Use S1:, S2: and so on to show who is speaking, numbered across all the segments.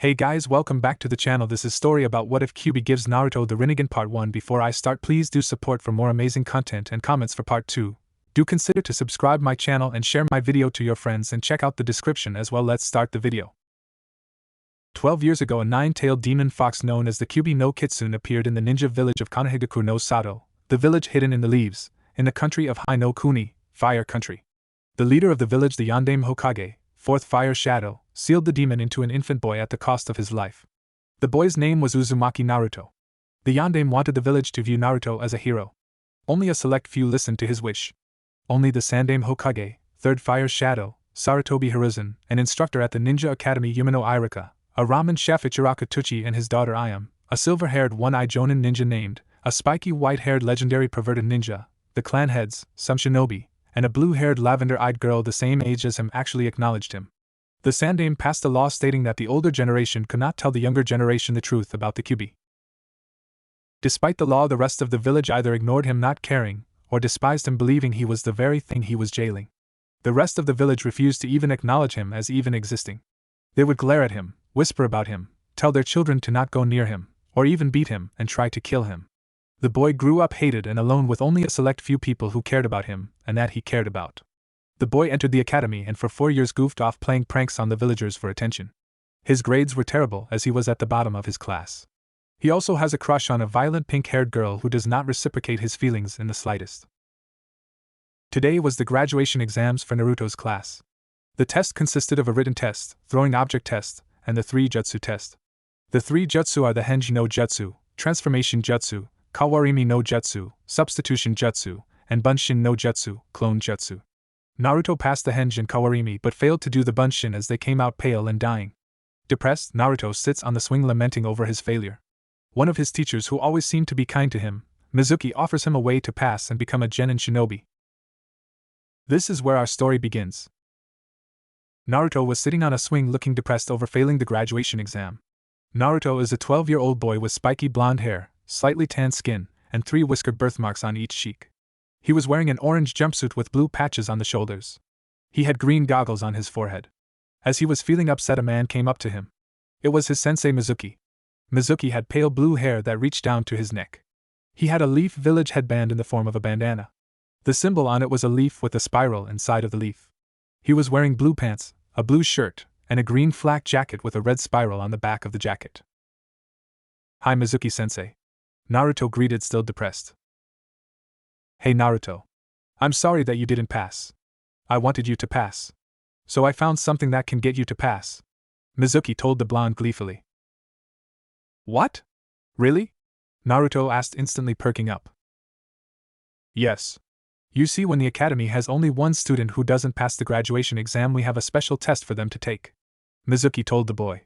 S1: Hey guys, welcome back to the channel. This is story about what if Kyuubi gives Naruto the Rinnegan part 1. Before I start, please do support for more amazing content and comments for part 2. Do consider to subscribe my channel and share my video to your friends and check out the description as well. Let's start the video. 12 years ago, a nine-tailed demon fox known as the Kyuubi no Kitsune appeared in the ninja village of Konohamaru no Sato, the village hidden in the leaves, in the country of Hai no Kuni, Fire Country. The leader of the village, the Yandame Hokage, Fourth Fire Shadow, sealed the demon into an infant boy at the cost of his life. The boy's name was Uzumaki Naruto. The Yandame wanted the village to view Naruto as a hero. Only a select few listened to his wish. Only the Sandame Hokage, Third Fire Shadow, Sarutobi Hiruzen, an instructor at the Ninja Academy Yumino Irika, a ramen chef Ichiraka Tuchi, and his daughter Ayam, a silver-haired one-eyed Jonin ninja named, a spiky white-haired legendary perverted ninja, the clan heads, some shinobi, and a blue-haired lavender-eyed girl the same age as him actually acknowledged him. The Sandame passed a law stating that the older generation could not tell the younger generation the truth about the Kyuubi. Despite the law, the rest of the village either ignored him not caring, or despised him believing he was the very thing he was jailing. The rest of the village refused to even acknowledge him as even existing. They would glare at him, whisper about him, tell their children to not go near him, or even beat him and try to kill him. The boy grew up hated and alone with only a select few people who cared about him, and that he cared about. The boy entered the academy and for 4 years goofed off playing pranks on the villagers for attention. His grades were terrible as he was at the bottom of his class. He also has a crush on a violent pink-haired girl who does not reciprocate his feelings in the slightest. Today was the graduation exams for Naruto's class. The test consisted of a written test, throwing object test, and the 3 jutsu test. The 3 jutsu are the Henji no Jutsu, Transformation Jutsu, Kawarimi no Jutsu, Substitution Jutsu, and Bunshin no Jutsu, Clone Jutsu. Naruto passed the Henji and Kawarimi but failed to do the Bunshin as they came out pale and dying. Depressed, Naruto sits on the swing lamenting over his failure. One of his teachers, who always seemed to be kind to him, Mizuki, offers him a way to pass and become a genin shinobi. This is where our story begins. Naruto was sitting on a swing looking depressed over failing the graduation exam. Naruto is a 12-year-old boy with spiky blonde hair, slightly tanned skin, and 3 whiskered birthmarks on each cheek. He was wearing an orange jumpsuit with blue patches on the shoulders. He had green goggles on his forehead. As he was feeling upset, a man came up to him. It was his sensei Mizuki. Mizuki had pale blue hair that reached down to his neck. He had a leaf village headband in the form of a bandana. The symbol on it was a leaf with a spiral inside of the leaf. He was wearing blue pants, a blue shirt, and a green flak jacket with a red spiral on the back of the jacket. "Hi, Mizuki-sensei." Naruto greeted, still depressed. "Hey Naruto. I'm sorry that you didn't pass. I wanted you to pass. So I found something that can get you to pass," Mizuki told the blonde gleefully. "What? Really?" Naruto asked, instantly perking up. "Yes. You see, when the academy has only one student who doesn't pass the graduation exam, we have a special test for them to take," Mizuki told the boy.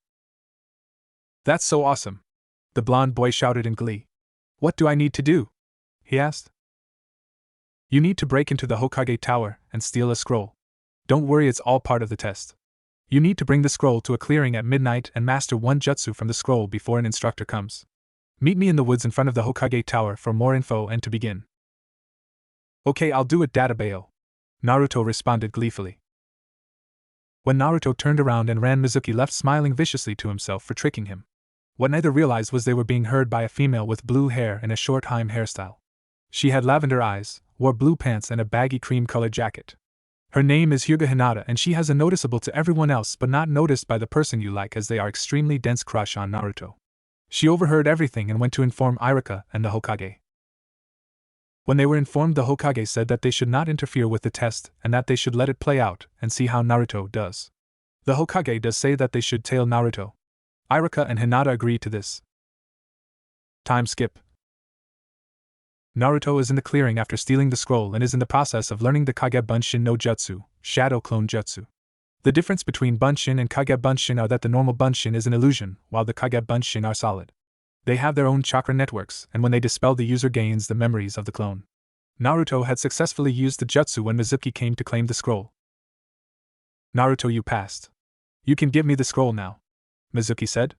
S1: "That's so awesome!" the blonde boy shouted in glee. "What do I need to do?" he asked. "You need to break into the Hokage Tower and steal a scroll. Don't worry, it's all part of the test. You need to bring the scroll to a clearing at midnight and master 1 jutsu from the scroll before an instructor comes. Meet me in the woods in front of the Hokage Tower for more info and to begin." "Okay, I'll do it, Databayo," Naruto responded gleefully. When Naruto turned around and ran, Mizuki left smiling viciously to himself for tricking him. What neither realized was they were being heard by a female with blue hair and a short Haim hairstyle. She had lavender eyes, wore blue pants and a baggy cream-colored jacket. Her name is Hyuga Hinata, and she has a noticeable to everyone else but not noticed by the person you like, as they are extremely dense crush on Naruto. She overheard everything and went to inform Irika and the Hokage. When they were informed, the Hokage said that they should not interfere with the test and that they should let it play out and see how Naruto does. The Hokage does say that they should tail Naruto. Irika and Hinata agree to this. Time skip. Naruto is in the clearing after stealing the scroll and is in the process of learning the Kage Bunshin no Jutsu, Shadow Clone Jutsu. The difference between Bunshin and Kage Bunshin are that the normal Bunshin is an illusion, while the Kage Bunshin are solid. They have their own chakra networks, and when they dispel, the user gains the memories of the clone. Naruto had successfully used the jutsu when Mizuki came to claim the scroll. "Naruto, you passed. You can give me the scroll now," Mizuki said.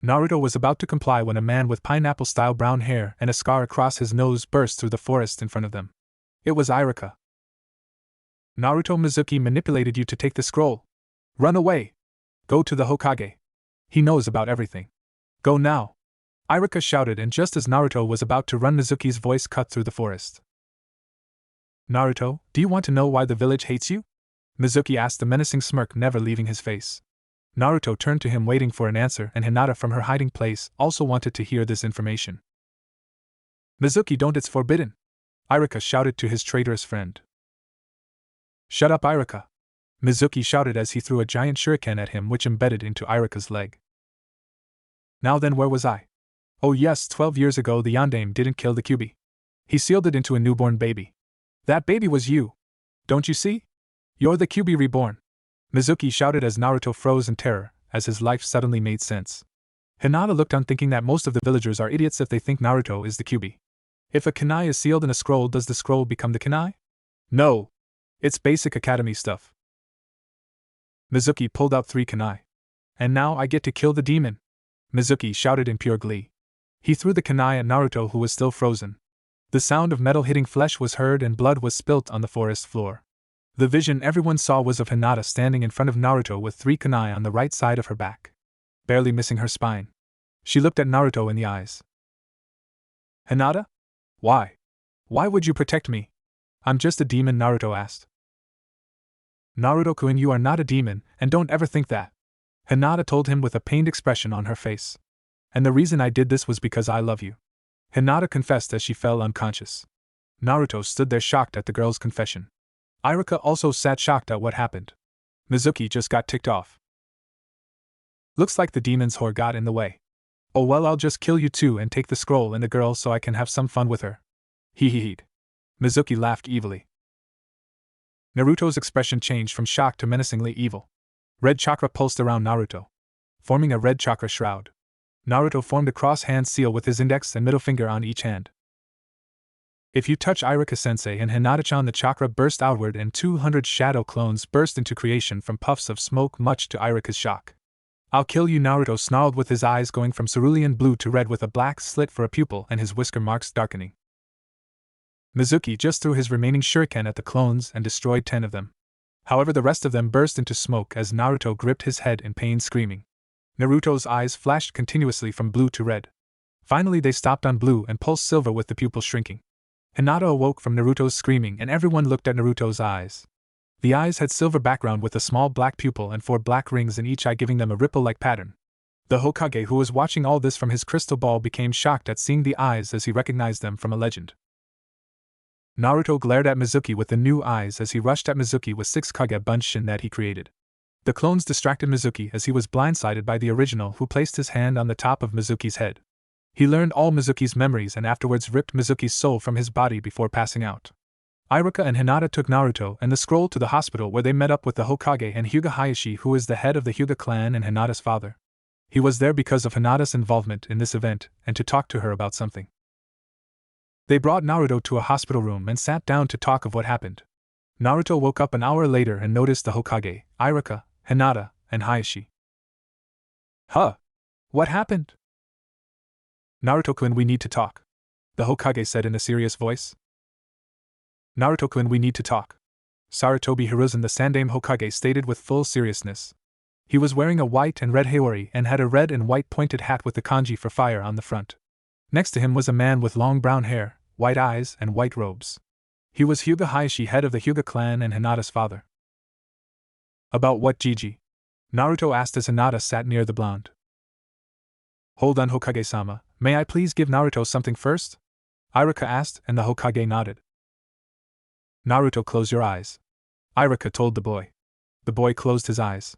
S1: Naruto was about to comply when a man with pineapple-style brown hair and a scar across his nose burst through the forest in front of them. It was Irika. "Naruto, Mizuki manipulated you to take the scroll. Run away! Go to the Hokage," He knows about everything. Go now! Iruka shouted, and just as Naruto was about to run, Mizuki's voice cut through the forest. Naruto, do you want to know why the village hates you? Mizuki asked, a menacing smirk never leaving his face. Naruto turned to him, waiting for an answer, and Hinata from her hiding place also wanted to hear this information. Mizuki, don't, it's forbidden! Iruka shouted to his traitorous friend. Shut up, Iruka! Mizuki shouted as he threw a giant shuriken at him, which embedded into Iruka's leg. Now then, where was I? Oh yes, 12 years ago the Yondaime didn't kill the Kyuubi. He sealed it into a newborn baby. That baby was you! Don't you see? You're the Kyuubi reborn! Mizuki shouted as Naruto froze in terror, as his life suddenly made sense. Hinata looked on, thinking that most of the villagers are idiots if they think Naruto is the Kyuubi. If a kunai is sealed in a scroll, does the scroll become the kunai? No! It's basic academy stuff. Mizuki pulled out 3 kunai. And now I get to kill the demon! Mizuki shouted in pure glee. He threw the kunai at Naruto, who was still frozen. The sound of metal hitting flesh was heard and blood was spilt on the forest floor. The vision everyone saw was of Hinata standing in front of Naruto with 3 kunai on the right side of her back, barely missing her spine. She looked at Naruto in the eyes. Hinata? Why? Why would you protect me? I'm just a demon, Naruto asked. Naruto-kun, you are not a demon, and don't ever think that. Hinata told him with a pained expression on her face. And the reason I did this was because I love you. Hinata confessed as she fell unconscious. Naruto stood there shocked at the girl's confession. Iruka also sat shocked at what happened. Mizuki just got ticked off. Looks like the demon's whore got in the way. Oh well, I'll just kill you too and take the scroll and the girl so I can have some fun with her. Hee hee hee. Mizuki laughed evilly. Naruto's expression changed from shock to menacingly evil. Red chakra pulsed around Naruto, forming a red chakra shroud. Naruto formed a cross-hand seal with his index and middle finger on each hand. If you touch Iruka-sensei and Hinata-chan, the chakra burst outward and 200 shadow clones burst into creation from puffs of smoke, much to Iruka's shock. I'll kill you, Naruto snarled, with his eyes going from cerulean blue to red with a black slit for a pupil and his whisker marks darkening. Mizuki just threw his remaining shuriken at the clones and destroyed 10 of them. However, the rest of them burst into smoke as Naruto gripped his head in pain, screaming. Naruto's eyes flashed continuously from blue to red. Finally they stopped on blue and pulsed silver with the pupil shrinking. Hinata awoke from Naruto's screaming and everyone looked at Naruto's eyes. The eyes had silver background with a small black pupil and 4 black rings in each eye, giving them a ripple-like pattern. The Hokage, who was watching all this from his crystal ball, became shocked at seeing the eyes as he recognized them from a legend. Naruto glared at Mizuki with the new eyes as he rushed at Mizuki with 6 Kage Bunshin that he created. The clones distracted Mizuki as he was blindsided by the original, who placed his hand on the top of Mizuki's head. He learned all Mizuki's memories and afterwards ripped Mizuki's soul from his body before passing out. Iruka and Hinata took Naruto and the scroll to the hospital, where they met up with the Hokage and Hyuga Hayashi, who is the head of the Hyuga clan and Hinata's father. He was there because of Hinata's involvement in this event and to talk to her about something. They brought Naruto to a hospital room and sat down to talk of what happened. Naruto woke up an hour later and noticed the Hokage, Iruka, Hinata, and Hayashi. Huh? What happened? Naruto-kun, we need to talk, the Hokage said in a serious voice. Naruto-kun, we need to talk, Sarutobi Hiruzen, the Sandaime Hokage, stated with full seriousness. He was wearing a white and red haori and had a red and white pointed hat with the kanji for fire on the front. Next to him was a man with long brown hair, white eyes, and white robes. He was Hyuga Hayashi, head of the Hyuga clan and Hinata's father. About what, Gigi? Naruto asked as Hinata sat near the blonde. Hold on, Hokage-sama, may I please give Naruto something first? Iruka asked, and the Hokage nodded. Naruto, close your eyes, Iruka told the boy. The boy closed his eyes.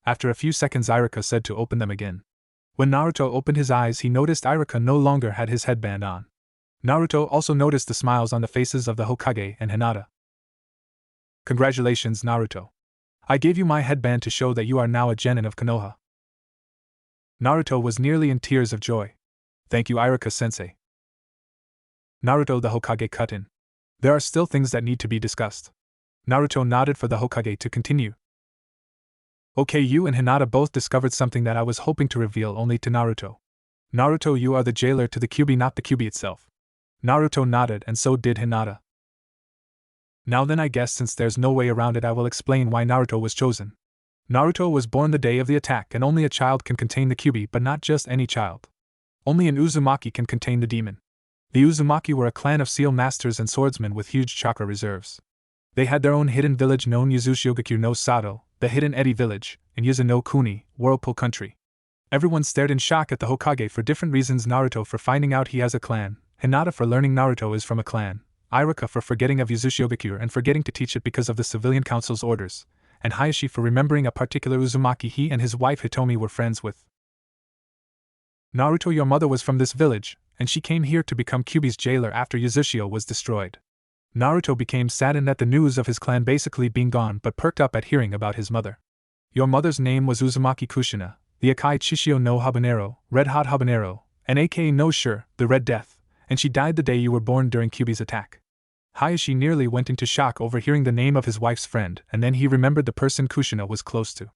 S1: After a few seconds, Iruka said to open them again. When Naruto opened his eyes, he noticed Iruka no longer had his headband on. Naruto also noticed the smiles on the faces of the Hokage and Hinata. Congratulations, Naruto. I gave you my headband to show that you are now a genin of Konoha. Naruto was nearly in tears of joy. Thank you, Iruka-sensei. Naruto, the Hokage cut in. There are still things that need to be discussed. Naruto nodded for the Hokage to continue. Okay, you and Hinata both discovered something that I was hoping to reveal only to Naruto. Naruto, you are the jailer to the Kyuubi, not the Kyuubi itself. Naruto nodded, and so did Hinata. Now then, I guess since there's no way around it, I will explain why Naruto was chosen. Naruto was born the day of the attack, and only a child can contain the Kyuubi, but not just any child. Only an Uzumaki can contain the demon. The Uzumaki were a clan of seal masters and swordsmen with huge chakra reserves. They had their own hidden village known Yuzushiogaku no Sato, the Hidden Eddy Village, in Yuzu no Kuni, Whirlpool Country. Everyone stared in shock at the Hokage for different reasons: Naruto for finding out he has a clan, Hinata for learning Naruto is from a clan, Iruka for forgetting of Yuzushiogaku and forgetting to teach it because of the civilian council's orders, and Hayashi for remembering a particular Uzumaki he and his wife Hitomi were friends with. Naruto, your mother was from this village, and she came here to become Kyuubi's jailer after Yuzushio was destroyed. Naruto became saddened at the news of his clan basically being gone, but perked up at hearing about his mother. Your mother's name was Uzumaki Kushina, the Akai Chishio no Habanero, Red Hot Habanero, and aka no Sure, the Red Death, and she died the day you were born during Kyuubi's attack. Hayashi nearly went into shock over hearing the name of his wife's friend, and then he remembered the person Kushina was close to.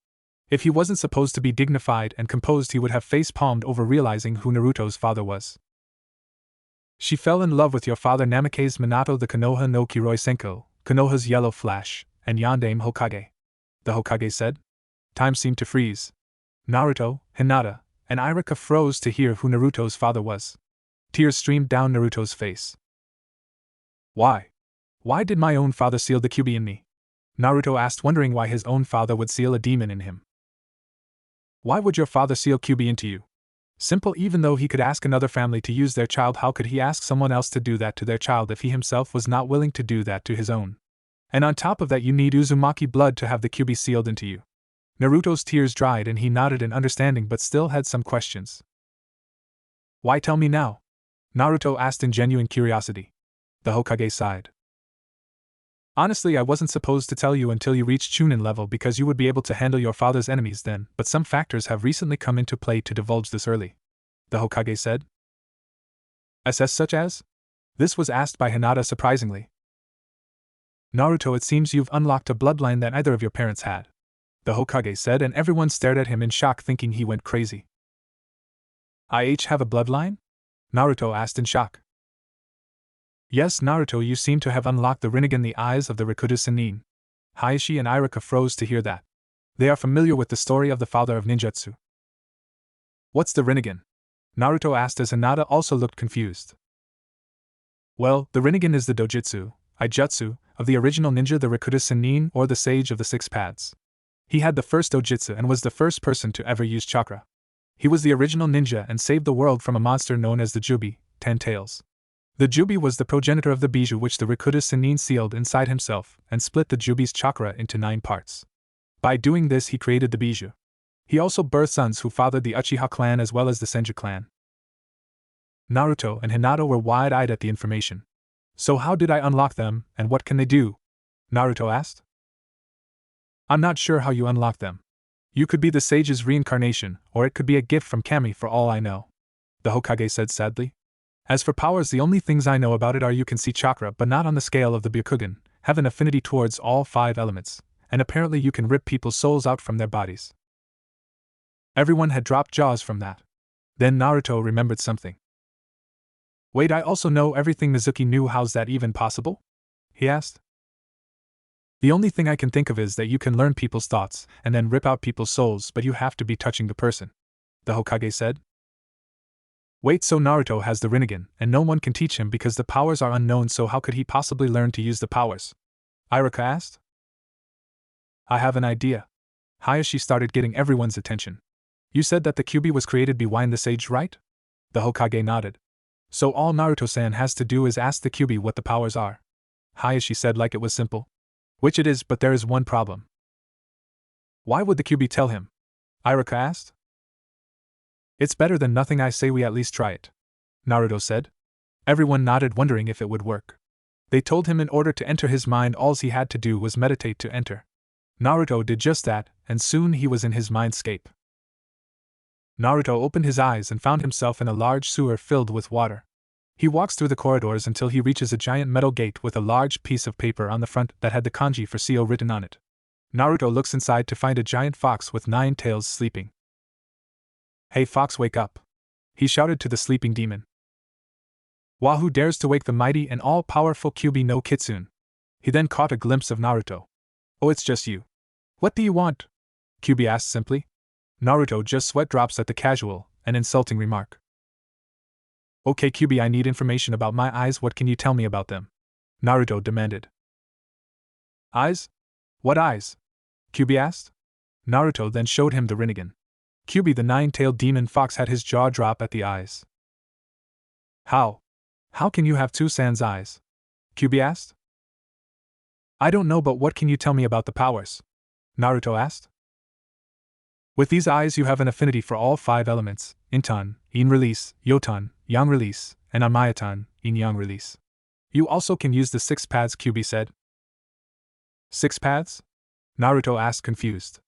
S1: If he wasn't supposed to be dignified and composed, he would have face-palmed over realizing who Naruto's father was. She fell in love with your father Namake's Minato, the Konoha no Kiroi Senko, Konoha's Yellow Flash, and Yondaime Hokage. The Hokage said. Time seemed to freeze. Naruto, Hinata, and Iruka froze to hear who Naruto's father was. Tears streamed down Naruto's face. Why? Why did my own father seal the Kyuubi in me? Naruto asked, wondering why his own father would seal a demon in him. Why would your father seal Kyuubi into you? Simple. Even though he could ask another family to use their child, how could he ask someone else to do that to their child if he himself was not willing to do that to his own? And on top of that, you need Uzumaki blood to have the Kyuubi sealed into you. Naruto's tears dried and he nodded in understanding but still had some questions. Why tell me now? Naruto asked in genuine curiosity. The Hokage sighed. Honestly, I wasn't supposed to tell you until you reached Chunin level because you would be able to handle your father's enemies then, but some factors have recently come into play to divulge this early. The Hokage said. SS such as? This was asked by Hinata surprisingly. Naruto, it seems you've unlocked a bloodline that neither of your parents had. The Hokage said, and everyone stared at him in shock thinking he went crazy. I have a bloodline? Naruto asked in shock. Yes, Naruto, you seem to have unlocked the Rinnegan, the eyes of the Rikudo Sennin. Hayashi and Iruka froze to hear that. They are familiar with the story of the father of ninjutsu. What's the Rinnegan? Naruto asked as Hinata also looked confused. Well, the Rinnegan is the dojutsu, Ijutsu, of the original ninja, the Rikudo Sennin, or the Sage of the Six Paths. He had the first dojutsu and was the first person to ever use chakra. He was the original ninja and saved the world from a monster known as the Jubi, 10 Tails. The Jubi was the progenitor of the Biju, which the Rikudo Sennin sealed inside himself and split the Jubi's chakra into 9 parts. By doing this, he created the Biju. He also birthed sons who fathered the Uchiha clan as well as the Senju clan. Naruto and Hinata were wide-eyed at the information. So how did I unlock them, and what can they do? Naruto asked. I'm not sure how you unlock them. You could be the sage's reincarnation, or it could be a gift from Kami for all I know. The Hokage said sadly. As for powers, the only things I know about it are you can see chakra but not on the scale of the Byakugan, have an affinity towards all 5 elements, and apparently you can rip people's souls out from their bodies. Everyone had dropped jaws from that. Then Naruto remembered something. Wait, I also know everything Mizuki knew. How's that even possible? He asked. The only thing I can think of is that you can learn people's thoughts and then rip out people's souls, but you have to be touching the person. The Hokage said. Wait, so Naruto has the Rinnegan, and no one can teach him because the powers are unknown, so how could he possibly learn to use the powers? Iruka asked. I have an idea. Hayashi started getting everyone's attention. You said that the Kyuubi was created behind the sage, right? The Hokage nodded. So all Naruto-san has to do is ask the Kyuubi what the powers are. Hayashi said like it was simple. Which it is, but there is one problem. Why would the Kyuubi tell him? Iruka asked. It's better than nothing, I say we at least try it. Naruto said. Everyone nodded, wondering if it would work. They told him in order to enter his mind, all he had to do was meditate to enter. Naruto did just that, and soon he was in his mindscape. Naruto opened his eyes and found himself in a large sewer filled with water. He walks through the corridors until he reaches a giant metal gate with a large piece of paper on the front that had the kanji for Seo written on it. Naruto looks inside to find a giant fox with 9 tails sleeping. Hey fox, wake up! He shouted to the sleeping demon. Wahoo dares to wake the mighty and all-powerful Kyuubi no Kitsune. He then caught a glimpse of Naruto. Oh, it's just you. What do you want? Kyuubi asked simply. Naruto just sweat drops at the casual and insulting remark. Okay Kyuubi, I need information about my eyes, what can you tell me about them? Naruto demanded. Eyes? What eyes? Kyuubi asked. Naruto then showed him the Rinnegan. Kyuubi the nine-tailed demon fox had his jaw drop at the eyes. How can you have two sans eyes? Kyuubi asked. I don't know, but what can you tell me about the powers? Naruto asked. With these eyes you have an affinity for all 5 elements, Inton, Yin release, Yoton, Yang release, and Anmayaton, Yin Yang release. You also can use the 6 paths, Kyuubi said. 6 paths? Naruto asked confused.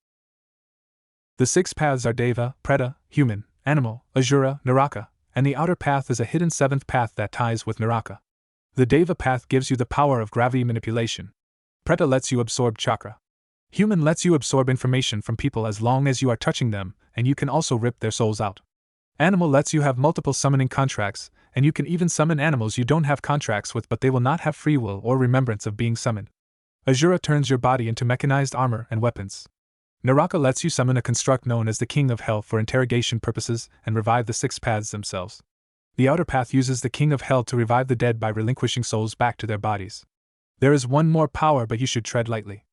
S1: The 6 paths are Deva, Preta, human, animal, Asura, Naraka, and the outer path is a hidden 7th path that ties with Naraka. The Deva path gives you the power of gravity manipulation. Preta lets you absorb chakra. Human lets you absorb information from people as long as you are touching them, and you can also rip their souls out. Animal lets you have multiple summoning contracts, and you can even summon animals you don't have contracts with, but they will not have free will or remembrance of being summoned. Asura turns your body into mechanized armor and weapons. Naraka lets you summon a construct known as the King of Hell for interrogation purposes and revive the 6 paths themselves. The outer path uses the King of Hell to revive the dead by relinquishing souls back to their bodies. There is one more power, but you should tread lightly.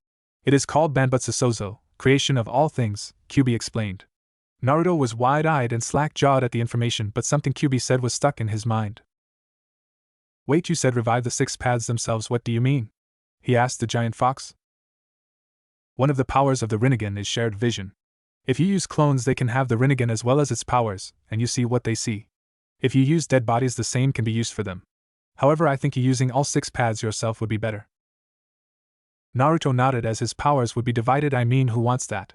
S1: It is called Banbutsu Sozo, creation of all things, Kyuubi explained. Naruto was wide-eyed and slack-jawed at the information, but something Kyuubi said was stuck in his mind. Wait, you said revive the 6 paths themselves, what do you mean? He asked the giant fox. One of the powers of the Rinnegan is shared vision. If you use clones, they can have the Rinnegan as well as its powers, and you see what they see. If you use dead bodies, the same can be used for them. However, I think you using all 6 paths yourself would be better. Naruto nodded as his powers would be divided. I mean, who wants that?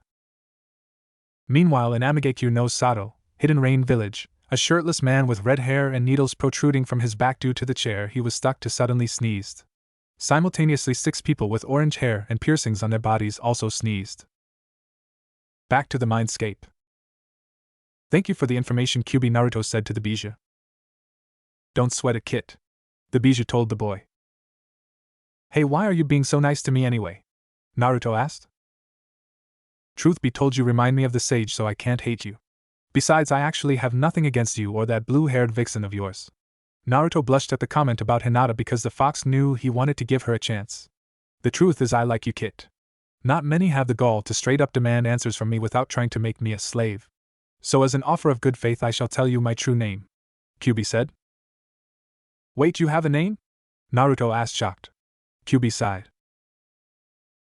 S1: Meanwhile, in Amigakure no Sato, Hidden Rain Village, a shirtless man with red hair and needles protruding from his back due to the chair he was stuck to suddenly sneezed. Simultaneously, 6 people with orange hair and piercings on their bodies also sneezed. Back to the mindscape. Thank you for the information, Kyuubi, Naruto said to the Bija. Don't sweat it, Kit. The Bija told the boy. Hey, why are you being so nice to me anyway? Naruto asked. Truth be told, you remind me of the sage, so I can't hate you. Besides, I actually have nothing against you or that blue-haired vixen of yours. Naruto blushed at the comment about Hinata because the fox knew he wanted to give her a chance. The truth is, I like you, Kit. Not many have the gall to straight-up demand answers from me without trying to make me a slave. So as an offer of good faith, I shall tell you my true name, Kyuubi said. Wait, you have a name? Naruto asked, shocked. Kyuubi sighed.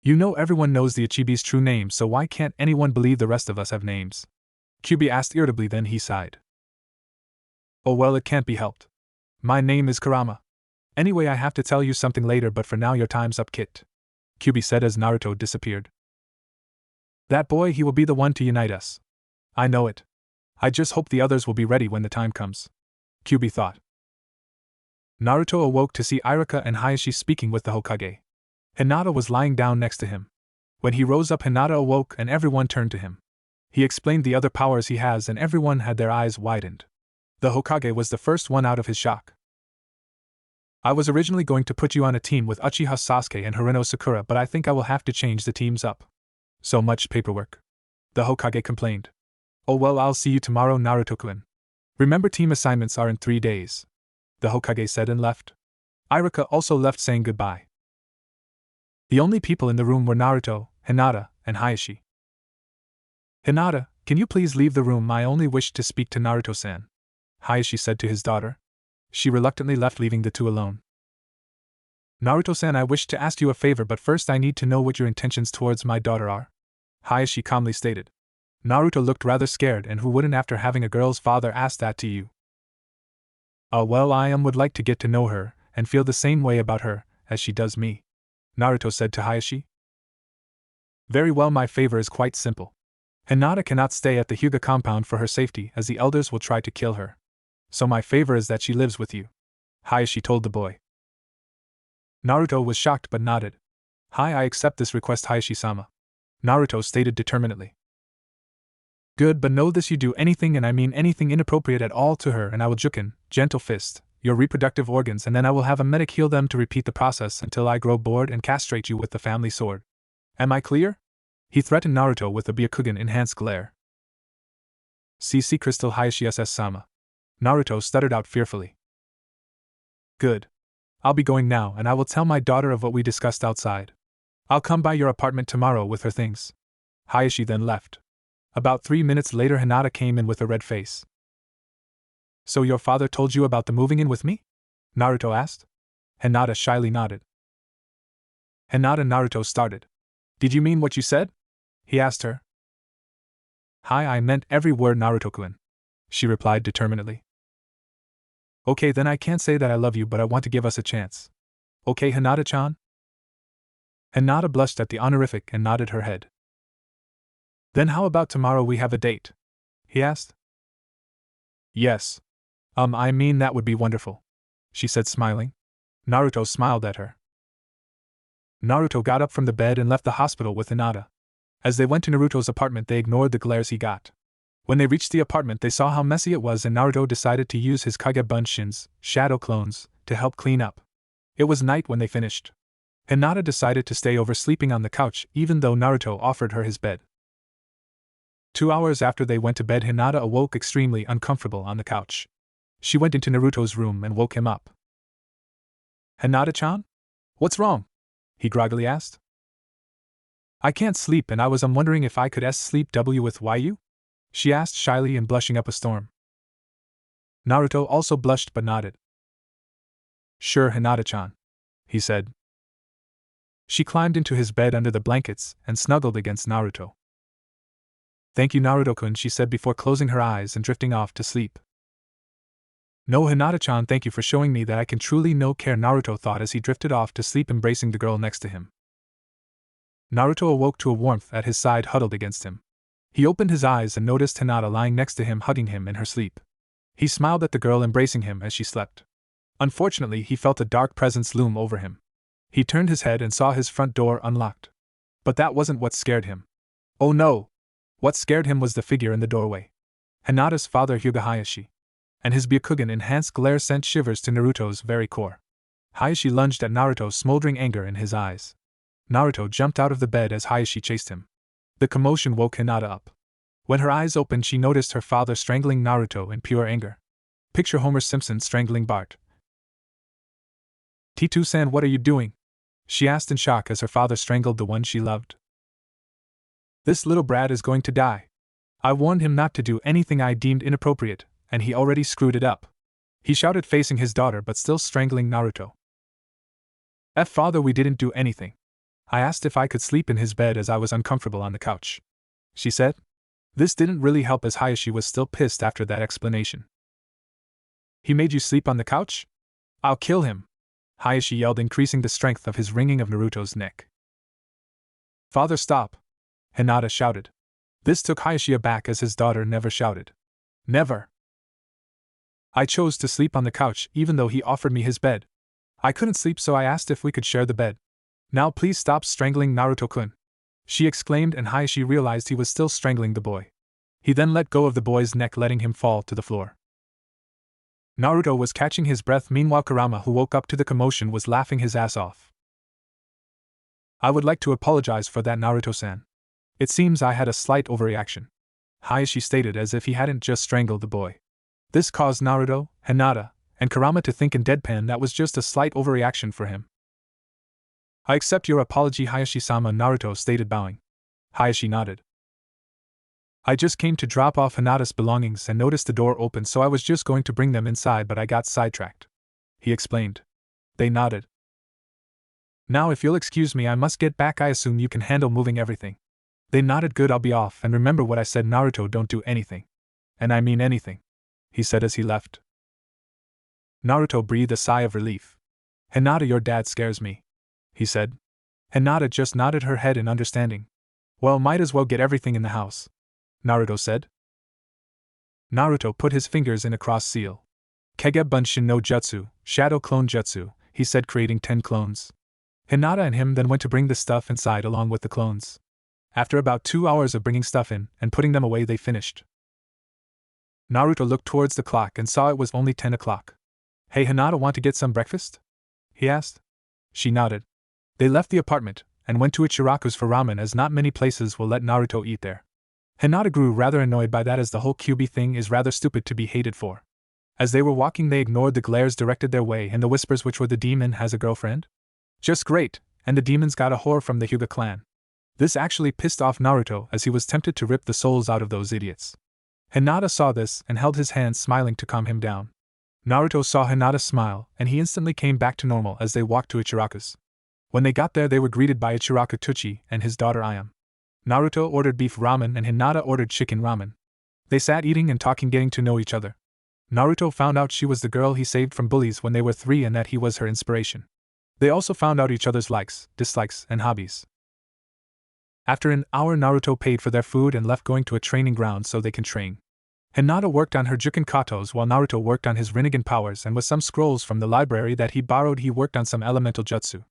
S1: You know, everyone knows the Ichibi's true name, so why can't anyone believe the rest of us have names? Kyuubi asked irritably, then he sighed. Oh well, it can't be helped. My name is Kurama. Anyway, I have to tell you something later, but for now your time's up, Kit, Kyuubi said as Naruto disappeared. That boy, he will be the one to unite us. I know it. I just hope the others will be ready when the time comes, Kyuubi thought. Naruto awoke to see Iruka and Hayashi speaking with the Hokage. Hinata was lying down next to him. When he rose up, Hinata awoke and everyone turned to him. He explained the other powers he has and everyone had their eyes widened. The Hokage was the first one out of his shock. I was originally going to put you on a team with Uchiha Sasuke and Hiruno Sakura, but I think I will have to change the teams up. So much paperwork, the Hokage complained. Oh well, I'll see you tomorrow, Naruto-kun. Remember, team assignments are in 3 days, the Hokage said and left. Iruka also left saying goodbye. The only people in the room were Naruto, Hinata, and Hayashi. Hinata, can you please leave the room? I only wished to speak to Naruto-san, Hayashi said to his daughter. She reluctantly left, leaving the two alone. Naruto-san, I wish to ask you a favor, but first I need to know what your intentions towards my daughter are, Hayashi calmly stated. Naruto looked rather scared, and who wouldn't after having a girl's father ask that to you? Well, I would like to get to know her, and feel the same way about her, as she does me, Naruto said to Hayashi. Very well, my favor is quite simple. Hinata cannot stay at the Hyuga compound for her safety, as the elders will try to kill her. So my favor is that she lives with you, Hayashi told the boy. Naruto was shocked but nodded. I accept this request, Hayashi-sama, Naruto stated determinedly. Good, but know this, you do anything, and I mean anything inappropriate at all to her, and I will jukin, gentle fist, your reproductive organs, and then I will have a medic heal them to repeat the process until I grow bored and castrate you with the family sword. Am I clear? He threatened Naruto with a Byakugan-enhanced glare. CC Crystal Hayashi SS-sama. Naruto stuttered out fearfully. Good. I'll be going now and I will tell my daughter of what we discussed outside. I'll come by your apartment tomorrow with her things. Hayashi then left. About 3 minutes later Hinata came in with a red face. So your father told you about the moving in with me? Naruto asked. Hinata shyly nodded. Hinata Naruto started. Did you mean what you said? He asked her. Hi, I meant every word, Naruto-kun, she replied determinedly. Okay, then I can't say that I love you, but I want to give us a chance. Okay, Hinata-chan? Hinata blushed at the honorific and nodded her head. Then how about tomorrow we have a date? He asked. Yes. I mean that would be wonderful, she said smiling. Naruto smiled at her. Naruto got up from the bed and left the hospital with Hinata. As they went to Naruto's apartment they ignored the glares he got. When they reached the apartment they saw how messy it was and Naruto decided to use his Kage Bunshins, shadow clones, to help clean up. It was night when they finished. Hinata decided to stay over sleeping on the couch even though Naruto offered her his bed. 2 hours after they went to bed Hinata awoke extremely uncomfortable on the couch. She went into Naruto's room and woke him up. Hinata-chan? What's wrong? He groggily asked. I can't sleep and I was wondering if I could sleep with you? She asked shyly and blushing up a storm. Naruto also blushed but nodded. Sure, Hinata-chan, he said. She climbed into his bed under the blankets and snuggled against Naruto. Thank you, Naruto-kun, she said before closing her eyes and drifting off to sleep. No, Hinata-chan, thank you for showing me that I can truly no care, Naruto thought as he drifted off to sleep embracing the girl next to him. Naruto awoke to a warmth at his side huddled against him. He opened his eyes and noticed Hinata lying next to him hugging him in her sleep. He smiled at the girl embracing him as she slept. Unfortunately, he felt a dark presence loom over him. He turned his head and saw his front door unlocked. But that wasn't what scared him. Oh no! What scared him was the figure in the doorway. Hinata's father Hyuga Hayashi. And his Byakugan-enhanced glare sent shivers to Naruto's very core. Hayashi lunged at Naruto, smoldering anger in his eyes. Naruto jumped out of the bed as Hayashi chased him. The commotion woke Hinata up. When her eyes opened she noticed her father strangling Naruto in pure anger. Picture Homer Simpson strangling Bart. T2-san, what are you doing? She asked in shock as her father strangled the one she loved. This little brat is going to die. I warned him not to do anything I deemed inappropriate, and he already screwed it up. He shouted, facing his daughter but still strangling Naruto. Father, we didn't do anything. I asked if I could sleep in his bed as I was uncomfortable on the couch, she said. This didn't really help as Hayashi was still pissed after that explanation. He made you sleep on the couch? I'll kill him, Hayashi yelled, increasing the strength of his wringing of Naruto's neck. Father, stop, Hinata shouted. This took Hayashi aback as his daughter never shouted. Never. I chose to sleep on the couch even though he offered me his bed. I couldn't sleep so I asked if we could share the bed. Now please stop strangling Naruto-kun, she exclaimed, and Hayashi realized he was still strangling the boy. He then let go of the boy's neck, letting him fall to the floor. Naruto was catching his breath. Meanwhile Kurama, who woke up to the commotion, was laughing his ass off. I would like to apologize for that, Naruto-san. It seems I had a slight overreaction, Hayashi stated as if he hadn't just strangled the boy. This caused Naruto, Hinata, and Kurama to think in deadpan that was just a slight overreaction for him. I accept your apology, Hayashi-sama, Naruto stated, bowing. Hayashi nodded. I just came to drop off Hinata's belongings and noticed the door open, so I was just going to bring them inside but I got sidetracked, he explained. They nodded. Now if you'll excuse me, I must get back. I assume you can handle moving everything. They nodded. Good, I'll be off, and remember what I said, Naruto, don't do anything. And I mean anything, he said as he left. Naruto breathed a sigh of relief. Hinata, your dad scares me, he said. Hinata just nodded her head in understanding. Well, might as well get everything in the house, Naruto said. Naruto put his fingers in a cross seal. Kage Bunshin no Jutsu, Shadow Clone Jutsu, he said, creating 10 clones. Hinata and him then went to bring the stuff inside along with the clones. After about 2 hours of bringing stuff in and putting them away, they finished. Naruto looked towards the clock and saw it was only 10 o'clock. Hey Hinata, want to get some breakfast? He asked. She nodded. They left the apartment, and went to Ichiraku's for ramen as not many places will let Naruto eat there. Hinata grew rather annoyed by that as the whole Kyuubi thing is rather stupid to be hated for. As they were walking they ignored the glares directed their way and the whispers which were the demon has a girlfriend? Just great, and the demons got a whore from the Hyuga clan. This actually pissed off Naruto as he was tempted to rip the souls out of those idiots. Hinata saw this and held his hand smiling to calm him down. Naruto saw Hinata smile and he instantly came back to normal as they walked to Ichiraku's. When they got there they were greeted by Ichiraku Tuchi and his daughter Ayam. Naruto ordered beef ramen and Hinata ordered chicken ramen. They sat eating and talking, getting to know each other. Naruto found out she was the girl he saved from bullies when they were 3 and that he was her inspiration. They also found out each other's likes, dislikes, and hobbies. After an hour Naruto paid for their food and left going to a training ground so they can train. Hinata worked on her Juken Katos while Naruto worked on his Rinnegan powers and with some scrolls from the library that he borrowed he worked on some elemental jutsu.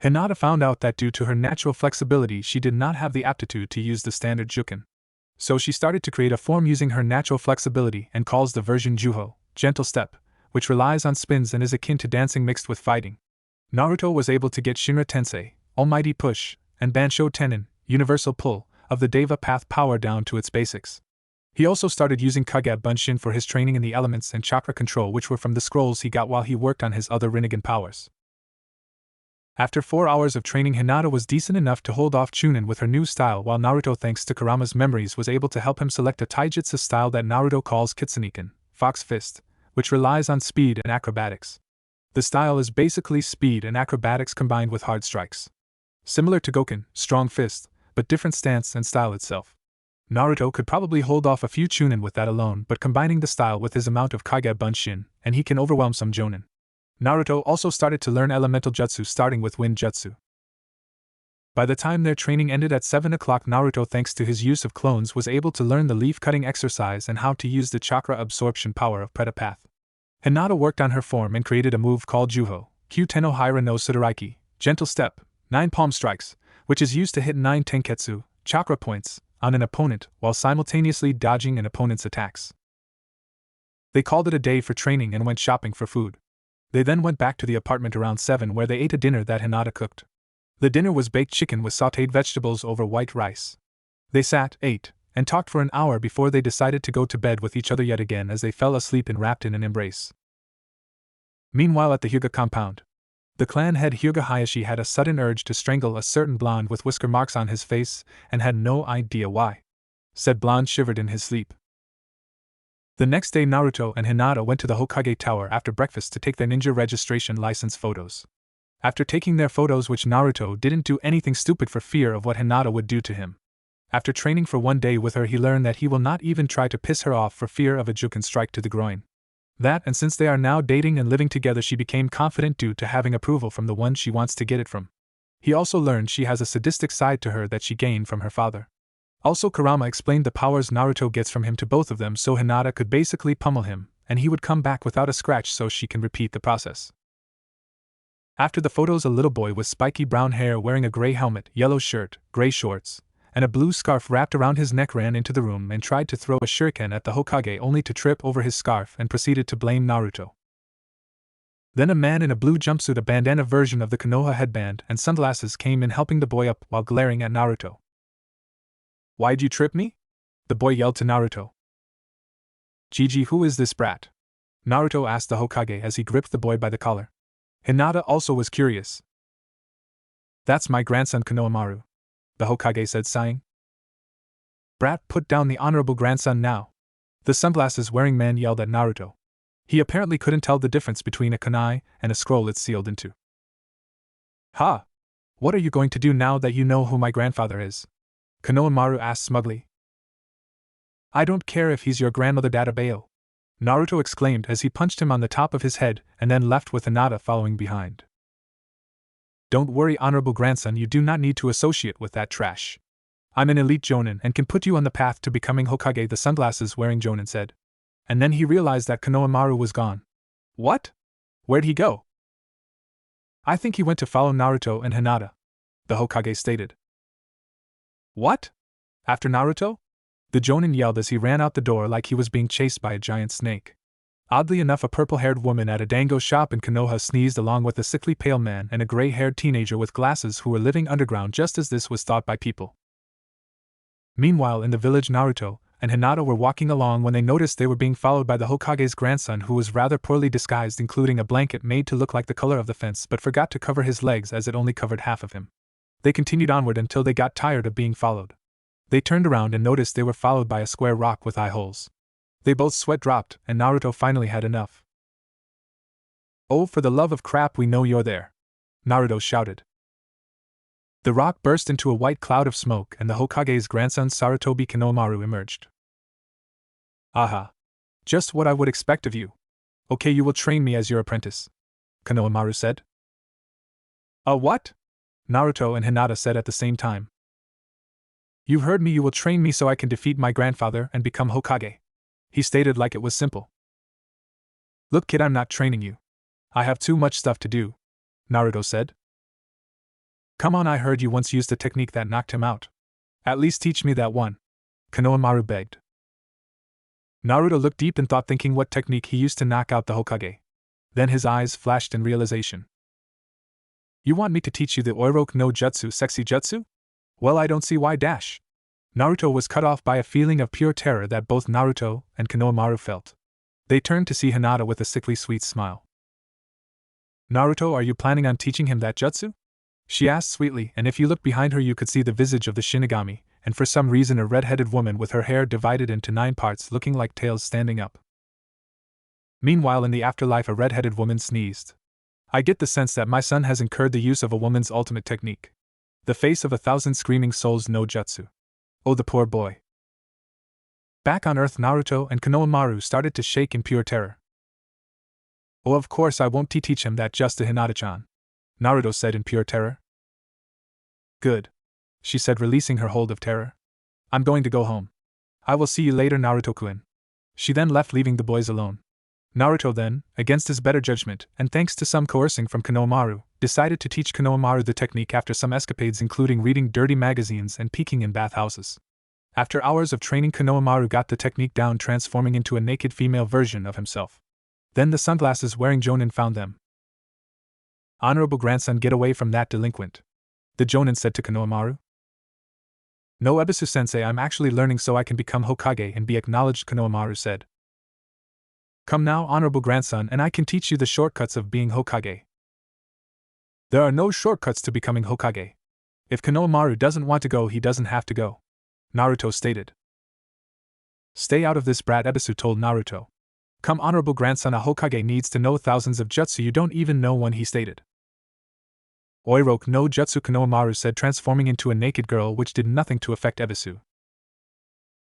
S1: Hinata found out that due to her natural flexibility she did not have the aptitude to use the standard Juken. So she started to create a form using her natural flexibility and calls the version Juho, gentle step, which relies on spins and is akin to dancing mixed with fighting. Naruto was able to get Shinra Tensei, Almighty Push, and Bansho Tenin, Universal Pull, of the Deva Path power down to its basics. He also started using Kage Bunshin for his training in the elements and chakra control which were from the scrolls he got while he worked on his other Rinnegan powers. After 4 hours of training Hinata was decent enough to hold off Chunin with her new style while Naruto thanks to Kurama's memories was able to help him select a taijutsu style that Naruto calls Kitsuniken, Fox Fist, which relies on speed and acrobatics. The style is basically speed and acrobatics combined with hard strikes. Similar to Goken, Strong Fist, but different stance and style itself. Naruto could probably hold off a few Chunin with that alone, but combining the style with his amount of Kage Bunshin, and he can overwhelm some Jonin. Naruto also started to learn elemental jutsu starting with wind jutsu. By the time their training ended at 7 o'clock Naruto thanks to his use of clones was able to learn the leaf cutting exercise and how to use the chakra absorption power of Preta Path. Hinata worked on her form and created a move called Juho, Kyuteno Hira no Sudaraiki, gentle step, 9 palm strikes, which is used to hit 9 tenketsu, chakra points, on an opponent while simultaneously dodging an opponent's attacks. They called it a day for training and went shopping for food. They then went back to the apartment around 7 where they ate a dinner that Hinata cooked. The dinner was baked chicken with sautéed vegetables over white rice. They sat, ate, and talked for an hour before they decided to go to bed with each other yet again as they fell asleep and wrapped in an embrace. Meanwhile at the Hyuga compound, the clan head Hyuga Hayashi had a sudden urge to strangle a certain blonde with whisker marks on his face and had no idea why. Said blonde shivered in his sleep. The next day Naruto and Hinata went to the Hokage Tower after breakfast to take their ninja registration license photos. After taking their photos which Naruto didn't do anything stupid for fear of what Hinata would do to him. After training for 1 day with her he learned that he will not even try to piss her off for fear of a Juken strike to the groin. That and since they are now dating and living together she became confident due to having approval from the one she wants to get it from. He also learned she has a sadistic side to her that she gained from her father. Also Kurama explained the powers Naruto gets from him to both of them so Hinata could basically pummel him, and he would come back without a scratch so she can repeat the process. After the photos a little boy with spiky brown hair wearing a gray helmet, yellow shirt, gray shorts, and a blue scarf wrapped around his neck ran into the room and tried to throw a shuriken at the Hokage only to trip over his scarf and proceeded to blame Naruto. Then a man in a blue jumpsuit, a bandana version of the Konoha headband, and sunglasses came in helping the boy up while glaring at Naruto. "Why'd you trip me?" the boy yelled to Naruto. "Gigi, who is this brat?" Naruto asked the Hokage as he gripped the boy by the collar. Hinata also was curious. "That's my grandson Konohamaru," the Hokage said sighing. "Brat, put down the honorable grandson now," the sunglasses-wearing man yelled at Naruto. He apparently couldn't tell the difference between a kunai and a scroll it's sealed into. "Ha! What are you going to do now that you know who my grandfather is?" Konohamaru asked smugly. "I don't care if he's your grandmother Databeo," Naruto exclaimed as he punched him on the top of his head and then left with Hinata following behind. "Don't worry, honorable grandson, you do not need to associate with that trash. I'm an elite Jonin and can put you on the path to becoming Hokage," the sunglasses-wearing Jonin said. And then he realized that Konohamaru was gone. "What? Where'd he go?" "I think he went to follow Naruto and Hinata," the Hokage stated. "What? After Naruto?" the Jonin yelled as he ran out the door like he was being chased by a giant snake. Oddly enough, a purple-haired woman at a dango shop in Konoha sneezed along with a sickly pale man and a gray-haired teenager with glasses who were living underground just as this was thought by people. Meanwhile, in the village, Naruto and Hinata were walking along when they noticed they were being followed by the Hokage's grandson, who was rather poorly disguised, including a blanket made to look like the color of the fence but forgot to cover his legs as it only covered half of him. They continued onward until they got tired of being followed. They turned around and noticed they were followed by a square rock with eye holes. They both sweat dropped, and Naruto finally had enough. "Oh, for the love of crap, we know you're there!" Naruto shouted. The rock burst into a white cloud of smoke and the Hokage's grandson Sarutobi Konohamaru emerged. "Aha! Just what I would expect of you. Okay, you will train me as your apprentice," Konohamaru said. "A what?" Naruto and Hinata said at the same time. "You heard me, you will train me so I can defeat my grandfather and become Hokage," he stated like it was simple. "Look, kid, I'm not training you. I have too much stuff to do," Naruto said. "Come on, I heard you once used a technique that knocked him out. At least teach me that one," Konohamaru begged. Naruto looked deep in thought, thinking what technique he used to knock out the Hokage. Then his eyes flashed in realization. "You want me to teach you the Oiroku no Jutsu, sexy jutsu? Well, I don't see why dash." Naruto was cut off by a feeling of pure terror that both Naruto and Konohamaru felt. They turned to see Hinata with a sickly sweet smile. "Naruto, are you planning on teaching him that jutsu?" she asked sweetly, and if you looked behind her you could see the visage of the Shinigami, and for some reason a red-headed woman with her hair divided into 9 parts looking like tails standing up. Meanwhile, in the afterlife, a red-headed woman sneezed. "I get the sense that my son has incurred the use of a woman's ultimate technique. The face of 1,000 screaming souls no jutsu. Oh, the poor boy." Back on Earth, Naruto and Konohamaru started to shake in pure terror. "Oh, of course I won't teach him that, just to Hinata-chan," Naruto said in pure terror. "Good," she said, releasing her hold of terror. "I'm going to go home. I will see you later, Naruto-kun." She then left, leaving the boys alone. Naruto then, against his better judgment, and thanks to some coercing from Konohamaru, decided to teach Konohamaru the technique after some escapades, including reading dirty magazines and peeking in bathhouses. After hours of training, Konohamaru got the technique down, transforming into a naked female version of himself. Then the sunglasses-wearing Jonin found them. "Honorable grandson, get away from that delinquent," the Jonin said to Konohamaru. "No, Ebisu-sensei, I'm actually learning so I can become Hokage and be acknowledged," Konohamaru said. "Come now, honorable grandson, and I can teach you the shortcuts of being Hokage." "There are no shortcuts to becoming Hokage. If Konohamaru doesn't want to go, he doesn't have to go," Naruto stated. "Stay out of this, brat," Ebisu told Naruto. "Come, honorable grandson, a Hokage needs to know thousands of jutsu you don't even know one," he stated. "Oiroku no jutsu," Konohamaru said, transforming into a naked girl, which did nothing to affect Ebisu.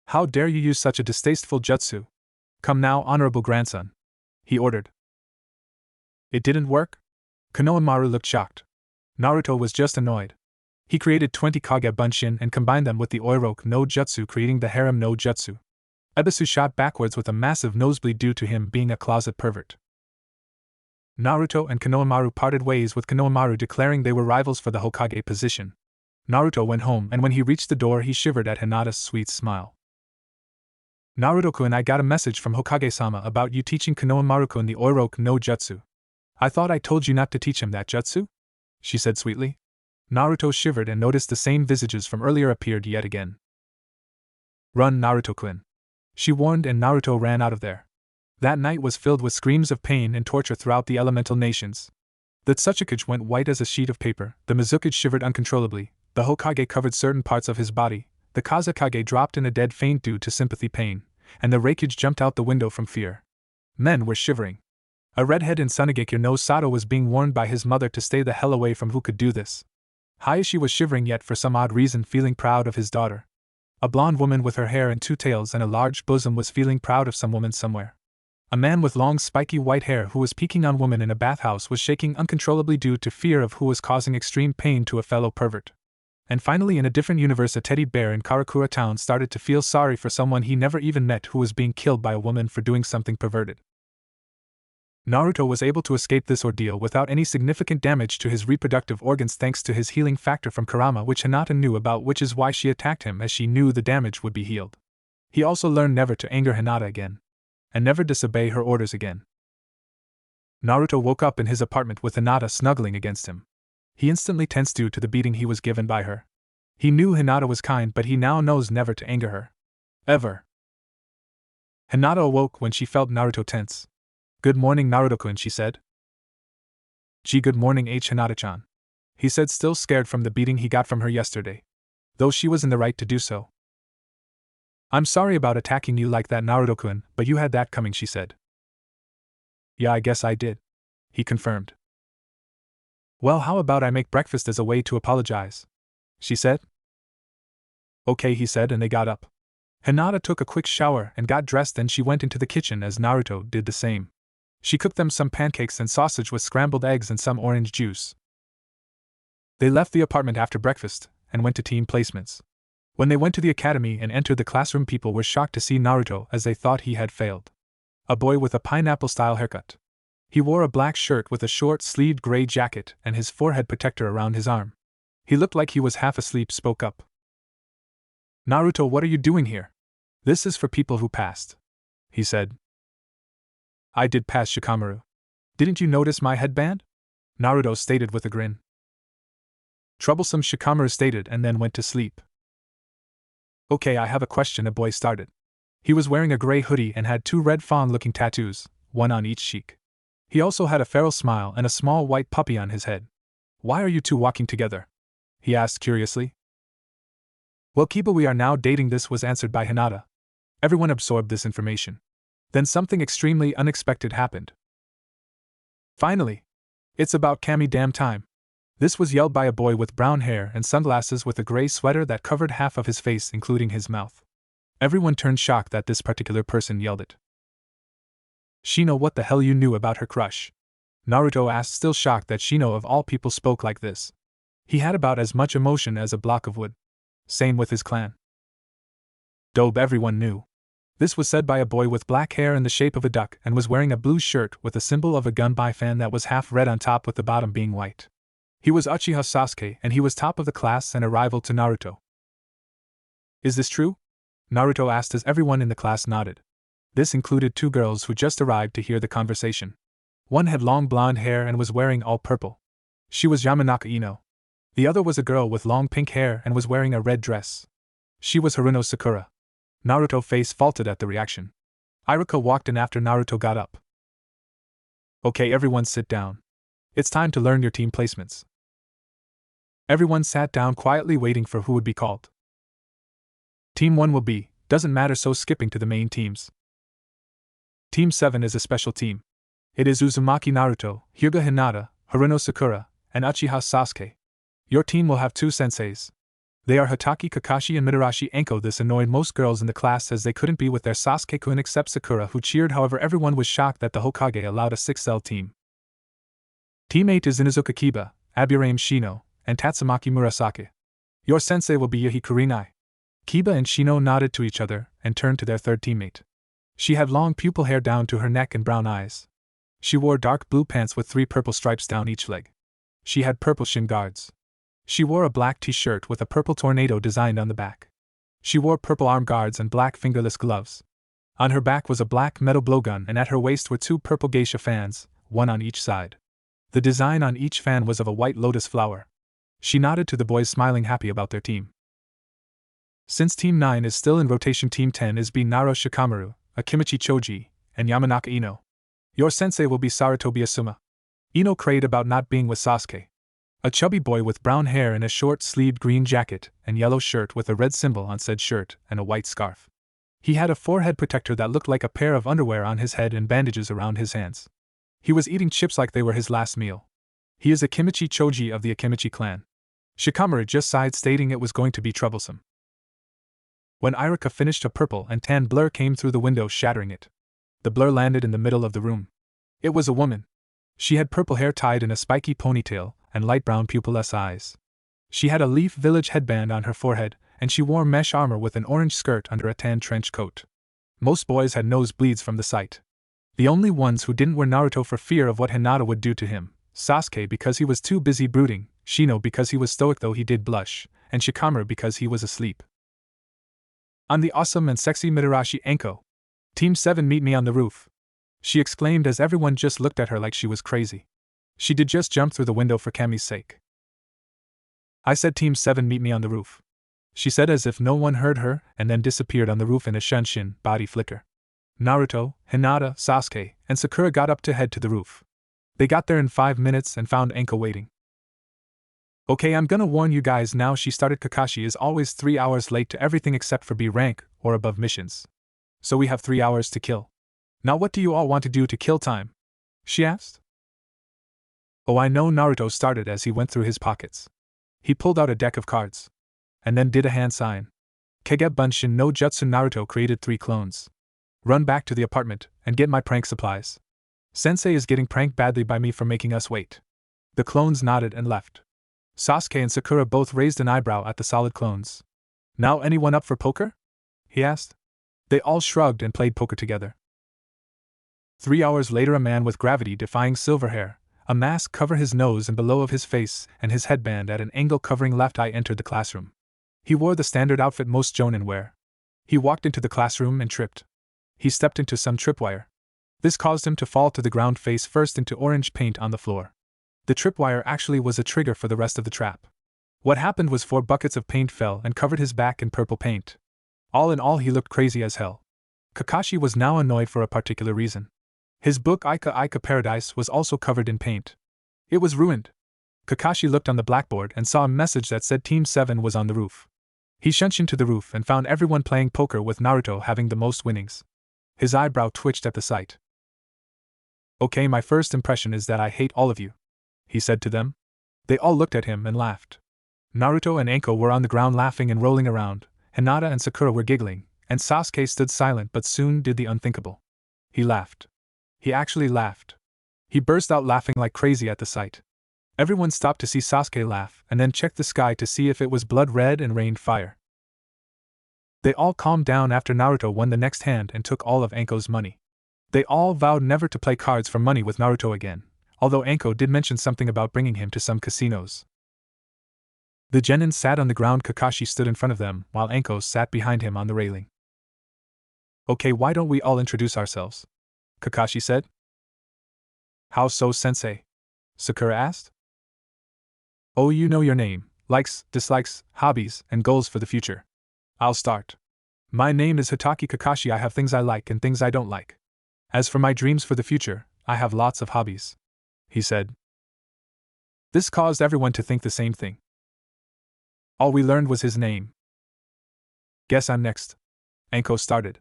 S1: "How dare you use such a distasteful jutsu? Come now, honorable grandson," he ordered. "It didn't work?" Konohamaru looked shocked. Naruto was just annoyed. He created 20 Kage Bunshin and combined them with the Oiroku no Jutsu, creating the Harem no Jutsu. Ebisu shot backwards with a massive nosebleed due to him being a closet pervert. Naruto and Konohamaru parted ways, with Konohamaru declaring they were rivals for the Hokage position. Naruto went home, and when he reached the door he shivered at Hinata's sweet smile. "Naruto-kun, I got a message from Hokage-sama about you teaching Konohamaru-kun the Oiroku no Jutsu. I thought I told you not to teach him that jutsu?" she said sweetly. Naruto shivered and noticed the same visages from earlier appeared yet again. "Run, Naruto-kun," she warned, and Naruto ran out of there. That night was filled with screams of pain and torture throughout the elemental nations. The Tsuchikage went white as a sheet of paper, the Mizuki shivered uncontrollably, the Hokage covered certain parts of his body, the Kazekage dropped in a dead faint due to sympathy pain, and the Reikage jumped out the window from fear. Men were shivering. A redhead in Sunagekure no Sato was being warned by his mother to stay the hell away from who could do this. Hayashi was shivering, yet for some odd reason feeling proud of his daughter. A blonde woman with her hair in 2 tails and a large bosom was feeling proud of some woman somewhere. A man with long spiky white hair who was peeking on women in a bathhouse was shaking uncontrollably due to fear of who was causing extreme pain to a fellow pervert. And finally, in a different universe, a teddy bear in Karakura town started to feel sorry for someone he never even met who was being killed by a woman for doing something perverted. Naruto was able to escape this ordeal without any significant damage to his reproductive organs thanks to his healing factor from Kurama, which Hinata knew about, which is why she attacked him, as she knew the damage would be healed. He also learned never to anger Hinata again. and never disobey her orders again. Naruto woke up in his apartment with Hinata snuggling against him. He instantly tensed due to the beating he was given by her. He knew Hinata was kind, but he now knows never to anger her. Ever. Hinata awoke when she felt Naruto tense. "Good morning, Naruto-kun," she said. "Gee, good morning, Hinata-chan," he said, still scared from the beating he got from her yesterday, though she was in the right to do so. "I'm sorry about attacking you like that, Naruto-kun, but you had that coming," she said. "Yeah, I guess I did," he confirmed. "Well, how about I make breakfast as a way to apologize?" she said. "Okay," he said, and they got up. Hinata took a quick shower and got dressed, and she went into the kitchen as Naruto did the same. She cooked them some pancakes and sausage with scrambled eggs and some orange juice. They left the apartment after breakfast and went to team placements. When they went to the academy and entered the classroom, people were shocked to see Naruto as they thought he had failed. A boy with a pineapple-style haircut. He wore a black shirt with a short-sleeved gray jacket and his forehead protector around his arm. He looked like he was half asleep, spoke up. "Naruto, what are you doing here? This is for people who passed," he said. "I did pass, Shikamaru. Didn't you notice my headband?" Naruto stated with a grin. Troublesome, Shikamaru stated, and then went to sleep. "Okay, I have a question," a boy started. He was wearing a gray hoodie and had two red fawn-looking tattoos, one on each cheek. He also had a feral smile and a small white puppy on his head. "Why are you two walking together?" he asked curiously. "Well, Kiba, we are now dating," this was answered by Hinata. Everyone absorbed this information. Then something extremely unexpected happened. "Finally! It's about Kami damn time!" This was yelled by a boy with brown hair and sunglasses with a gray sweater that covered half of his face, including his mouth. Everyone turned shocked that this particular person yelled it. "Shino, what the hell you knew about her crush?" Naruto asked, still shocked that Shino of all people spoke like this. He had about as much emotion as a block of wood. Same with his clan. Dope, everyone knew. This was said by a boy with black hair in the shape of a duck and was wearing a blue shirt with a symbol of a gun by fan that was half red on top with the bottom being white. He was Uchiha Sasuke, and he was top of the class and a rival to Naruto. "Is this true?" Naruto asked as everyone in the class nodded. This included two girls who just arrived to hear the conversation. One had long blonde hair and was wearing all purple. She was Yamanaka Ino. The other was a girl with long pink hair and was wearing a red dress. She was Haruno Sakura. Naruto's face faltered at the reaction. Iruka walked in after Naruto got up. "Okay, everyone sit down. It's time to learn your team placements." Everyone sat down quietly, waiting for who would be called. "Team 1 will be, doesn't matter, so skipping to the main teams. Team 7 is a special team. It is Uzumaki Naruto, Hyuga Hinata, Haruno Sakura, and Uchiha Sasuke. Your team will have two senseis. They are Hatake Kakashi and Mitarashi Enko." This annoyed most girls in the class as they couldn't be with their Sasuke-kun except Sakura, who cheered. However, everyone was shocked that the Hokage allowed a 6L team. Team 8 is Inuzuka Kiba, Aburame Shino, and Tatsumaki Murasake. Your sensei will be Yahi Kurinai. Kiba and Shino nodded to each other and turned to their third teammate. She had long pupil hair down to her neck and brown eyes. She wore dark blue pants with 3 purple stripes down each leg. She had purple shin guards. She wore a black t-shirt with a purple tornado designed on the back. She wore purple arm guards and black fingerless gloves. On her back was a black metal blowgun, and at her waist were 2 purple geisha fans, one on each side. The design on each fan was of a white lotus flower. She nodded to the boys, smiling happy about their team. Since Team 9 is still in rotation, Team 10 is Naro Shikamaru, Akimichi Choji, and Yamanaka Ino. Your sensei will be Sarutobi Asuma. Ino cried about not being with Sasuke. A chubby boy with brown hair in a short-sleeved green jacket and yellow shirt with a red symbol on said shirt and a white scarf. He had a forehead protector that looked like a pair of underwear on his head and bandages around his hands. He was eating chips like they were his last meal. He is Akimichi Choji of the Akimichi clan. Shikamaru just sighed, stating it was going to be troublesome. When Iruka finished, a purple and tan blur came through the window, shattering it. The blur landed in the middle of the room. It was a woman. She had purple hair tied in a spiky ponytail and light brown pupilless eyes. She had a Leaf Village headband on her forehead, and she wore mesh armor with an orange skirt under a tan trench coat. Most boys had nosebleeds from the sight. The only ones who didn't were Naruto for fear of what Hinata would do to him, Sasuke because he was too busy brooding, Shino because he was stoic though he did blush, and Shikamaru because he was asleep. On the awesome and sexy Mitarashi Enko. Team 7 meet me on the roof, she exclaimed as everyone just looked at her like she was crazy. She did just jump through the window for Kami's sake. I said Team 7 meet me on the roof, she said as if no one heard her, and then disappeared on the roof in a shunshin body flicker. Naruto, Hinata, Sasuke, and Sakura got up to head to the roof. They got there in 5 minutes and found Anko waiting. Okay, I'm gonna warn you guys now, she started. Kakashi is always 3 hours late to everything except for B rank or above missions. So we have 3 hours to kill. Now what do you all want to do to kill time? She asked. Oh, I know, Naruto started as he went through his pockets. He pulled out a deck of cards. And then did a hand sign. Kage Bunshin no Jutsu. Naruto created 3 clones. Run back to the apartment and get my prank supplies. Sensei is getting pranked badly by me for making us wait. The clones nodded and left. Sasuke and Sakura both raised an eyebrow at the solid clones. Now anyone up for poker? He asked. They all shrugged and played poker together. 3 hours later, a man with gravity-defying silver hair, a mask cover his nose and below of his face, and his headband at an angle covering left eye entered the classroom. He wore the standard outfit most jonin wear. He walked into the classroom and tripped. He stepped into some tripwire. This caused him to fall to the ground face first into orange paint on the floor. The tripwire actually was a trigger for the rest of the trap. What happened was 4 buckets of paint fell and covered his back in purple paint. All in all, he looked crazy as hell. Kakashi was now annoyed for a particular reason. His book Aika Aika Paradise was also covered in paint. It was ruined. Kakashi looked on the blackboard and saw a message that said Team 7 was on the roof. He shunshined to the roof and found everyone playing poker with Naruto having the most winnings. His eyebrow twitched at the sight. Okay, my first impression is that I hate all of you, he said to them. They all looked at him and laughed. Naruto and Anko were on the ground laughing and rolling around, Hinata and Sakura were giggling, and Sasuke stood silent but soon did the unthinkable. He laughed. He actually laughed. He burst out laughing like crazy at the sight. Everyone stopped to see Sasuke laugh and then checked the sky to see if it was blood red and rained fire. They all calmed down after Naruto won the next hand and took all of Anko's money. They all vowed never to play cards for money with Naruto again, although Anko did mention something about bringing him to some casinos. The genin sat on the ground. Kakashi stood in front of them, while Anko sat behind him on the railing. Okay, why don't we all introduce ourselves? Kakashi said. How so, sensei? Sakura asked. Oh, you know your name, likes, dislikes, hobbies, and goals for the future. I'll start. My name is Hitaki Kakashi. I have things I like and things I don't like. As for my dreams for the future, I have lots of hobbies, he said. This caused everyone to think the same thing. All we learned was his name. Guess I'm next. Anko started.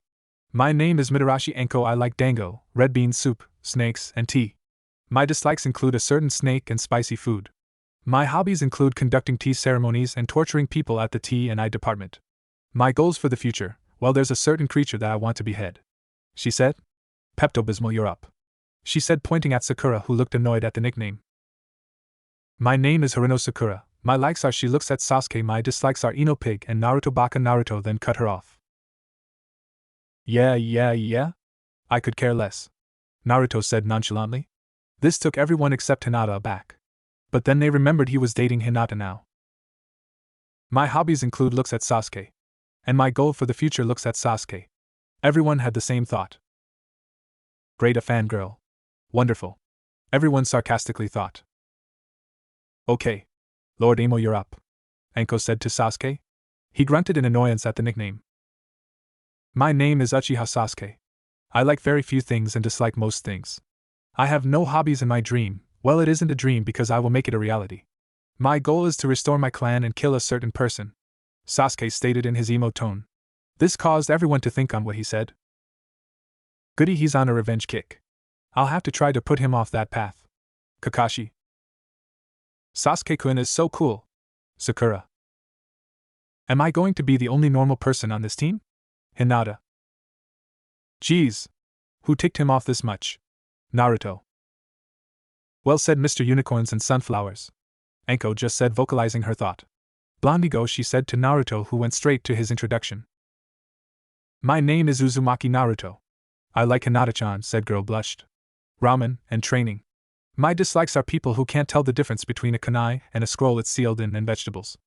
S1: My name is Mitarashi Anko. I like dango, red bean soup, snakes, and tea. My dislikes include a certain snake and spicy food. My hobbies include conducting tea ceremonies and torturing people at the tea and eye department. My goals for the future, well, there's a certain creature that I want to behead, she said. Pepto-Bismol, you're up, she said, pointing at Sakura, who looked annoyed at the nickname. My name is Harino Sakura. My likes are, she looks at Sasuke. My dislikes are Ino Pig and Naruto Baka. Naruto then cut her off. Yeah. I could care less, Naruto said nonchalantly. This took everyone except Hinata aback. But then they remembered he was dating Hinata now. My hobbies include, looks at Sasuke. And my goal for the future, looks at Sasuke. Everyone had the same thought. Great, a fangirl. Wonderful. Everyone sarcastically thought. Okay. Lord Amo, you're up, Anko said to Sasuke. He grunted in annoyance at the nickname. My name is Uchiha Sasuke. I like very few things and dislike most things. I have no hobbies in my dream. Well, it isn't a dream because I will make it a reality. My goal is to restore my clan and kill a certain person, Sasuke stated in his emo tone. This caused everyone to think on what he said. Goody, he's on a revenge kick. I'll have to try to put him off that path. Kakashi. Sasuke-kun is so cool. Sakura. Am I going to be the only normal person on this team? Hinata. Geez. Who ticked him off this much? Naruto. Well said, Mr. Unicorns and Sunflowers, Anko just said, vocalizing her thought. Blondigo, she said to Naruto, who went straight to his introduction. My name is Uzumaki Naruto. I like Hinata-chan, said girl, blushed. Ramen and training. My dislikes are people who can't tell the difference between a kunai and a scroll it's sealed in and vegetables.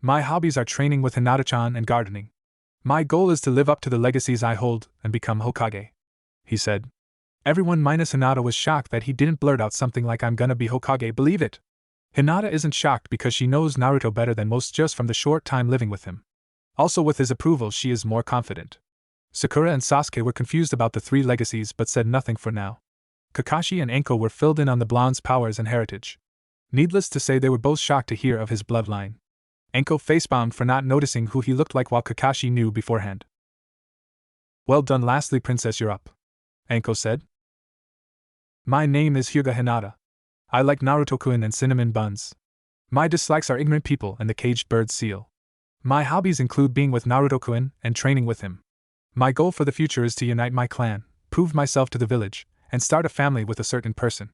S1: My hobbies are training with Hinata-chan and gardening. My goal is to live up to the legacies I hold and become Hokage, he said. Everyone minus Hinata was shocked that he didn't blurt out something like I'm gonna be Hokage, believe it. Hinata isn't shocked because she knows Naruto better than most just from the short time living with him. Also with his approval she is more confident. Sakura and Sasuke were confused about the three legacies but said nothing for now. Kakashi and Anko were filled in on the blonde's powers and heritage. Needless to say they were both shocked to hear of his bloodline. Anko facepalmed for not noticing who he looked like while Kakashi knew beforehand. Well done, lastly princess, you're up, Anko said. My name is Hyuga Hinata. I like Naruto-kun and cinnamon buns. My dislikes are ignorant people and the caged bird seal. My hobbies include being with Naruto-kun and training with him. My goal for the future is to unite my clan, prove myself to the village, and start a family with a certain person,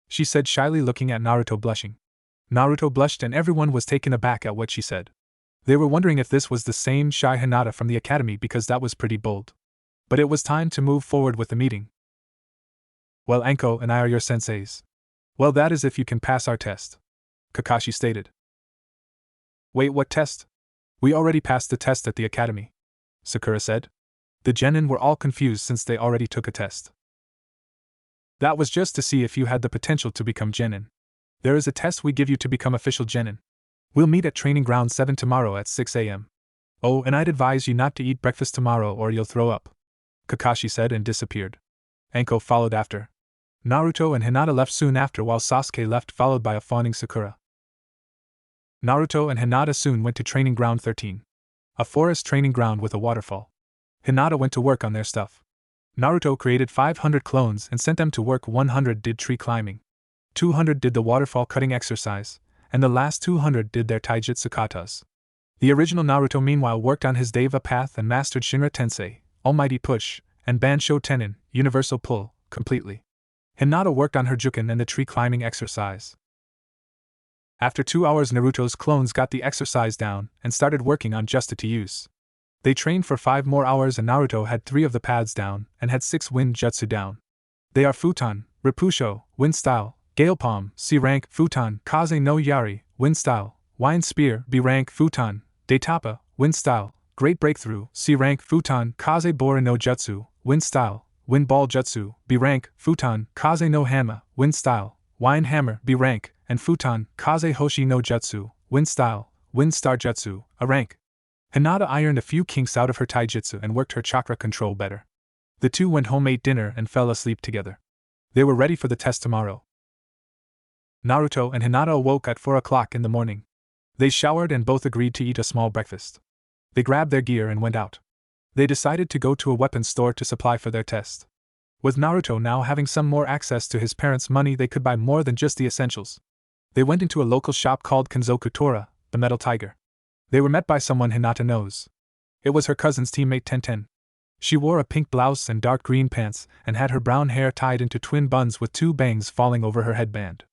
S1: she said shyly, looking at Naruto blushing. Naruto blushed and everyone was taken aback at what she said. They were wondering if this was the same shy Hinata from the academy because that was pretty bold. But it was time to move forward with the meeting. Well, Anko and I are your senseis. Well, that is if you can pass our test, Kakashi stated. Wait, what test? We already passed the test at the academy, Sakura said. The genin were all confused since they already took a test. That was just to see if you had the potential to become genin. There is a test we give you to become official genin. We'll meet at Training Ground 7 tomorrow at 6 a.m. Oh, and I'd advise you not to eat breakfast tomorrow or you'll throw up, Kakashi said and disappeared. Anko followed after. Naruto and Hinata left soon after while Sasuke left, followed by a fawning Sakura. Naruto and Hinata soon went to Training Ground 13. A forest training ground with a waterfall. Hinata went to work on their stuff. Naruto created 500 clones and sent them to work. 100 did tree climbing. 200 did the waterfall cutting exercise, and the last 200 did their taijutsu katas. The original Naruto meanwhile worked on his Deva Path and mastered Shinra Tensei, Almighty Push, and Bansho Tenin, Universal Pull, completely. Hinata worked on her Juken and the tree climbing exercise. After 2 hours Naruto's clones got the exercise down and started working on Justa to use. They trained for 5 more hours and Naruto had 3 of the paths down and had 6 wind jutsu down. They are Futon, Repusho, Wind Style, Gale Palm, C rank, Futon, Kaze no Yari, Wind Style, Wind Spear, B rank, Futon, Daitapa, Wind Style, Great Breakthrough, C rank, Futon, Kaze Bora no Jutsu, Wind Style, Wind Ball Jutsu, B rank, Futon, Kaze no Hama, Wind Style, Wind Hammer, B rank, and Futon, Kaze Hoshi no Jutsu, Wind Style, Wind Star Jutsu, A rank. Hinata ironed a few kinks out of her taijutsu and worked her chakra control better. The two went home, ate dinner, and fell asleep together. They were ready for the test tomorrow. Naruto and Hinata awoke at 4 o'clock in the morning. They showered and both agreed to eat a small breakfast. They grabbed their gear and went out. They decided to go to a weapons store to supply for their test. With Naruto now having some more access to his parents' money, they could buy more than just the essentials. They went into a local shop called Kenzoku Tora, the Metal Tiger. They were met by someone Hinata knows. It was her cousin's teammate Tenten. She wore a pink blouse and dark green pants and had her brown hair tied into twin buns with 2 bangs falling over her headband.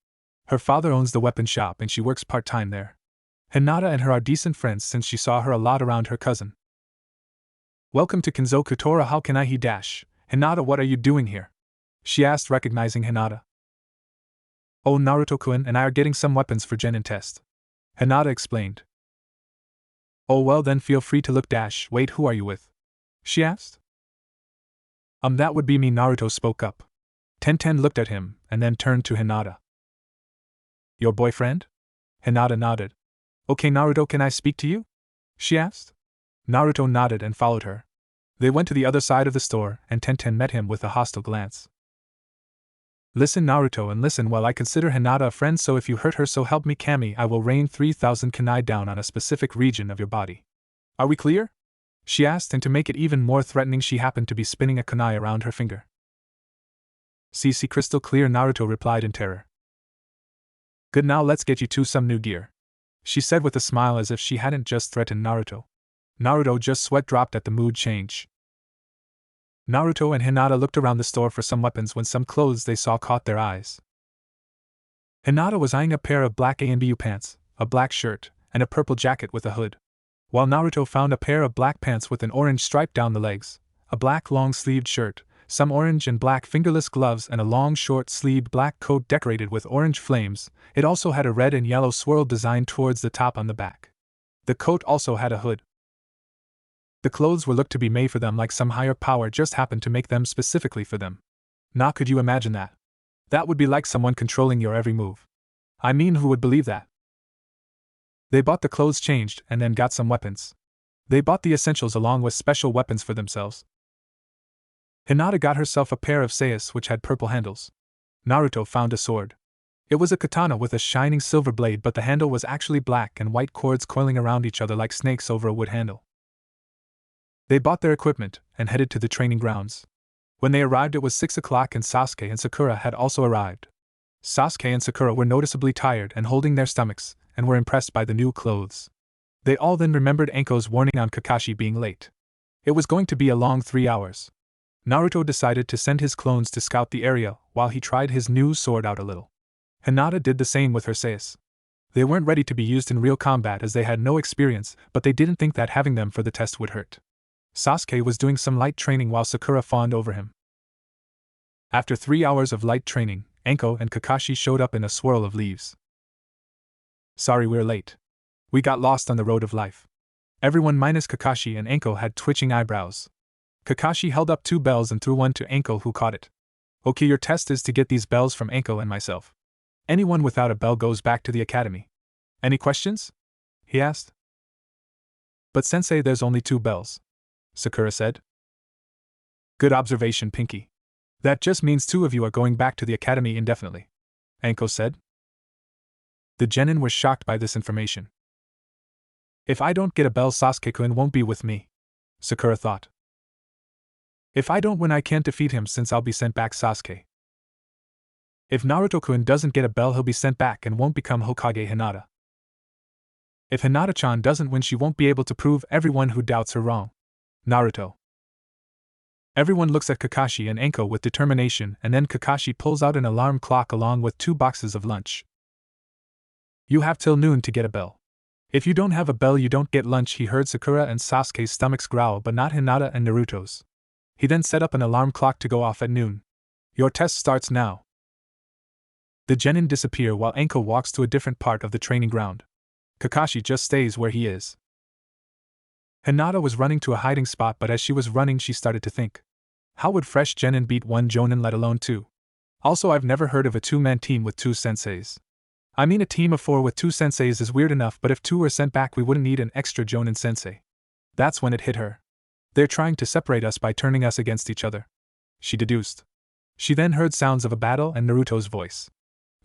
S1: Her father owns the weapon shop and she works part-time there. Hinata and her are decent friends since she saw her a lot around her cousin. Welcome to Kenzoku Tora, how can I he dash? Hinata, what are you doing here? She asked, recognizing Hinata. Oh, Naruto-kun and I are getting some weapons for Genin test. Hinata explained. Oh well then feel free to look dash. Wait, who are you with? She asked. That would be me, Naruto spoke up. Tenten looked at him and then turned to Hinata. Your boyfriend? Hinata nodded. Okay Naruto, can I speak to you? She asked. Naruto nodded and followed her. They went to the other side of the store and Tenten met him with a hostile glance. Listen Naruto and listen while I consider Hinata a friend, so if you hurt her, so help me Kami, I will rain 3,000 kunai down on a specific region of your body. Are we clear? She asked, and to make it even more threatening she happened to be spinning a kunai around her finger. CC crystal clear, Naruto replied in terror. Good, now let's get you two some new gear, she said with a smile as if she hadn't just threatened Naruto. Naruto just sweat dropped at the mood change. Naruto and Hinata looked around the store for some weapons when some clothes they saw caught their eyes. Hinata was eyeing a pair of black ANBU pants, a black shirt, and a purple jacket with a hood, while Naruto found a pair of black pants with an orange stripe down the legs, a black long-sleeved shirt, some orange and black fingerless gloves, and a long short-sleeved black coat decorated with orange flames. It also had a red and yellow swirl design towards the top on the back. The coat also had a hood. The clothes were looked to be made for them, like some higher power just happened to make them specifically for them. Nah, could you imagine that? That would be like someone controlling your every move. I mean, who would believe that? They bought the clothes changed and then got some weapons. They bought the essentials along with special weapons for themselves. Hinata got herself a pair of sayas which had purple handles. Naruto found a sword. It was a katana with a shining silver blade, but the handle was actually black and white cords coiling around each other like snakes over a wood handle. They bought their equipment and headed to the training grounds. When they arrived, it was 6 o'clock and Sasuke and Sakura had also arrived. Sasuke and Sakura were noticeably tired and holding their stomachs, and were impressed by the new clothes. They all then remembered Anko's warning on Kakashi being late. It was going to be a long 3 hours. Naruto decided to send his clones to scout the area while he tried his new sword out a little. Hinata did the same with her sayas. They weren't ready to be used in real combat as they had no experience, but they didn't think that having them for the test would hurt. Sasuke was doing some light training while Sakura fawned over him. After 3 hours of light training, Anko and Kakashi showed up in a swirl of leaves. Sorry we're late. We got lost on the road of life. Everyone minus Kakashi and Anko had twitching eyebrows. Kakashi held up 2 bells and threw one to Anko, who caught it. Okay, your test is to get these bells from Anko and myself. Anyone without a bell goes back to the academy. Any questions? He asked. But sensei, there's only 2 bells, Sakura said. Good observation, Pinky. That just means 2 of you are going back to the academy indefinitely, Anko said. The genin were shocked by this information. If I don't get a bell, Sasuke-kun won't be with me, Sakura thought. If I don't win, I can't defeat him since I'll be sent back, Sasuke. If Naruto-kun doesn't get a bell, he'll be sent back and won't become Hokage Hinata. If Hinata-chan doesn't win, she won't be able to prove everyone who doubts her wrong. Naruto. Everyone looks at Kakashi and Anko with determination, and then Kakashi pulls out an alarm clock along with 2 boxes of lunch. You have till noon to get a bell. If you don't have a bell, you don't get lunch. He heard Sakura and Sasuke's stomachs growl, but not Hinata and Naruto's. He then set up an alarm clock to go off at noon. Your test starts now. The genin disappear while Anko walks to a different part of the training ground. Kakashi just stays where he is. Hinata was running to a hiding spot, but as she was running, she started to think. How would fresh genin beat 1 jonin, let alone 2? Also, I've never heard of a 2-man team with 2 senseis. I mean, a team of 4 with 2 senseis is weird enough, but if 2 were sent back, we wouldn't need an extra jonin sensei. That's when it hit her. They're trying to separate us by turning us against each other, she deduced. She then heard sounds of a battle and Naruto's voice.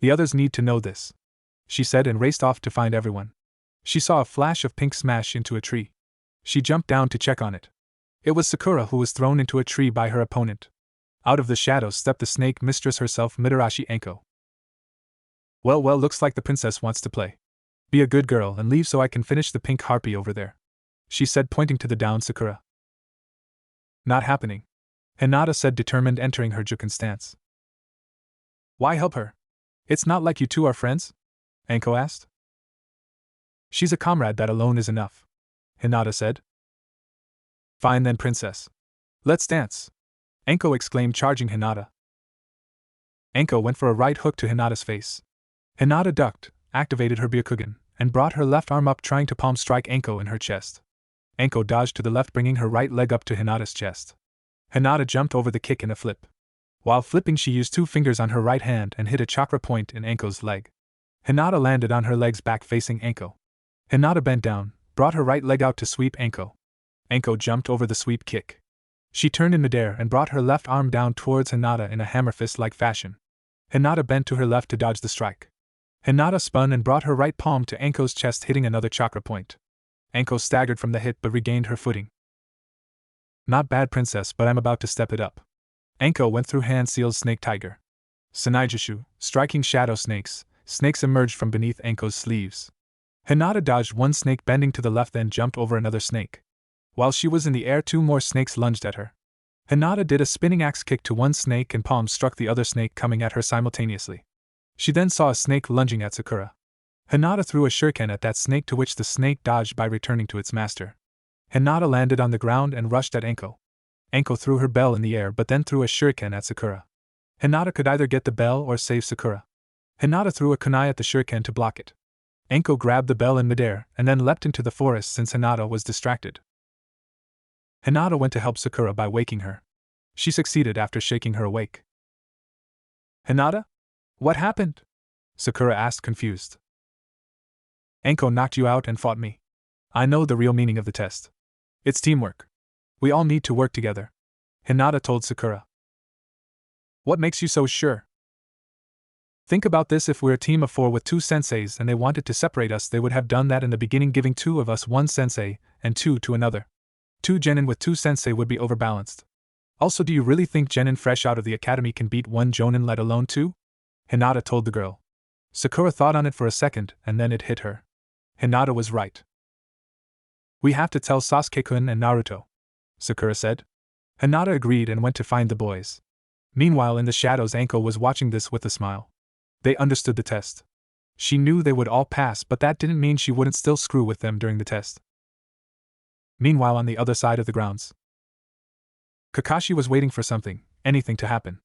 S1: The others need to know this, she said, and raced off to find everyone. She saw a flash of pink smash into a tree. She jumped down to check on it. It was Sakura, who was thrown into a tree by her opponent. Out of the shadows stepped the snake mistress herself, Mitarashi Anko. Well, looks like the princess wants to play. Be a good girl and leave so I can finish the pink harpy over there, she said, pointing to the downed Sakura. Not happening, Hinata said, determined, entering her Juken stance. Why help her? It's not like you 2 are friends? Anko asked. She's a comrade, that alone is enough, Hinata said. Fine then, princess. Let's dance, Anko exclaimed, charging Hinata. Anko went for a right hook to Hinata's face. Hinata ducked, activated her Byakugan, and brought her left arm up, trying to palm strike Anko in her chest. Anko dodged to the left, bringing her right leg up to Hinata's chest. Hinata jumped over the kick in a flip. While flipping, she used 2 fingers on her right hand and hit a chakra point in Anko's leg. Hinata landed on her legs, back facing Anko. Hinata bent down, brought her right leg out to sweep Anko. Anko jumped over the sweep kick. She turned in midair and brought her left arm down towards Hinata in a hammer fist-like fashion. Hinata bent to her left to dodge the strike. Hinata spun and brought her right palm to Anko's chest, hitting another chakra point. Anko staggered from the hit but regained her footing. Not bad, princess, but I'm about to step it up. Anko went through hand sealed snake tiger. Sanaijushu, striking shadow snakes. Snakes emerged from beneath Anko's sleeves. Hinata dodged 1 snake, bending to the left, then jumped over another snake. While she was in the air, 2 more snakes lunged at her. Hinata did a spinning axe kick to 1 snake and palm struck the other snake, coming at her simultaneously. She then saw a snake lunging at Sakura. Hinata threw a shuriken at that snake, to which the snake dodged by returning to its master. Hinata landed on the ground and rushed at Anko. Anko threw her bell in the air but then threw a shuriken at Sakura. Hinata could either get the bell or save Sakura. Hinata threw a kunai at the shuriken to block it. Anko grabbed the bell in midair and then leapt into the forest since Hinata was distracted. Hinata went to help Sakura by waking her. She succeeded after shaking her awake. Hinata? What happened? Sakura asked, confused. Anko knocked you out and fought me. I know the real meaning of the test. It's teamwork. We all need to work together, Hinata told Sakura. What makes you so sure? Think about this: if we're a team of 4 with 2 senseis and they wanted to separate us, they would have done that in the beginning, giving 2 of us 1 sensei and 2 to another. 2 genin with 2 sensei would be overbalanced. Also, do you really think genin fresh out of the academy can beat 1 jonin, let alone 2? Hinata told the girl. Sakura thought on it for a second, and then it hit her. Hinata was right. We have to tell Sasuke-kun and Naruto, Sakura said. Hinata agreed and went to find the boys. Meanwhile, in the shadows, Anko was watching this with a smile. They understood the test. She knew they would all pass, but that didn't mean she wouldn't still screw with them during the test. Meanwhile, on the other side of the grounds, Kakashi was waiting for something, anything to happen.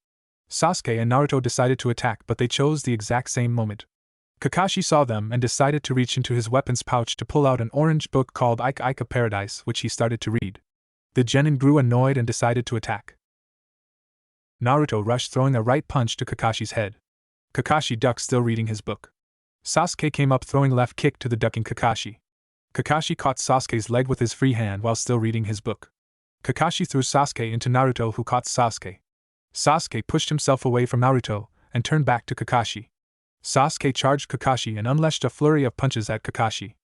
S1: Sasuke and Naruto decided to attack, but they chose the exact same moment. Kakashi saw them and decided to reach into his weapons pouch to pull out an orange book called Ika Ika Paradise, which he started to read. The genin grew annoyed and decided to attack. Naruto rushed, throwing a right punch to Kakashi's head. Kakashi ducked, still reading his book. Sasuke came up, throwing left kick to the ducking Kakashi. Kakashi caught Sasuke's leg with his free hand while still reading his book. Kakashi threw Sasuke into Naruto, who caught Sasuke. Sasuke pushed himself away from Naruto and turned back to Kakashi. Sasuke charged Kakashi and unleashed a flurry of punches at Kakashi.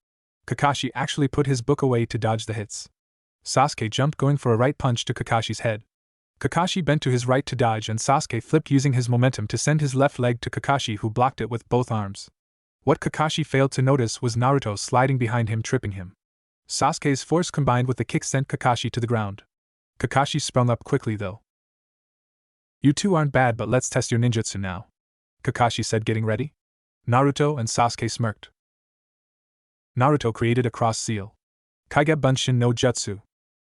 S1: Kakashi actually put his book away to dodge the hits. Sasuke jumped, going for a right punch to Kakashi's head. Kakashi bent to his right to dodge, and Sasuke flipped, using his momentum to send his left leg to Kakashi, who blocked it with both arms. What Kakashi failed to notice was Naruto sliding behind him, tripping him. Sasuke's force combined with the kick sent Kakashi to the ground. Kakashi sprung up quickly, though. You two aren't bad, but let's test your ninjutsu now, Kakashi said, getting ready. Naruto and Sasuke smirked. Naruto created a cross seal. Kage Bunshin no Jutsu.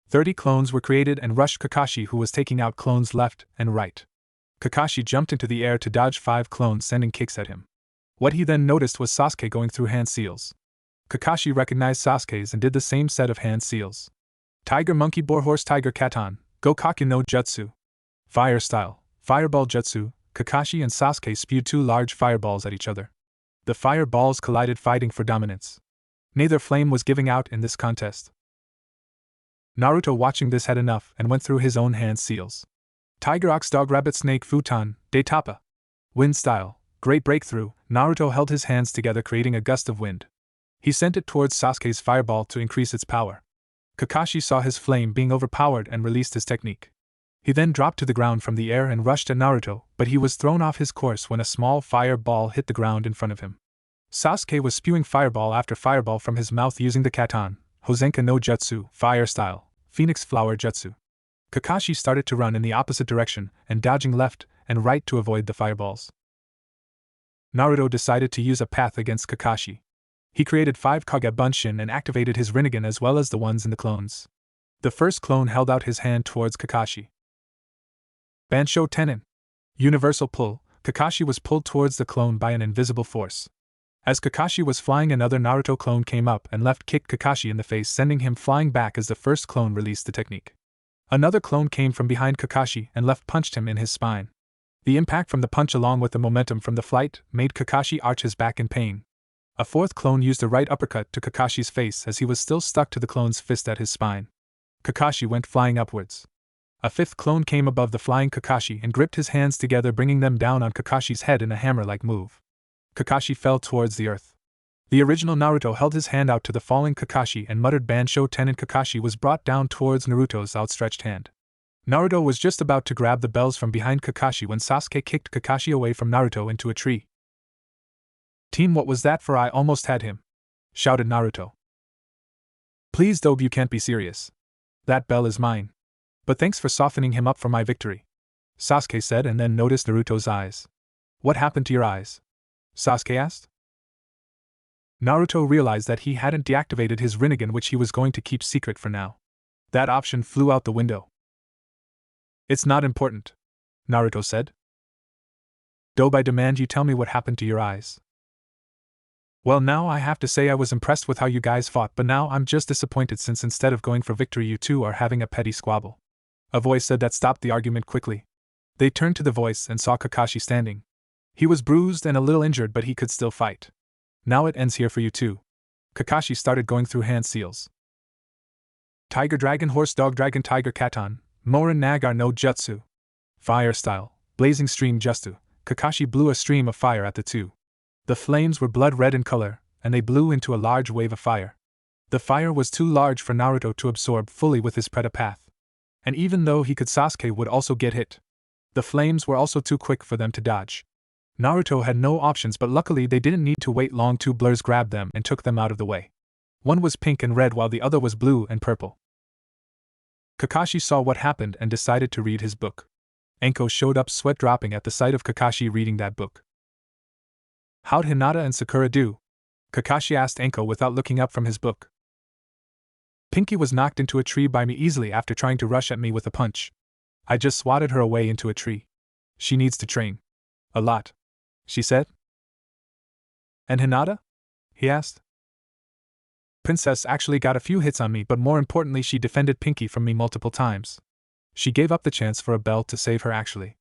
S1: 30 clones were created and rushed Kakashi, who was taking out clones left and right. Kakashi jumped into the air to dodge 5 clones, sending kicks at him. What he then noticed was Sasuke going through hand seals. Kakashi recognized Sasuke's and did the same set of hand seals. Tiger Monkey Boar Horse Tiger Katan, Gokaku no Jutsu. Fire style, Fireball Jutsu. Kakashi and Sasuke spewed 2 large fireballs at each other. The fireballs collided, fighting for dominance. Neither flame was giving out in this contest. Naruto, watching this, had enough and went through his own hand seals. Tiger Ox Dog Rabbit Snake Futon, Daitapa. Wind style, Great Breakthrough. Naruto held his hands together, creating a gust of wind. He sent it towards Sasuke's fireball to increase its power. Kakashi saw his flame being overpowered and released his technique. He then dropped to the ground from the air and rushed at Naruto, but he was thrown off his course when a small fireball hit the ground in front of him. Sasuke was spewing fireball after fireball from his mouth using the Katan, Hozenka no Jutsu, Fire Style, Phoenix Flower Jutsu. Kakashi started to run in the opposite direction and dodging left and right to avoid the fireballs. Naruto decided to use a path against Kakashi. He created 5 Kage Bunshin and activated his Rinnegan as well as the ones in the clones. The first clone held out his hand towards Kakashi. Bansho Tenin. Universal Pull. Kakashi was pulled towards the clone by an invisible force. As Kakashi was flying, another Naruto clone came up and left kicked Kakashi in the face, sending him flying back as the first clone released the technique. Another clone came from behind Kakashi and left punched him in his spine. The impact from the punch along with the momentum from the flight made Kakashi arch his back in pain. A fourth clone used a right uppercut to Kakashi's face as he was still stuck to the clone's fist at his spine. Kakashi went flying upwards. A fifth clone came above the flying Kakashi and gripped his hands together, bringing them down on Kakashi's head in a hammer-like move. Kakashi fell towards the earth. The original Naruto held his hand out to the falling Kakashi and muttered Bansho Tenin. Kakashi was brought down towards Naruto's outstretched hand. Naruto was just about to grab the bells from behind Kakashi when Sasuke kicked Kakashi away from Naruto into a tree. Team, what was that for? I almost had him, shouted Naruto. Please, Dobe, you can't be serious. That bell is mine. But thanks for softening him up for my victory, Sasuke said, and then noticed Naruto's eyes. What happened to your eyes? Sasuke asked. Naruto realized that he hadn't deactivated his Rinnegan, which he was going to keep secret for now. That option flew out the window. It's not important, Naruto said. Dobe, I demand you tell me what happened to your eyes. Well, now I have to say I was impressed with how you guys fought, but now I'm just disappointed since instead of going for victory you two are having a petty squabble. A voice said that stopped the argument quickly. They turned to the voice and saw Kakashi standing. He was bruised and a little injured, but he could still fight. Now it ends here for you two. Kakashi started going through hand seals. Tiger Dragon Horse Dog Dragon Tiger Katon, Morin Nagar no Jutsu. Fire Style, Blazing Stream Jutsu. Kakashi blew a stream of fire at the two. The flames were blood red in color, and they blew into a large wave of fire. The fire was too large for Naruto to absorb fully with his Predator path. And even though he could, Sasuke would also get hit. The flames were also too quick for them to dodge. Naruto had no options, but luckily they didn't need to wait long. Two blurs grabbed them and took them out of the way. One was pink and red while the other was blue and purple. Kakashi saw what happened and decided to read his book. Anko showed up, sweat dropping at the sight of Kakashi reading that book. How'd Hinata and Sakura do? Kakashi asked Anko without looking up from his book. Pinky was knocked into a tree by me easily after trying to rush at me with a punch. I just swatted her away into a tree. She needs to train. A lot, she said. And Hinata? He asked. Princess actually got a few hits on me, but more importantly she defended Pinky from me multiple times. She gave up the chance for a bell to save her actually.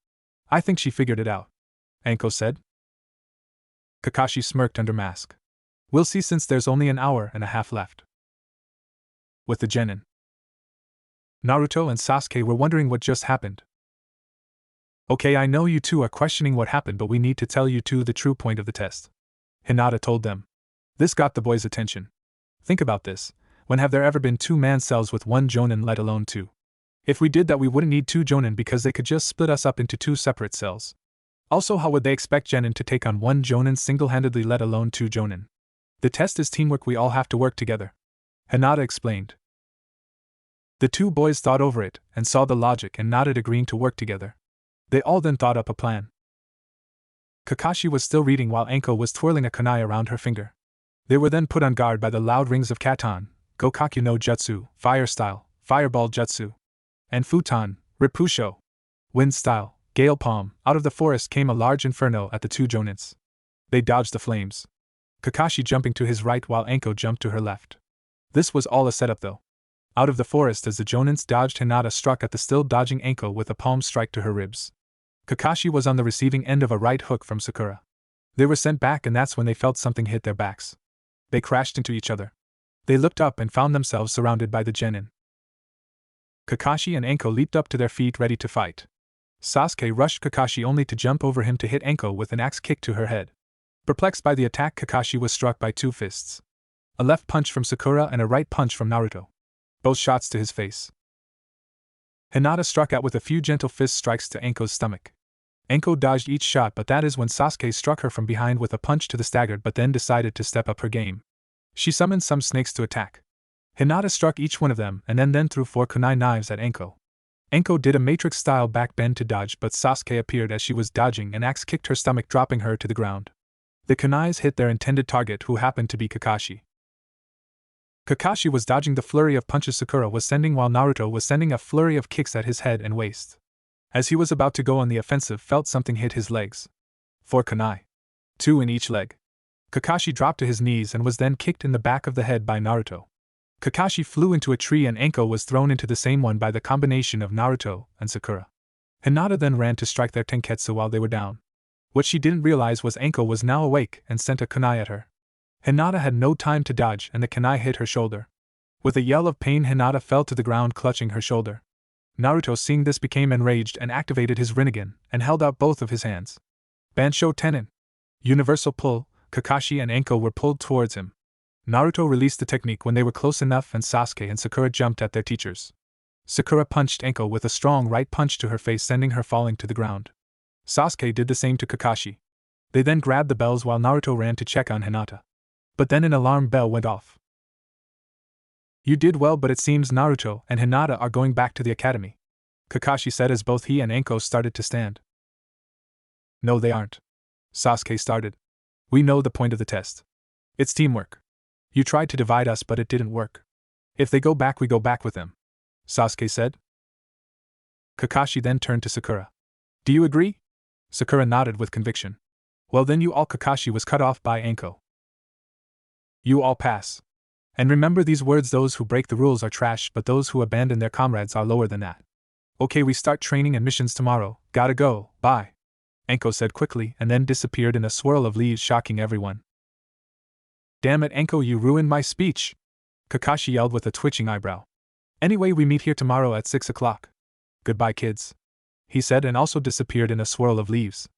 S1: I think she figured it out, Anko said. Kakashi smirked under mask. We'll see since there's only an hour and a half left. With the genin. Naruto and Sasuke were wondering what just happened. Okay, I know you two are questioning what happened, but we need to tell you two the true point of the test. Hinata told them. This got the boys' attention. Think about this. When have there ever been two man cells with one jonin, let alone two? If we did that, we wouldn't need two jonin because they could just split us up into two separate cells. Also, how would they expect genin to take on one jonin single-handedly, let alone two jonin? The test is teamwork, we all have to work together. Hinata explained. The two boys thought over it and saw the logic and nodded, agreeing to work together. They all then thought up a plan. Kakashi was still reading while Anko was twirling a kunai around her finger. They were then put on guard by the loud rings of Katon, Gokakyu no Jutsu, Fire Style, Fireball Jutsu, and Futon, Ripusho, Wind Style, Gale Palm. Out of the forest came a large inferno at the two jonins. They dodged the flames. Kakashi jumping to his right while Anko jumped to her left. This was all a setup though. Out of the forest as the jonins dodged, Hinata struck at the still dodging Anko with a palm strike to her ribs. Kakashi was on the receiving end of a right hook from Sakura. They were sent back, and that's when they felt something hit their backs. They crashed into each other. They looked up and found themselves surrounded by the genin. Kakashi and Anko leaped up to their feet ready to fight. Sasuke rushed Kakashi only to jump over him to hit Anko with an axe kick to her head. Perplexed by the attack, Kakashi was struck by two fists. A left punch from Sakura and a right punch from Naruto. Both shots to his face. Hinata struck out with a few gentle fist strikes to Anko's stomach. Anko dodged each shot, but that is when Sasuke struck her from behind with a punch to the staggered, but then decided to step up her game. She summoned some snakes to attack. Hinata struck each one of them and then threw 4 kunai knives at Anko. Anko did a matrix-style back bend to dodge, but Sasuke appeared as she was dodging and axe kicked her stomach, dropping her to the ground. The kunais hit their intended target, who happened to be Kakashi. Kakashi was dodging the flurry of punches Sakura was sending, while Naruto was sending a flurry of kicks at his head and waist. As he was about to go on the offensive, felt something hit his legs. 4 kunai. 2 in each leg. Kakashi dropped to his knees and was then kicked in the back of the head by Naruto. Kakashi flew into a tree and Anko was thrown into the same one by the combination of Naruto and Sakura. Hinata then ran to strike their tenketsu while they were down. What she didn't realize was Anko was now awake and sent a kunai at her. Hinata had no time to dodge and the kunai hit her shoulder. With a yell of pain, Hinata fell to the ground clutching her shoulder. Naruto, seeing this, became enraged and activated his Rinnegan and held out both of his hands. Bansho Tenin. Universal pull. Kakashi and Anko were pulled towards him. Naruto released the technique when they were close enough and Sasuke and Sakura jumped at their teachers. Sakura punched Anko with a strong right punch to her face, sending her falling to the ground. Sasuke did the same to Kakashi. They then grabbed the bells while Naruto ran to check on Hinata. But then an alarm bell went off. You did well, but it seems Naruto and Hinata are going back to the academy, Kakashi said as both he and Anko started to stand. No, they aren't, Sasuke started. We know the point of the test. It's teamwork. You tried to divide us, but it didn't work. If they go back, we go back with them, Sasuke said. Kakashi then turned to Sakura. Do you agree? Sakura nodded with conviction. Well then you all. Kakashi was cut off by Anko. You all pass. And remember these words: those who break the rules are trash, but those who abandon their comrades are lower than that. Okay, we start training and missions tomorrow. Gotta go, bye. Anko said quickly and then disappeared in a swirl of leaves, shocking everyone. Damn it, Anko, you ruined my speech! Kakashi yelled with a twitching eyebrow. Anyway, we meet here tomorrow at 6 o'clock. Goodbye, kids, he said, and also disappeared in a swirl of leaves.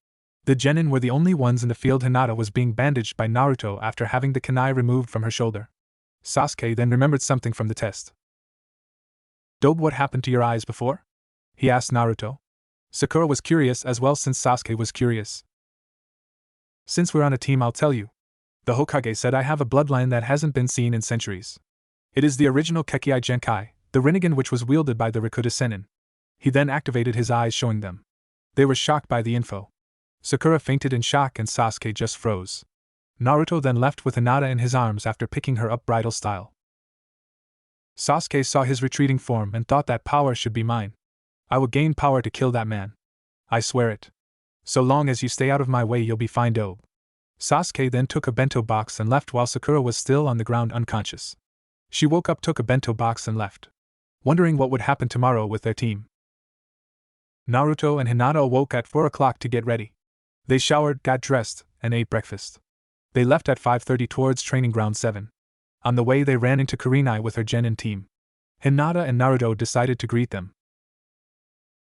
S1: The genin were the only ones in the field. Hinata was being bandaged by Naruto after having the kunai removed from her shoulder. Sasuke then remembered something from the test. Dobe, what happened to your eyes before? He asked Naruto. Sakura was curious as well, since Sasuke was curious. Since we're on a team, I'll tell you. The Hokage said I have a bloodline that hasn't been seen in centuries. It is the original Kekkai Genkai, the Rinnegan which was wielded by the Rikuta Sennin. He then activated his eyes, showing them. They were shocked by the info. Sakura fainted in shock and Sasuke just froze. Naruto then left with Hinata in his arms after picking her up bridal style. Sasuke saw his retreating form and thought that power should be mine. I will gain power to kill that man. I swear it. So long as you stay out of my way, you'll be fine, Dobe. Sasuke then took a bento box and left while Sakura was still on the ground unconscious. She woke up, took a bento box and left, wondering what would happen tomorrow with their team. Naruto and Hinata awoke at 4 o'clock to get ready. They showered, got dressed, and ate breakfast. They left at 5:30 towards Training Ground 7. On the way, they ran into Kurenai with her genin team. Hinata and Naruto decided to greet them.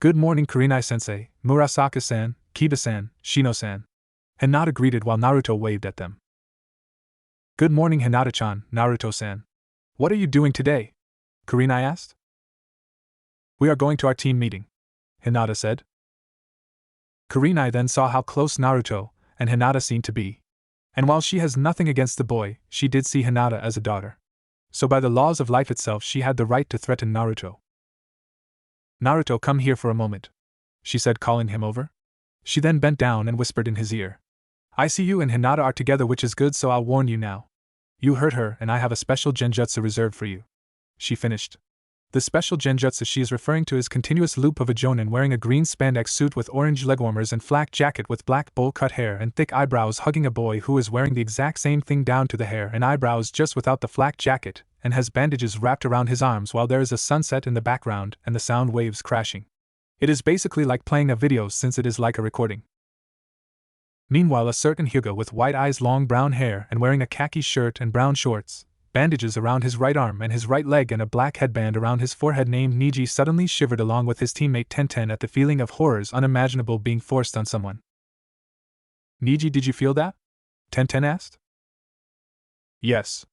S1: Good morning, Kurenai-sensei, Murasaka-san, Kiba-san, Shino-san. Hinata greeted while Naruto waved at them. Good morning, Hinata-chan, Naruto-san. What are you doing today? Kurenai asked. We are going to our team meeting, Hinata said. Kurenai then saw how close Naruto and Hinata seemed to be. And while she has nothing against the boy, she did see Hinata as a daughter. So by the laws of life itself, she had the right to threaten Naruto. Naruto, come here for a moment, she said, calling him over. She then bent down and whispered in his ear. I see you and Hinata are together, which is good, so I'll warn you now. You hurt her and I have a special genjutsu reserved for you. She finished. The special genjutsu she is referring to is continuous loop of a jonin wearing a green spandex suit with orange legwarmers and flak jacket with black bowl-cut hair and thick eyebrows, hugging a boy who is wearing the exact same thing down to the hair and eyebrows just without the flak jacket, and has bandages wrapped around his arms while there is a sunset in the background and the sound waves crashing. It is basically like playing a video since it is like a recording. Meanwhile, a certain Hyuga with white eyes, long brown hair and wearing a khaki shirt and brown shorts, bandages around his right arm and his right leg and a black headband around his forehead, named Niji, suddenly shivered along with his teammate Tenten at the feeling of horrors unimaginable being forced on someone. Niji, did you feel that? Tenten asked. Yes.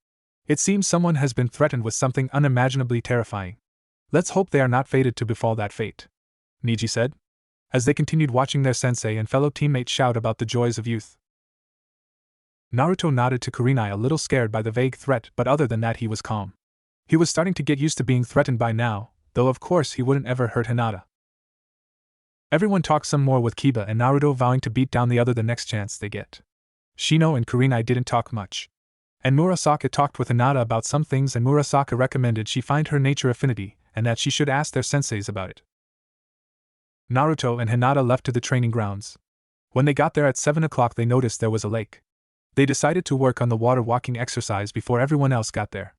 S1: It seems someone has been threatened with something unimaginably terrifying. Let's hope they are not fated to befall that fate, Niji said, as they continued watching their sensei and fellow teammates shout about the joys of youth. Naruto nodded to Kurenai, a little scared by the vague threat, but other than that he was calm. He was starting to get used to being threatened by now, though of course he wouldn't ever hurt Hinata. Everyone talked some more with Kiba and Naruto vowing to beat down the other the next chance they get. Shino and Kurenai didn't talk much. And Murasaka talked with Hinata about some things, and Murasaka recommended she find her nature affinity, and that she should ask their senseis about it. Naruto and Hinata left to the training grounds. When they got there at 7 o'clock, they noticed there was a lake. They decided to work on the water walking exercise before everyone else got there.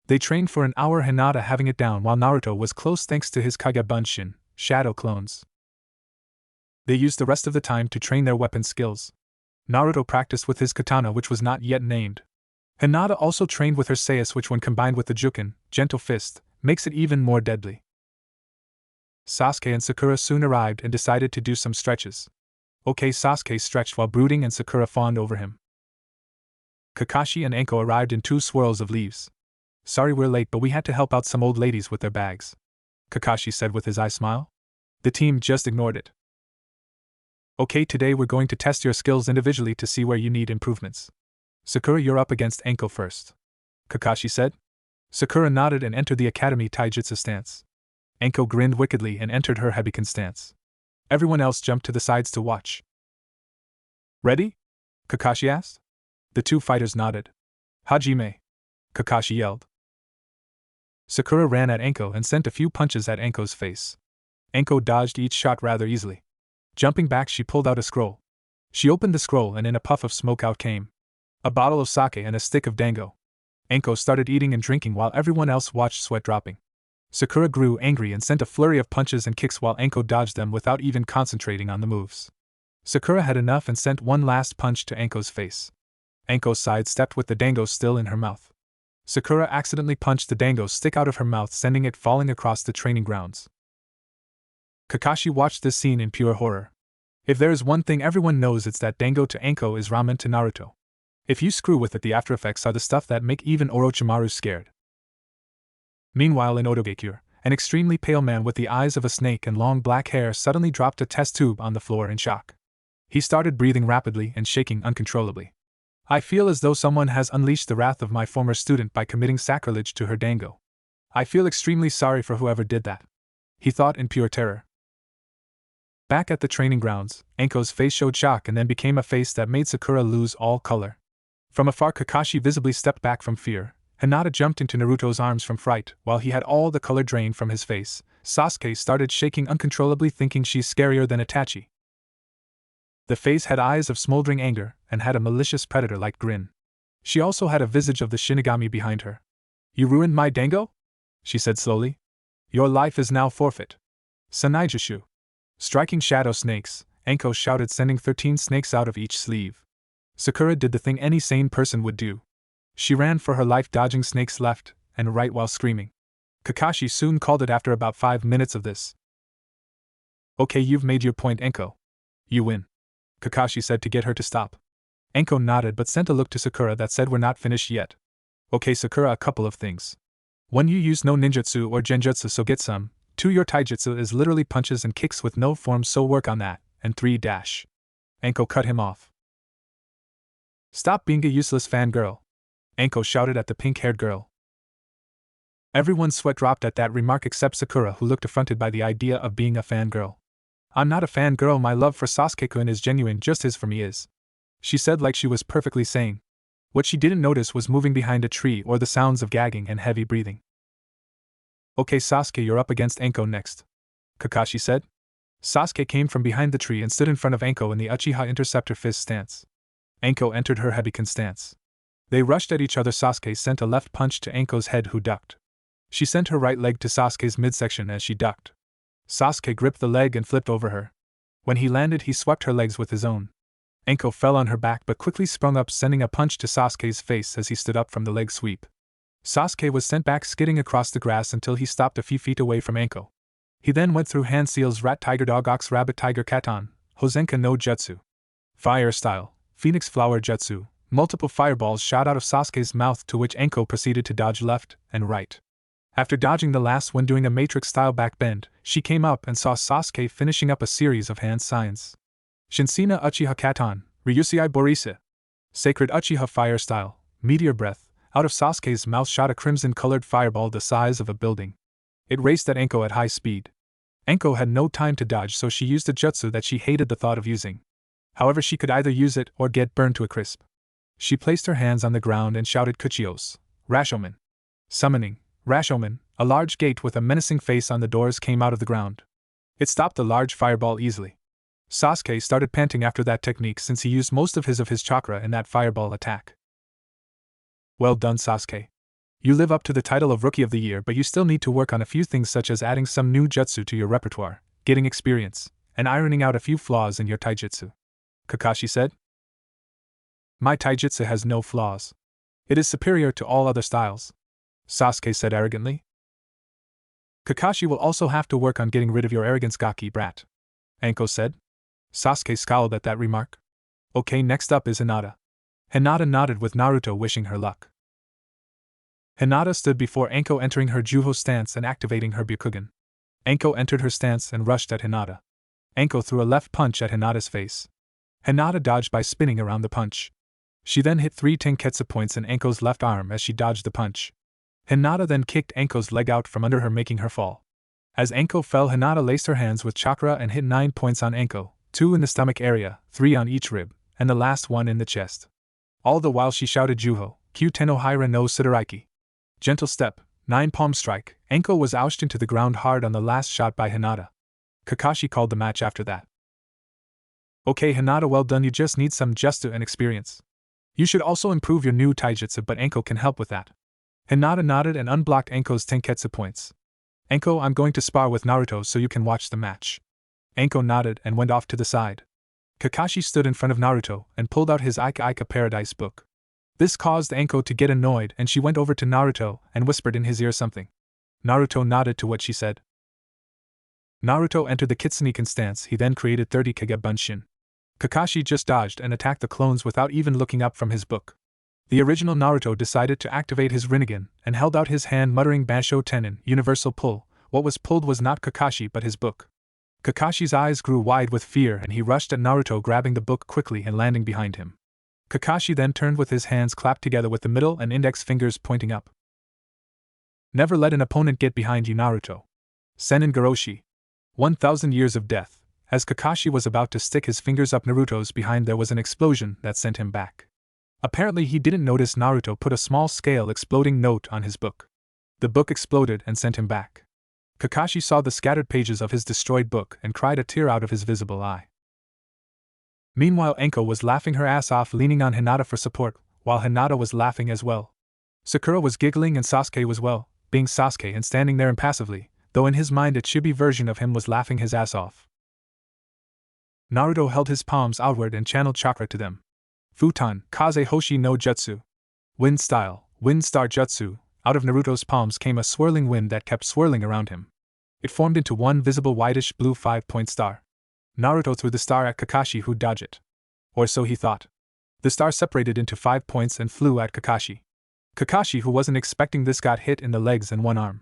S1: They trained for an hour, Hinata having it down while Naruto was close thanks to his Kage Bunshin, shadow clones. They used the rest of the time to train their weapon skills. Naruto practiced with his katana, which was not yet named. Hinata also trained with her seis, which when combined with the Jukin, gentle fist, makes it even more deadly. Sasuke and Sakura soon arrived and decided to do some stretches. Okay, Sasuke stretched while brooding and Sakura fawned over him. Kakashi and Anko arrived in 2 swirls of leaves. Sorry we're late, but we had to help out some old ladies with their bags, Kakashi said with his eye smile. The team just ignored it. Okay, today we're going to test your skills individually to see where you need improvements. Sakura, you're up against Anko first, Kakashi said. Sakura nodded and entered the academy taijutsu stance. Anko grinned wickedly and entered her Hebiken stance. Everyone else jumped to the sides to watch. Ready? Kakashi asked. The 2 fighters nodded. Hajime! Kakashi yelled. Sakura ran at Anko and sent a few punches at Anko's face. Anko dodged each shot rather easily. Jumping back, she pulled out a scroll. She opened the scroll and in a puff of smoke out came a bottle of sake and a stick of dango. Anko started eating and drinking while everyone else watched, sweat dropping. Sakura grew angry and sent a flurry of punches and kicks while Anko dodged them without even concentrating on the moves. Sakura had enough and sent one last punch to Anko's face. Anko sidestepped with the dango still in her mouth. Sakura accidentally punched the dango stick out of her mouth, sending it falling across the training grounds. Kakashi watched this scene in pure horror. If there is one thing everyone knows, it's that dango to Anko is ramen to Naruto. If you screw with it, the aftereffects are the stuff that make even Orochimaru scared. Meanwhile in Odogekure, an extremely pale man with the eyes of a snake and long black hair suddenly dropped a test tube on the floor in shock. He started breathing rapidly and shaking uncontrollably. I feel as though someone has unleashed the wrath of my former student by committing sacrilege to her dango. I feel extremely sorry for whoever did that, he thought in pure terror. Back at the training grounds, Anko's face showed shock and then became a face that made Sakura lose all color. From afar, Kakashi visibly stepped back from fear. Hinata jumped into Naruto's arms from fright, while he had all the color drained from his face. Sasuke started shaking uncontrollably, thinking she's scarier than Itachi. The face had eyes of smoldering anger, and had a malicious predator-like grin. She also had a visage of the Shinigami behind her. You ruined my dango? She said slowly. Your life is now forfeit. Sanaijushu. Striking shadow snakes, Anko shouted, sending 13 snakes out of each sleeve. Sakura did the thing any sane person would do. She ran for her life, dodging snakes left and right while screaming. Kakashi soon called it after about 5 minutes of this. Okay, you've made your point, Anko. You win, Kakashi said to get her to stop. Anko nodded but sent a look to Sakura that said, we're not finished yet. Okay Sakura, a couple of things. 1. You use no ninjutsu or genjutsu, so get some. 2. Your taijutsu is literally punches and kicks with no forms, so work on that. And 3. Anko cut him off. Stop being a useless fangirl, Anko shouted at the pink-haired girl. Everyone's sweat dropped at that remark except Sakura, who looked affronted by the idea of being a fangirl. I'm not a fangirl, my love for Sasuke-kun is genuine, just his for me is, she said like she was perfectly sane. What she didn't notice was moving behind a tree or the sounds of gagging and heavy breathing. Okay Sasuke, you're up against Anko next, Kakashi said. Sasuke came from behind the tree and stood in front of Anko in the Uchiha Interceptor fist stance. Anko entered her Hebiken stance. They rushed at each other. Sasuke sent a left punch to Anko's head, who ducked. She sent her right leg to Sasuke's midsection as she ducked. Sasuke gripped the leg and flipped over her. When he landed, he swept her legs with his own. Anko fell on her back but quickly sprung up, sending a punch to Sasuke's face as he stood up from the leg sweep. Sasuke was sent back skidding across the grass until he stopped a few feet away from Anko. He then went through hand seals, rat tiger dog ox rabbit tiger katon, Hosenka no jutsu. Fire style, phoenix flower jutsu. Multiple fireballs shot out of Sasuke's mouth, to which Anko proceeded to dodge left and right. After dodging the last when doing a matrix-style backbend, she came up and saw Sasuke finishing up a series of hand signs. Shinsina Uchiha Katon, Ryusei Borise. Sacred Uchiha Fire Style, Meteor Breath. Out of Sasuke's mouth shot a crimson-colored fireball the size of a building. It raced at Anko at high speed. Anko had no time to dodge, so she used a jutsu that she hated the thought of using. However, she could either use it or get burned to a crisp. She placed her hands on the ground and shouted Kuchios, Rashomen. Summoning, Rashomen, a large gate with a menacing face on the doors came out of the ground. It stopped the large fireball easily. Sasuke started panting after that technique, since he used most of his chakra in that fireball attack. Well done, Sasuke. You live up to the title of Rookie of the Year, but you still need to work on a few things, such as adding some new jutsu to your repertoire, getting experience, and ironing out a few flaws in your taijutsu, Kakashi said. My taijutsu has no flaws. It is superior to all other styles, Sasuke said arrogantly. Kakashi will also have to work on getting rid of your arrogance, gaki brat, Anko said. Sasuke scowled at that remark. Okay, next up is Hinata. Hinata nodded with Naruto wishing her luck. Hinata stood before Anko, entering her Juho stance and activating her Byakugan. Anko entered her stance and rushed at Hinata. Anko threw a left punch at Hinata's face. Hinata dodged by spinning around the punch. She then hit 3 Tenketsu points in Anko's left arm as she dodged the punch. Hinata then kicked Anko's leg out from under her, making her fall. As Anko fell, Hinata laced her hands with chakra and hit 9 points on Anko, 2 in the stomach area, 3 on each rib, and the last one in the chest. All the while she shouted Juho, Kyute no Haira no Sudaraiki. Gentle step, 9 palm strike. Anko was ousted into the ground hard on the last shot by Hinata. Kakashi called the match after that. Okay Hinata, well done, you just need some jutsu and experience. You should also improve your new taijutsu, but Anko can help with that, Hinata nodded and unblocked Anko's Tenketsu points. Anko, I'm going to spar with Naruto so you can watch the match. Anko nodded and went off to the side. Kakashi stood in front of Naruto and pulled out his Ika Ika Paradise book. This caused Anko to get annoyed and she went over to Naruto and whispered in his ear something. Naruto nodded to what she said. Naruto entered the Kitsuniken stance. He then created 30 Kage Bunshin. Kakashi just dodged and attacked the clones without even looking up from his book. The original Naruto decided to activate his Rinnegan and held out his hand muttering Bansho Tenin, universal pull. What was pulled was not Kakashi but his book. Kakashi's eyes grew wide with fear and he rushed at Naruto, grabbing the book quickly and landing behind him. Kakashi then turned with his hands clapped together with the middle and index fingers pointing up. Never let an opponent get behind you, Naruto. Senin Goroshi. 1,000 years of death. As Kakashi was about to stick his fingers up Naruto's behind, there was an explosion that sent him back. Apparently he didn't notice Naruto put a small scale exploding note on his book. The book exploded and sent him back. Kakashi saw the scattered pages of his destroyed book and cried a tear out of his visible eye. Meanwhile, Anko was laughing her ass off, leaning on Hinata for support, while Hinata was laughing as well. Sakura was giggling and Sasuke was, well, being Sasuke and standing there impassively, though in his mind a chibi version of him was laughing his ass off. Naruto held his palms outward and channeled chakra to them. Futon, Kaze Hoshi no Jutsu. Wind style, wind star jutsu. Out of Naruto's palms came a swirling wind that kept swirling around him. It formed into one visible whitish blue 5-point star. Naruto threw the star at Kakashi, who dodged it. Or so he thought. The star separated into 5 points and flew at Kakashi. Kakashi, who wasn't expecting this, got hit in the legs and one arm.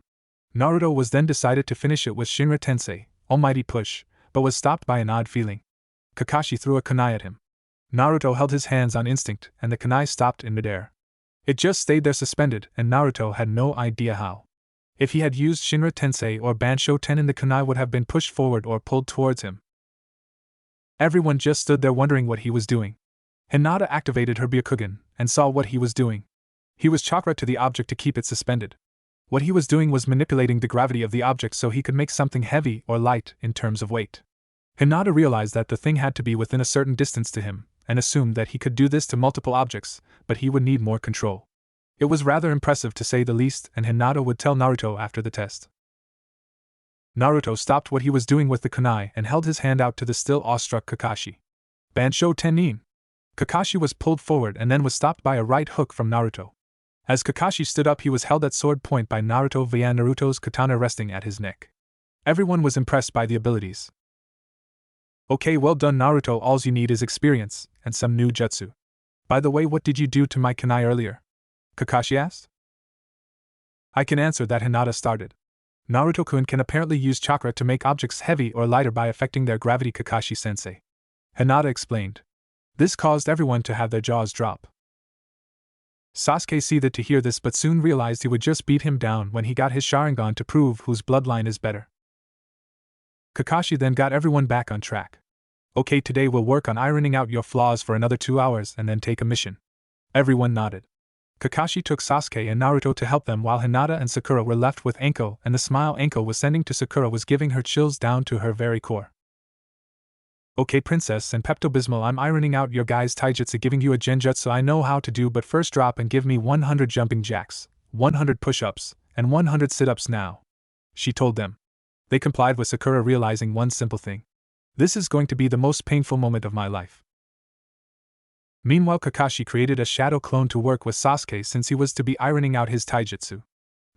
S1: Naruto was then decided to finish it with Shinra Tensei, Almighty Push, but was stopped by an odd feeling. Kakashi threw a kunai at him. Naruto held his hands on instinct and the kunai stopped in midair. It just stayed there suspended and Naruto had no idea how. If he had used Shinra Tensei or Bansho Tenin, the kunai would have been pushed forward or pulled towards him. Everyone just stood there wondering what he was doing. Hinata activated her Byakugan and saw what he was doing. He was chakra to the object to keep it suspended. What he was doing was manipulating the gravity of the object so he could make something heavy or light in terms of weight. Hinata realized that the thing had to be within a certain distance to him, and assumed that he could do this to multiple objects, but he would need more control. It was rather impressive to say the least, and Hinata would tell Naruto after the test. Naruto stopped what he was doing with the kunai and held his hand out to the still awestruck Kakashi. Bansho Tenin! Kakashi was pulled forward and then was stopped by a right hook from Naruto. As Kakashi stood up, he was held at sword point by Naruto via Naruto's katana resting at his neck. Everyone was impressed by the abilities. Okay, well done, Naruto. Alls you need is experience and some new jutsu. By the way, what did you do to my kunai earlier? Kakashi asked. I can answer that. Hinata started. Naruto-kun can apparently use chakra to make objects heavy or lighter by affecting their gravity, Kakashi-sensei. Hinata explained. This caused everyone to have their jaws drop. Sasuke seethed to hear this but soon realized he would just beat him down when he got his Sharingan to prove whose bloodline is better. Kakashi then got everyone back on track. Okay, today we'll work on ironing out your flaws for another 2 hours and then take a mission. Everyone nodded. Kakashi took Sasuke and Naruto to help them while Hinata and Sakura were left with Anko, and the smile Anko was sending to Sakura was giving her chills down to her very core. Okay, Princess and Pepto-Bismol, I'm ironing out your guys' taijutsu, giving you a genjutsu I know how to do, but first drop and give me 100 jumping jacks, 100 push-ups, and 100 sit-ups now, she told them. They complied with Sakura, realizing one simple thing. This is going to be the most painful moment of my life. Meanwhile, Kakashi created a shadow clone to work with Sasuke since he was to be ironing out his taijutsu.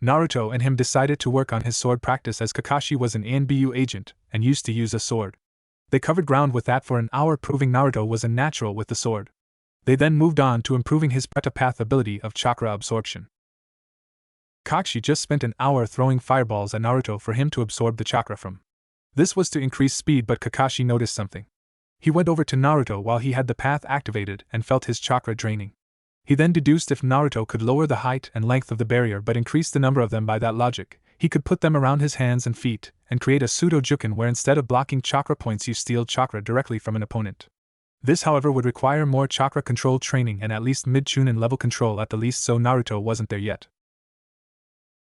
S1: Naruto and him decided to work on his sword practice as Kakashi was an ANBU agent and used to use a sword. They covered ground with that for an hour, proving Naruto was a natural with the sword. They then moved on to improving his Preta-Path ability of chakra absorption. Kakashi just spent an hour throwing fireballs at Naruto for him to absorb the chakra from. This was to increase speed, but Kakashi noticed something. He went over to Naruto while he had the path activated and felt his chakra draining. He then deduced if Naruto could lower the height and length of the barrier but increase the number of them by that logic, he could put them around his hands and feet and create a pseudo-juken where instead of blocking chakra points you steal chakra directly from an opponent. This, however, would require more chakra control training and at least mid-Chunin level control at the least, so Naruto wasn't there yet.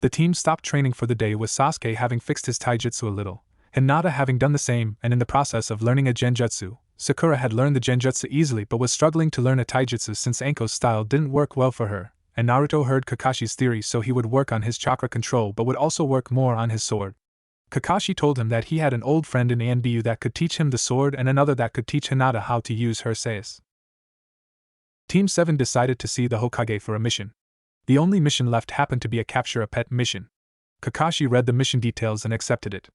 S1: The team stopped training for the day with Sasuke having fixed his taijutsu a little, Hinata having done the same, and in the process of learning a genjutsu. Sakura had learned the genjutsu easily but was struggling to learn a taijutsu since Anko's style didn't work well for her, and Naruto heard Kakashi's theory, so he would work on his chakra control but would also work more on his sword. Kakashi told him that he had an old friend in ANBU that could teach him the sword and another that could teach Hinata how to use her sais. Team 7 decided to see the Hokage for a mission. The only mission left happened to be a capture a pet mission. Kakashi read the mission details and accepted it,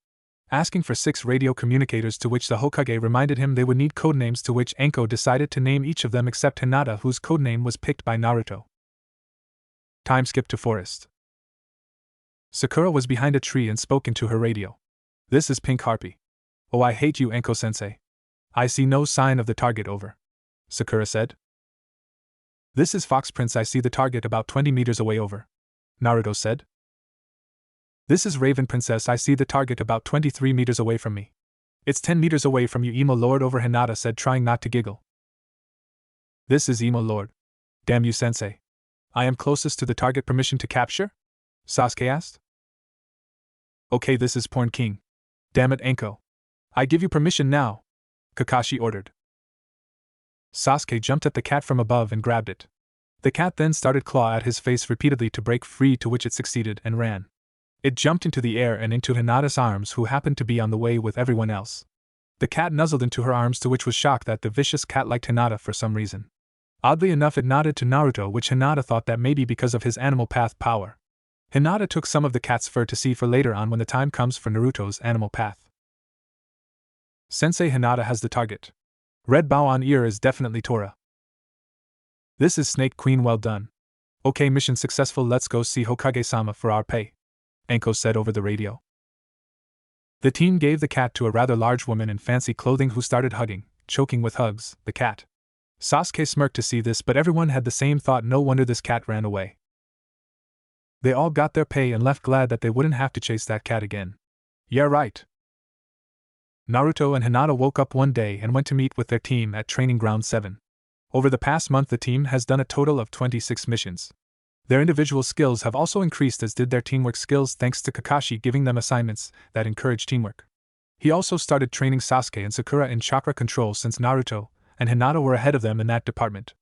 S1: asking for 6 radio communicators, to which the Hokage reminded him they would need codenames, to which Anko decided to name each of them except Hinata, whose codename was picked by Naruto. Time skip to forest. Sakura was behind a tree and spoke into her radio. "This is Pink Harpy. Oh, I hate you, Anko-sensei. I see no sign of the target, over," Sakura said. "This is Fox Prince. I see the target about 20 meters away, over," Naruto said. "This is Raven Princess. I see the target about 23 meters away from me." "It's 10 meters away from you, Emo Lord," over, Hinata said, trying not to giggle. "This is Emo Lord. Damn you, sensei. I am closest to the target. Permission to capture?" Sasuke asked. "Okay, this is Porn King. Damn it, Anko. I give you permission now," Kakashi ordered. Sasuke jumped at the cat from above and grabbed it. The cat then started claw at his face repeatedly to break free, to which it succeeded and ran. It jumped into the air and into Hinata's arms, who happened to be on the way with everyone else. The cat nuzzled into her arms, to which was shocked that the vicious cat liked Hinata for some reason. Oddly enough, it nodded to Naruto, which Hinata thought that maybe because of his animal path power. Hinata took some of the cat's fur to see for later on when the time comes for Naruto's animal path. Sensei, Hinata has the target. Red bow on ear is definitely Tora. This is Snake Queen, well done. Okay, mission successful, let's go see Hokage-sama for our pay, Anko said over the radio. The team gave the cat to a rather large woman in fancy clothing who started hugging, choking with hugs, the cat. Sasuke smirked to see this, but everyone had the same thought. No wonder this cat ran away. They all got their pay and left, glad that they wouldn't have to chase that cat again. Yeah, right. Naruto and Hinata woke up one day and went to meet with their team at Training Ground 7. Over the past month, the team has done a total of 26 missions. Their individual skills have also increased, as did their teamwork skills, thanks to Kakashi giving them assignments that encourage teamwork. He also started training Sasuke and Sakura in chakra control, since Naruto and Hinata were ahead of them in that department.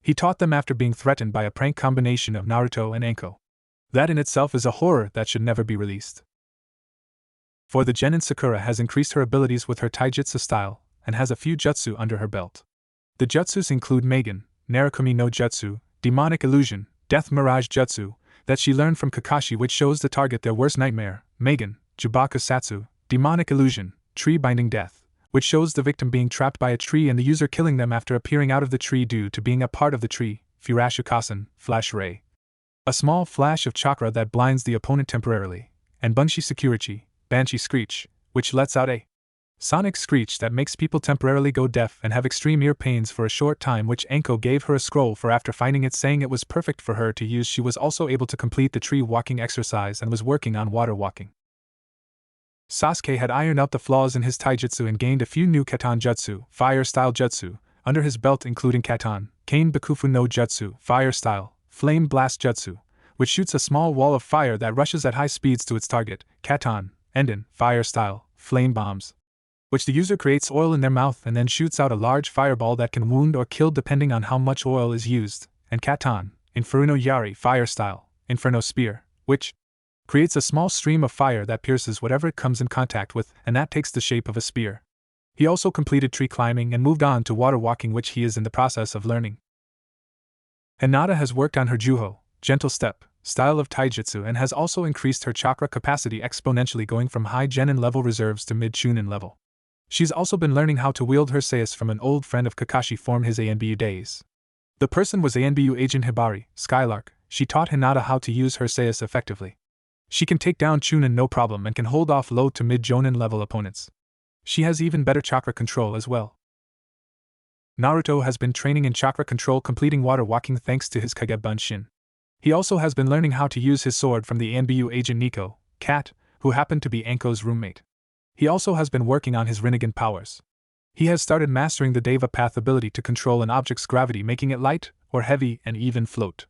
S1: He taught them after being threatened by a prank combination of Naruto and Anko. That in itself is a horror that should never be released. For the genin, Sakura has increased her abilities with her taijutsu style, and has a few jutsu under her belt. The jutsus include Magen, Narukami no Jutsu, Demonic Illusion, Death Mirage Jutsu, that she learned from Kakashi, which shows the target their worst nightmare, Magen, Jubaka Satsu, Demonic Illusion, Tree Binding Death, which shows the victim being trapped by a tree and the user killing them after appearing out of the tree due to being a part of the tree, Furashukasen, Flash Ray. A small flash of chakra that blinds the opponent temporarily, and Bunshi Sakurichi, Banshee Screech, which lets out a sonic screech that makes people temporarily go deaf and have extreme ear pains for a short time, which Anko gave her a scroll for after finding it, saying it was perfect for her to use. She was also able to complete the tree walking exercise and was working on water walking. Sasuke had ironed out the flaws in his taijutsu and gained a few new Katan Jutsu, fire-style jutsu, under his belt, including Katan, Kane Bakufu no Jutsu, fire-style, Flame Blast Jutsu, which shoots a small wall of fire that rushes at high speeds to its target, Katan, Enden, fire-style, Flame Bombs, which the user creates oil in their mouth and then shoots out a large fireball that can wound or kill depending on how much oil is used, and Katan, Inferno Yari, fire-style, Inferno Spear, which creates a small stream of fire that pierces whatever it comes in contact with, and that takes the shape of a spear. He also completed tree climbing and moved on to water walking, which he is in the process of learning. Hinata has worked on her Juho, gentle step, style of taijutsu, and has also increased her chakra capacity exponentially, going from high genin level reserves to mid Chunin level. She's also been learning how to wield her sais from an old friend of Kakashi from his ANBU days. The person was ANBU agent Hibari, Skylark. She taught Hinata how to use her sais effectively. She can take down Chunin no problem and can hold off low to mid Jonin level opponents. She has even better chakra control as well. Naruto has been training in chakra control, completing water walking thanks to his Kage Bunshin. He also has been learning how to use his sword from the ANBU agent Nico, Cat, who happened to be Anko's roommate. He also has been working on his Rinnegan powers. He has started mastering the Deva Path ability to control an object's gravity, making it light or heavy and even float.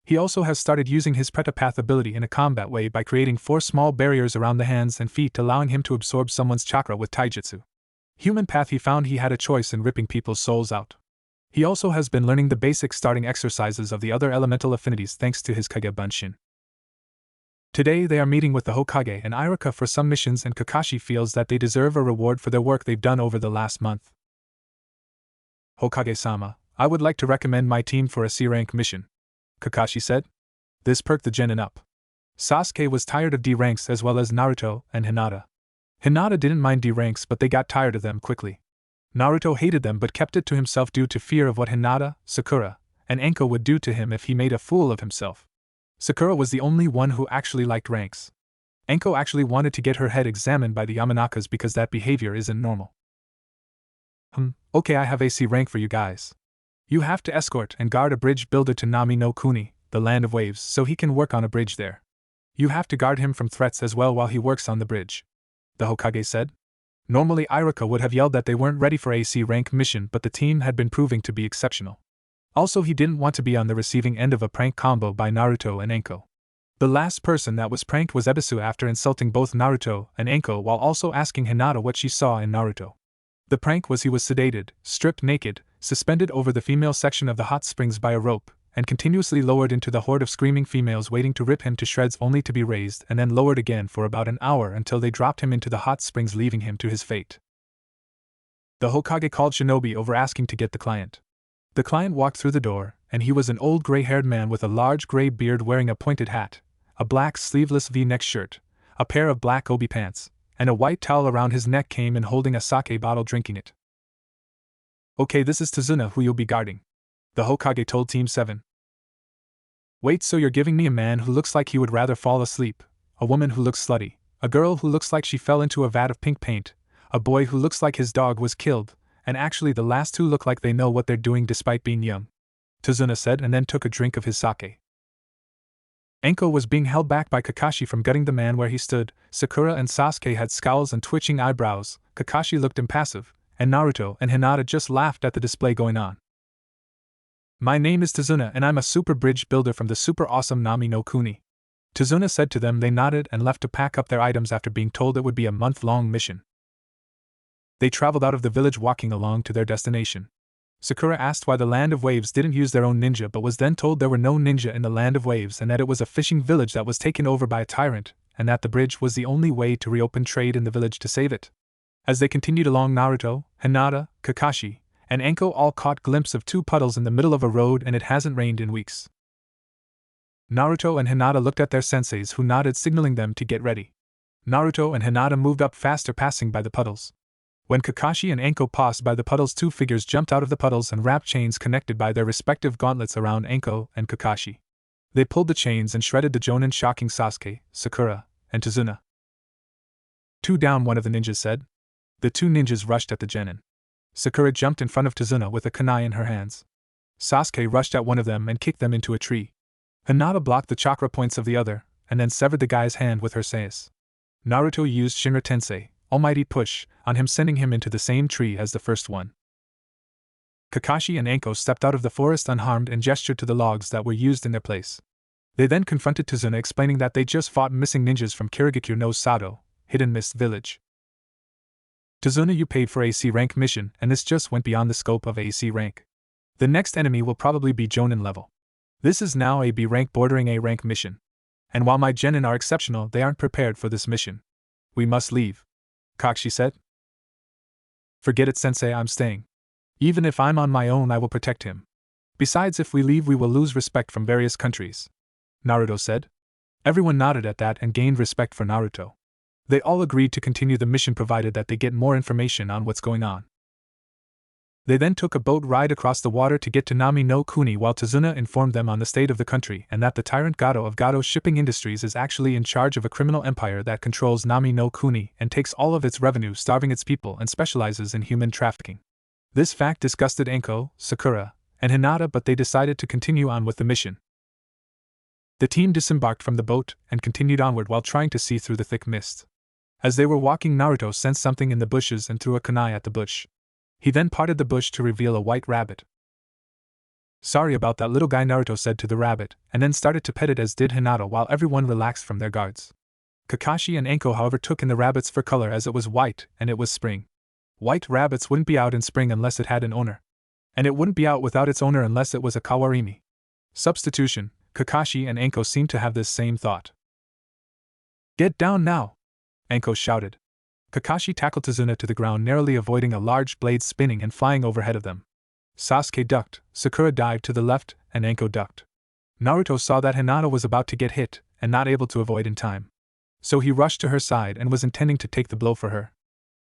S1: He also has started using his Preta Path ability in a combat way by creating 4 small barriers around the hands and feet, allowing him to absorb someone's chakra with taijutsu. Human Path, he found he had a choice in ripping people's souls out. He also has been learning the basic starting exercises of the other elemental affinities thanks to his Kage Bunshin. Today they are meeting with the Hokage and Iruka for some missions, and Kakashi feels that they deserve a reward for their work they've done over the last month. Hokage-sama, I would like to recommend my team for a C-rank mission, Kakashi said. This perked the genin up. Sasuke was tired of D ranks as well as Naruto and Hinata. Hinata didn't mind D ranks, but they got tired of them quickly. Naruto hated them but kept it to himself due to fear of what Hinata, Sakura, and Enko would do to him if he made a fool of himself. Sakura was the only one who actually liked ranks. Enko actually wanted to get her head examined by the Yamanakas because that behavior isn't normal. Okay, I have a C rank for you guys. You have to escort and guard a bridge builder to Nami no Kuni, the land of waves, so he can work on a bridge there. You have to guard him from threats as well while he works on the bridge, the Hokage said. Normally Iruka would have yelled that they weren't ready for a C rank mission, but the team had been proving to be exceptional. Also, he didn't want to be on the receiving end of a prank combo by Naruto and Enko. The last person that was pranked was Ebisu after insulting both Naruto and Enko while also asking Hinata what she saw in Naruto. The prank was he was sedated, stripped naked, suspended over the female section of the hot springs by a rope, and continuously lowered into the horde of screaming females waiting to rip him to shreds, only to be raised and then lowered again for about an hour until they dropped him into the hot springs, leaving him to his fate. The Hokage called Shinobi over asking to get the client. The client walked through the door, and he was an old gray-haired man with a large gray beard wearing a pointed hat, a black sleeveless V-neck shirt, a pair of black obi pants, and a white towel around his neck, came in holding a sake bottle, drinking it. Okay, this is Tazuna who you'll be guarding, the Hokage told Team 7. Wait, so you're giving me a man who looks like he would rather fall asleep, a woman who looks slutty, a girl who looks like she fell into a vat of pink paint, a boy who looks like his dog was killed, and actually the last two look like they know what they're doing despite being young, Tazuna said, and then took a drink of his sake. Enko was being held back by Kakashi from gutting the man where he stood. Sakura and Sasuke had scowls and twitching eyebrows, Kakashi looked impassive, and Naruto and Hinata just laughed at the display going on. My name is Tazuna and I'm a super bridge builder from the super awesome Nami no Kuni, Tazuna said to them. They nodded and left to pack up their items after being told it would be a month-long mission. They traveled out of the village walking along to their destination. Sakura asked why the Land of Waves didn't use their own ninja, but was then told there were no ninja in the Land of Waves and that it was a fishing village that was taken over by a tyrant, and that the bridge was the only way to reopen trade in the village to save it. As they continued along, Naruto, Hinata, Kakashi, and Enko all caught glimpse of two puddles in the middle of a road, and it hasn't rained in weeks. Naruto and Hinata looked at their senseis, who nodded, signaling them to get ready. Naruto and Hinata moved up faster, passing by the puddles. When Kakashi and Enko passed by the puddles, two figures jumped out of the puddles and wrapped chains connected by their respective gauntlets around Enko and Kakashi. They pulled the chains and shredded the jonin, shocking Sasuke, Sakura, and Tazuna. Two down, one of the ninjas said. The two ninjas rushed at the genin. Sakura jumped in front of Tazuna with a kunai in her hands. Sasuke rushed at one of them and kicked them into a tree. Hinata blocked the chakra points of the other, and then severed the guy's hand with her sais. Naruto used Shinra Tensei, Almighty Push, on him, sending him into the same tree as the first one. Kakashi and Enko stepped out of the forest unharmed and gestured to the logs that were used in their place. They then confronted Tazuna, explaining that they just fought missing ninjas from Kirigakure no Sato, Hidden Mist Village. Tazuna, you paid for a C rank mission, and this just went beyond the scope of a C rank. The next enemy will probably be Jonin level. This is now a B rank bordering A rank mission. And while my genin are exceptional, they aren't prepared for this mission. We must leave, Kakashi said. Forget it, sensei, I'm staying. Even if I'm on my own, I will protect him. Besides, if we leave, we will lose respect from various countries, Naruto said. Everyone nodded at that and gained respect for Naruto. They all agreed to continue the mission provided that they get more information on what's going on. They then took a boat ride across the water to get to Nami no Kuni, while Tazuna informed them on the state of the country and that the tyrant Gato of Gato Shipping Industries is actually in charge of a criminal empire that controls Nami no Kuni and takes all of its revenue, starving its people, and specializes in human trafficking. This fact disgusted Enko, Sakura, and Hinata, but they decided to continue on with the mission. The team disembarked from the boat and continued onward while trying to see through the thick mist. As they were walking, Naruto sensed something in the bushes and threw a kunai at the bush. He then parted the bush to reveal a white rabbit. Sorry about that, little guy, Naruto said to the rabbit, and then started to pet it, as did Hinata, while everyone relaxed from their guards. Kakashi and Enko, however, took in the rabbit's fur color, as it was white and it was spring. White rabbits wouldn't be out in spring unless it had an owner. And it wouldn't be out without its owner unless it was a kawarimi. Substitution, Kakashi and Anko seemed to have this same thought. Get down now! Anko shouted. Kakashi tackled Tazuna to the ground, narrowly avoiding a large blade spinning and flying overhead of them. Sasuke ducked, Sakura dived to the left, and Anko ducked. Naruto saw that Hinata was about to get hit, and not able to avoid in time. So he rushed to her side and was intending to take the blow for her.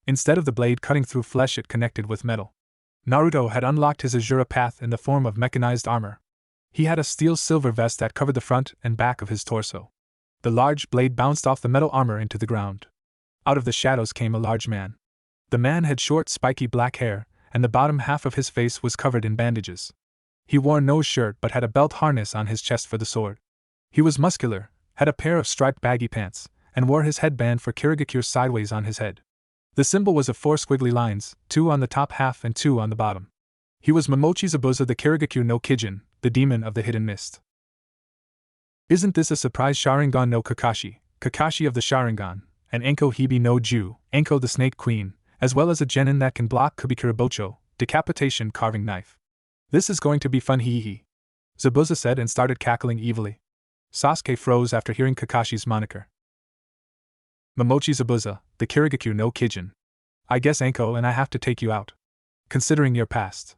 S1: Instead of the blade cutting through flesh, it connected with metal. Naruto had unlocked his Azura path in the form of mechanized armor. He had a steel-silver vest that covered the front and back of his torso. The large blade bounced off the metal armor into the ground. Out of the shadows came a large man. The man had short, spiky black hair, and the bottom half of his face was covered in bandages. He wore no shirt but had a belt harness on his chest for the sword. He was muscular, had a pair of striped baggy pants, and wore his headband for Kirigakure sideways on his head. The symbol was of 4 squiggly lines, 2 on the top half and 2 on the bottom. He was Momochi Zabuza, the Kirigakure no Kijin, the demon of the hidden mist. Isn't this a surprise? Sharingan no Kakashi, Kakashi of the Sharingan, and Anko Hibi no Ju, Anko the Snake Queen, as well as a genin that can block Kubikura Bocho, decapitation carving knife. This is going to be fun, hee hee. Zabuza said and started cackling evilly. Sasuke froze after hearing Kakashi's moniker. Momochi Zabuza, the Kirigakure no Kijin. I guess Anko and I have to take you out. Considering your past.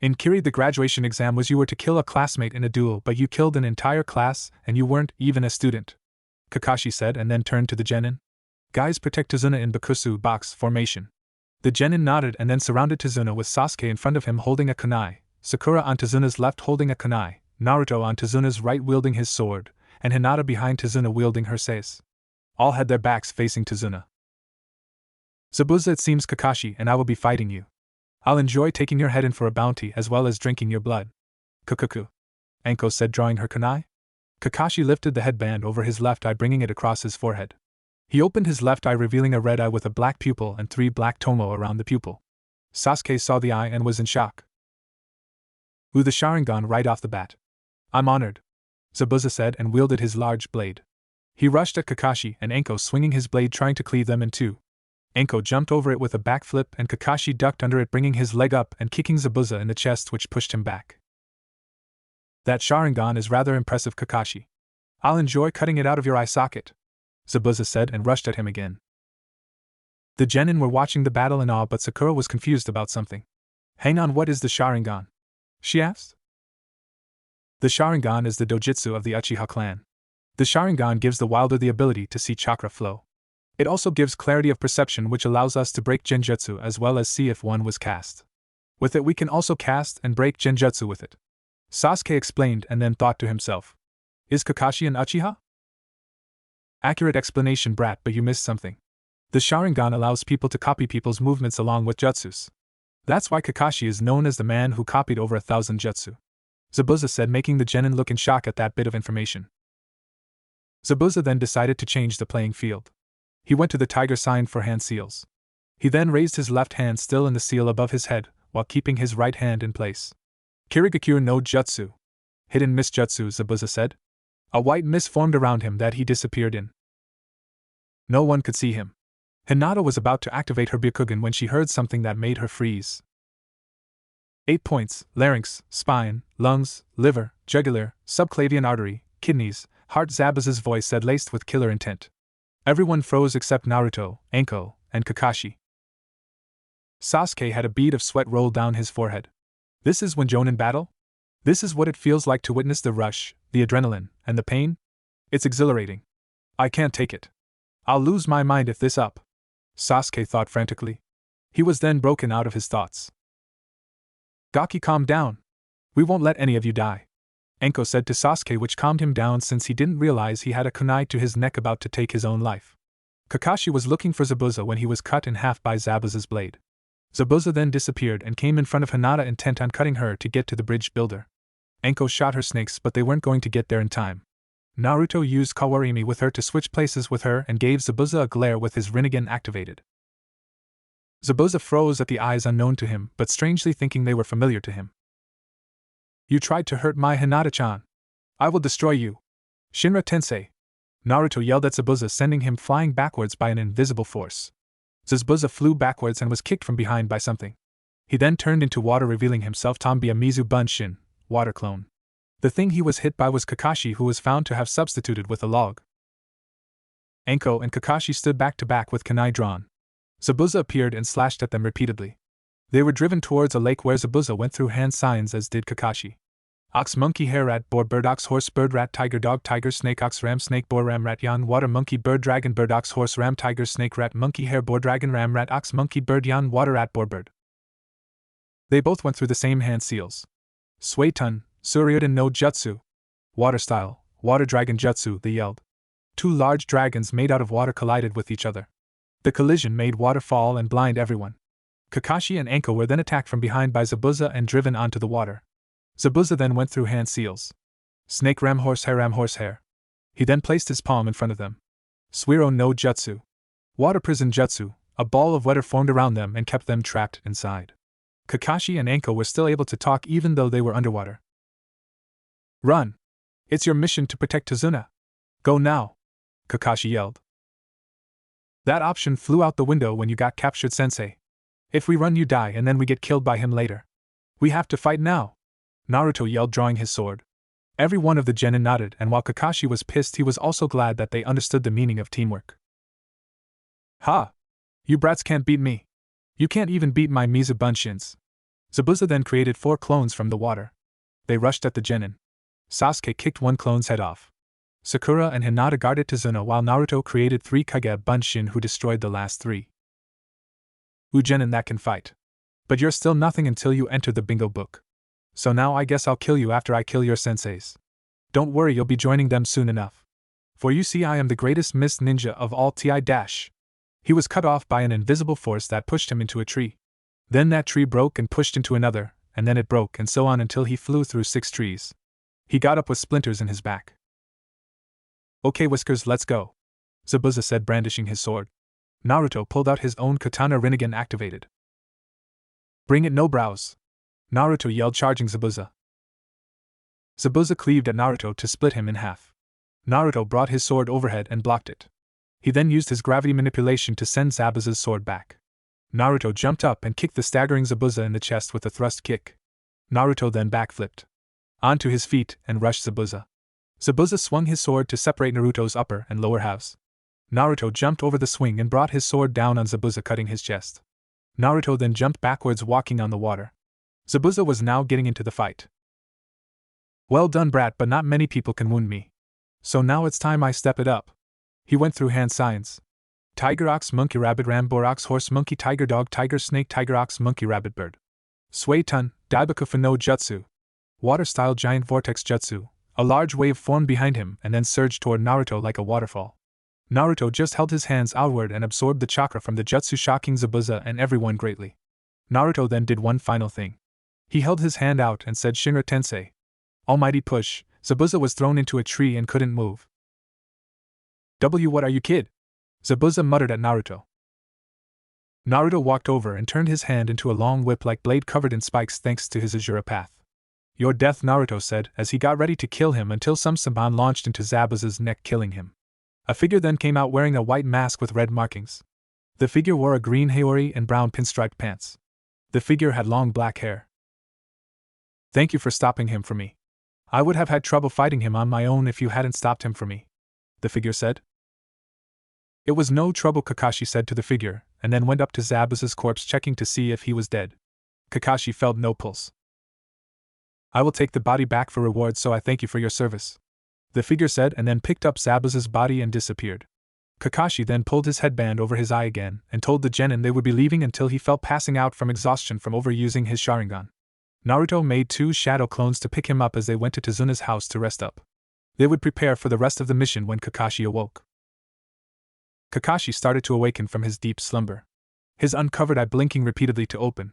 S1: In Kiri, the graduation exam was you were to kill a classmate in a duel, but you killed an entire class and you weren't even a student. Kakashi said and then turned to the genin. Guys, protect Tazuna in Bakusu box formation. The genin nodded and then surrounded Tazuna with Sasuke in front of him holding a kunai, Sakura on Tazuna's left holding a kunai, Naruto on Tazuna's right wielding his sword, and Hinata behind Tazuna wielding her sais. All had their backs facing Tazuna. Zabuza, it seems Kakashi and I will be fighting you. I'll enjoy taking your head in for a bounty as well as drinking your blood. Kukuku, Anko said, drawing her kunai. Kakashi lifted the headband over his left eye, bringing it across his forehead. He opened his left eye, revealing a red eye with a black pupil and 3 black tomo around the pupil. Sasuke saw the eye and was in shock. Ooh, the Sharingan right off the bat. I'm honored, Zabuza said and wielded his large blade. He rushed at Kakashi and Anko, swinging his blade trying to cleave them in two. Anko jumped over it with a backflip and Kakashi ducked under it, bringing his leg up and kicking Zabuza in the chest, which pushed him back. That Sharingan is rather impressive, Kakashi. I'll enjoy cutting it out of your eye socket, Zabuza said and rushed at him again. The genin were watching the battle in awe, but Sakura was confused about something. Hang on, what is the Sharingan? She asked. The Sharingan is the dojutsu of the Uchiha clan. The Sharingan gives the wielder the ability to see chakra flow. It also gives clarity of perception, which allows us to break genjutsu as well as see if one was cast. With it we can also cast and break genjutsu with it. Sasuke explained and then thought to himself. Is Kakashi an Uchiha? Accurate explanation, brat, but you missed something. The Sharingan allows people to copy people's movements along with jutsus. That's why Kakashi is known as the man who copied over 1,000 jutsu. Zabuza said, making the genin look in shock at that bit of information. Zabuza then decided to change the playing field. He went to the tiger sign for hand seals. He then raised his left hand still in the seal above his head, while keeping his right hand in place. Kirigakure no jutsu. Hidden mist jutsu, Zabuza said. A white mist formed around him that he disappeared in. No one could see him. Hinata was about to activate her Byakugan when she heard something that made her freeze. 8 points: larynx, spine, lungs, liver, jugular, subclavian artery, kidneys, heart. Zabuza's voice said, laced with killer intent. Everyone froze except Naruto, Anko, and Kakashi. Sasuke had a bead of sweat roll down his forehead. This is when Jonin battle? This is what it feels like to witness the rush, the adrenaline, and the pain? It's exhilarating. I can't take it. I'll lose my mind if this up. Sasuke thought frantically. He was then broken out of his thoughts. Gaki, calm down. We won't let any of you die, Anko said to Sasuke, which calmed him down since he didn't realize he had a kunai to his neck about to take his own life. Kakashi was looking for Zabuza when he was cut in half by Zabuza's blade. Zabuza then disappeared and came in front of Hinata, intent on cutting her to get to the bridge builder. Anko shot her snakes, but they weren't going to get there in time. Naruto used Kawarimi with her to switch places with her and gave Zabuza a glare with his Rinnegan activated. Zabuza froze at the eyes unknown to him, but strangely thinking they were familiar to him. You tried to hurt my Hinata-chan. I will destroy you. Shinra Tensei. Naruto yelled at Zabuza, sending him flying backwards by an invisible force. Zabuza flew backwards and was kicked from behind by something. He then turned into water, revealing himself to be a Mizu Bunshin, water clone. The thing he was hit by was Kakashi, who was found to have substituted with a log. Anko and Kakashi stood back to back with kunai drawn. Zabuza appeared and slashed at them repeatedly. They were driven towards a lake where Zabuza went through hand signs, as did Kakashi. Ox, monkey, hare, rat, boar, bird, ox, horse, bird, rat, tiger, dog, tiger, snake, ox, ram, snake, boar, ram, rat, yan, water, monkey, bird, dragon, bird, ox, horse, ram, tiger, snake, rat, monkey, hare, boar, dragon, ram, rat, ox, monkey, bird, yan, water, rat, boar, bird. They both went through the same hand seals. Suetun, Suryuden no Jutsu. Water style, water dragon jutsu, they yelled. Two large dragons made out of water collided with each other. The collision made water fall and blind everyone. Kakashi and Anko were then attacked from behind by Zabuza and driven onto the water. Zabuza then went through hand seals. Snake, ram, horse, hare. He then placed his palm in front of them. Suiro no Jutsu. Water prison jutsu, a ball of water formed around them and kept them trapped inside. Kakashi and Anko were still able to talk even though they were underwater. Run! It's your mission to protect Tazuna. Go now! Kakashi yelled. That option flew out the window when you got captured, sensei. If we run, you die and then we get killed by him later. We have to fight now! Naruto yelled, drawing his sword. Every one of the genin nodded, and while Kakashi was pissed, he was also glad that they understood the meaning of teamwork. Ha! You brats can't beat me. You can't even beat my Mizu Bunshins. Zabuza then created 4 clones from the water. They rushed at the genin. Sasuke kicked one clone's head off. Sakura and Hinata guarded Tazuna while Naruto created 3 Kage Bunshin who destroyed the last 3. Genin that can fight. But you're still nothing until you enter the bingo book. So now I guess I'll kill you after I kill your senseis. Don't worry, you'll be joining them soon enough. For you see, I am the greatest mist ninja of all T.I. He was cut off by an invisible force that pushed him into a tree. Then that tree broke and pushed into another, and then it broke, and so on until he flew through 6 trees. He got up with splinters in his back. Okay, Whiskers, let's go, Zabuza said, brandishing his sword. Naruto pulled out his own katana, Rinnegan activated. Bring it, no brows! Naruto yelled, charging Zabuza. Zabuza cleaved at Naruto to split him in half. Naruto brought his sword overhead and blocked it. He then used his gravity manipulation to send Zabuza's sword back. Naruto jumped up and kicked the staggering Zabuza in the chest with a thrust kick. Naruto then backflipped onto his feet and rushed Zabuza. Zabuza swung his sword to separate Naruto's upper and lower halves. Naruto jumped over the swing and brought his sword down on Zabuza, cutting his chest. Naruto then jumped backwards, walking on the water. Zabuza was now getting into the fight. Well done, brat, but not many people can wound me. So now it's time I step it up. He went through hand signs. Tiger, ox, monkey, rabbit, ram, boar, ox, horse, monkey, tiger, dog, tiger, snake, tiger, ox, monkey, rabbit, bird. Suetun, Daibakufu no Jutsu. Water-style giant vortex jutsu. A large wave formed behind him and then surged toward Naruto like a waterfall. Naruto just held his hands outward and absorbed the chakra from the jutsu, shocking Zabuza and everyone greatly. Naruto then did one final thing. He held his hand out and said, Shinra Tensei. Almighty push. Zabuza was thrown into a tree and couldn't move. What are you, kid? Zabuza muttered at Naruto. Naruto walked over and turned his hand into a long whip-like blade covered in spikes thanks to his Azura path. Your death, Naruto said as he got ready to kill him until some Saban launched into Zabuza's neck, killing him. A figure then came out wearing a white mask with red markings. The figure wore a green haori and brown pinstriped pants. The figure had long black hair. Thank you for stopping him for me. I would have had trouble fighting him on my own if you hadn't stopped him for me, the figure said. It was no trouble, Kakashi said to the figure, and then went up to Zabuza's corpse, checking to see if he was dead. Kakashi felt no pulse. I will take the body back for reward, so I thank you for your service, the figure said, and then picked up Zabuza's body and disappeared. Kakashi then pulled his headband over his eye again and told the genin they would be leaving until he fell passing out from exhaustion from overusing his Sharingan. Naruto made 2 shadow clones to pick him up as they went to Tazuna's house to rest up. They would prepare for the rest of the mission when Kakashi awoke. Kakashi started to awaken from his deep slumber, his uncovered eye blinking repeatedly to open.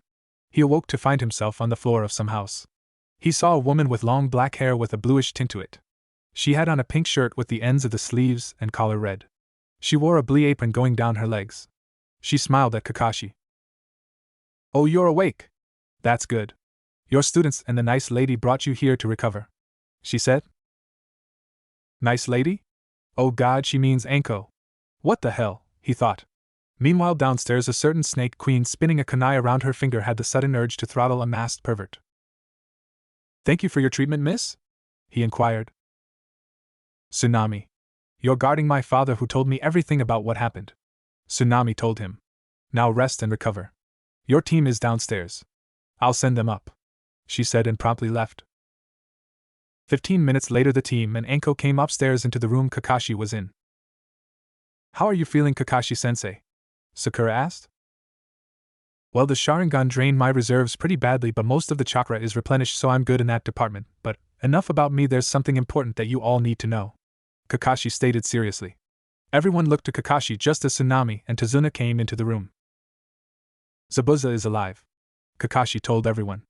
S1: He awoke to find himself on the floor of some house. He saw a woman with long black hair with a bluish tint to it. She had on a pink shirt with the ends of the sleeves and collar red. She wore a blue apron going down her legs. She smiled at Kakashi. Oh, you're awake. That's good. Your students and the nice lady brought you here to recover, she said. Nice lady? Oh God, she means Anko. What the hell, he thought. Meanwhile downstairs a certain snake queen spinning a kunai around her finger had the sudden urge to throttle a masked pervert. "Thank you for your treatment, miss?" he inquired. "Tsunami. You're guarding my father who told me everything about what happened," Tsunami told him. "Now rest and recover. Your team is downstairs. I'll send them up," she said and promptly left. 15 minutes later the team and Anko came upstairs into the room Kakashi was in. "How are you feeling, Kakashi-sensei?" Sakura asked. "Well, the Sharingan drained my reserves pretty badly, but most of the chakra is replenished, so I'm good in that department. But enough about me, there's something important that you all need to know," Kakashi stated seriously. Everyone looked to Kakashi just as Tsunami and Tazuna came into the room. "Zabuza is alive," Kakashi told everyone.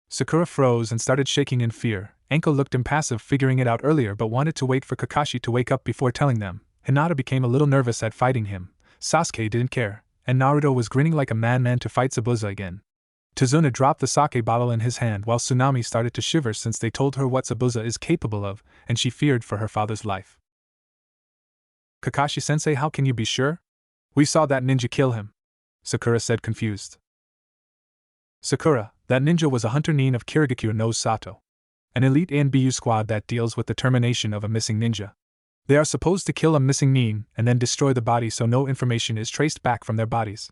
S1: Sakura froze and started shaking in fear. Anko looked impassive, figuring it out earlier, but wanted to wait for Kakashi to wake up before telling them. Hinata became a little nervous at fighting him. Sasuke didn't care, and Naruto was grinning like a madman to fight Zabuza again. Tazuna dropped the sake bottle in his hand while Tsunami started to shiver since they told her what Zabuza is capable of, and she feared for her father's life. "Kakashi-sensei, how can you be sure? We saw that ninja kill him," Sakura said, confused. "Sakura, that ninja was a hunter nin of Kirigakure no Sato, an elite A and BU squad that deals with the termination of a missing ninja. They are supposed to kill a missing nin and then destroy the body so no information is traced back from their bodies.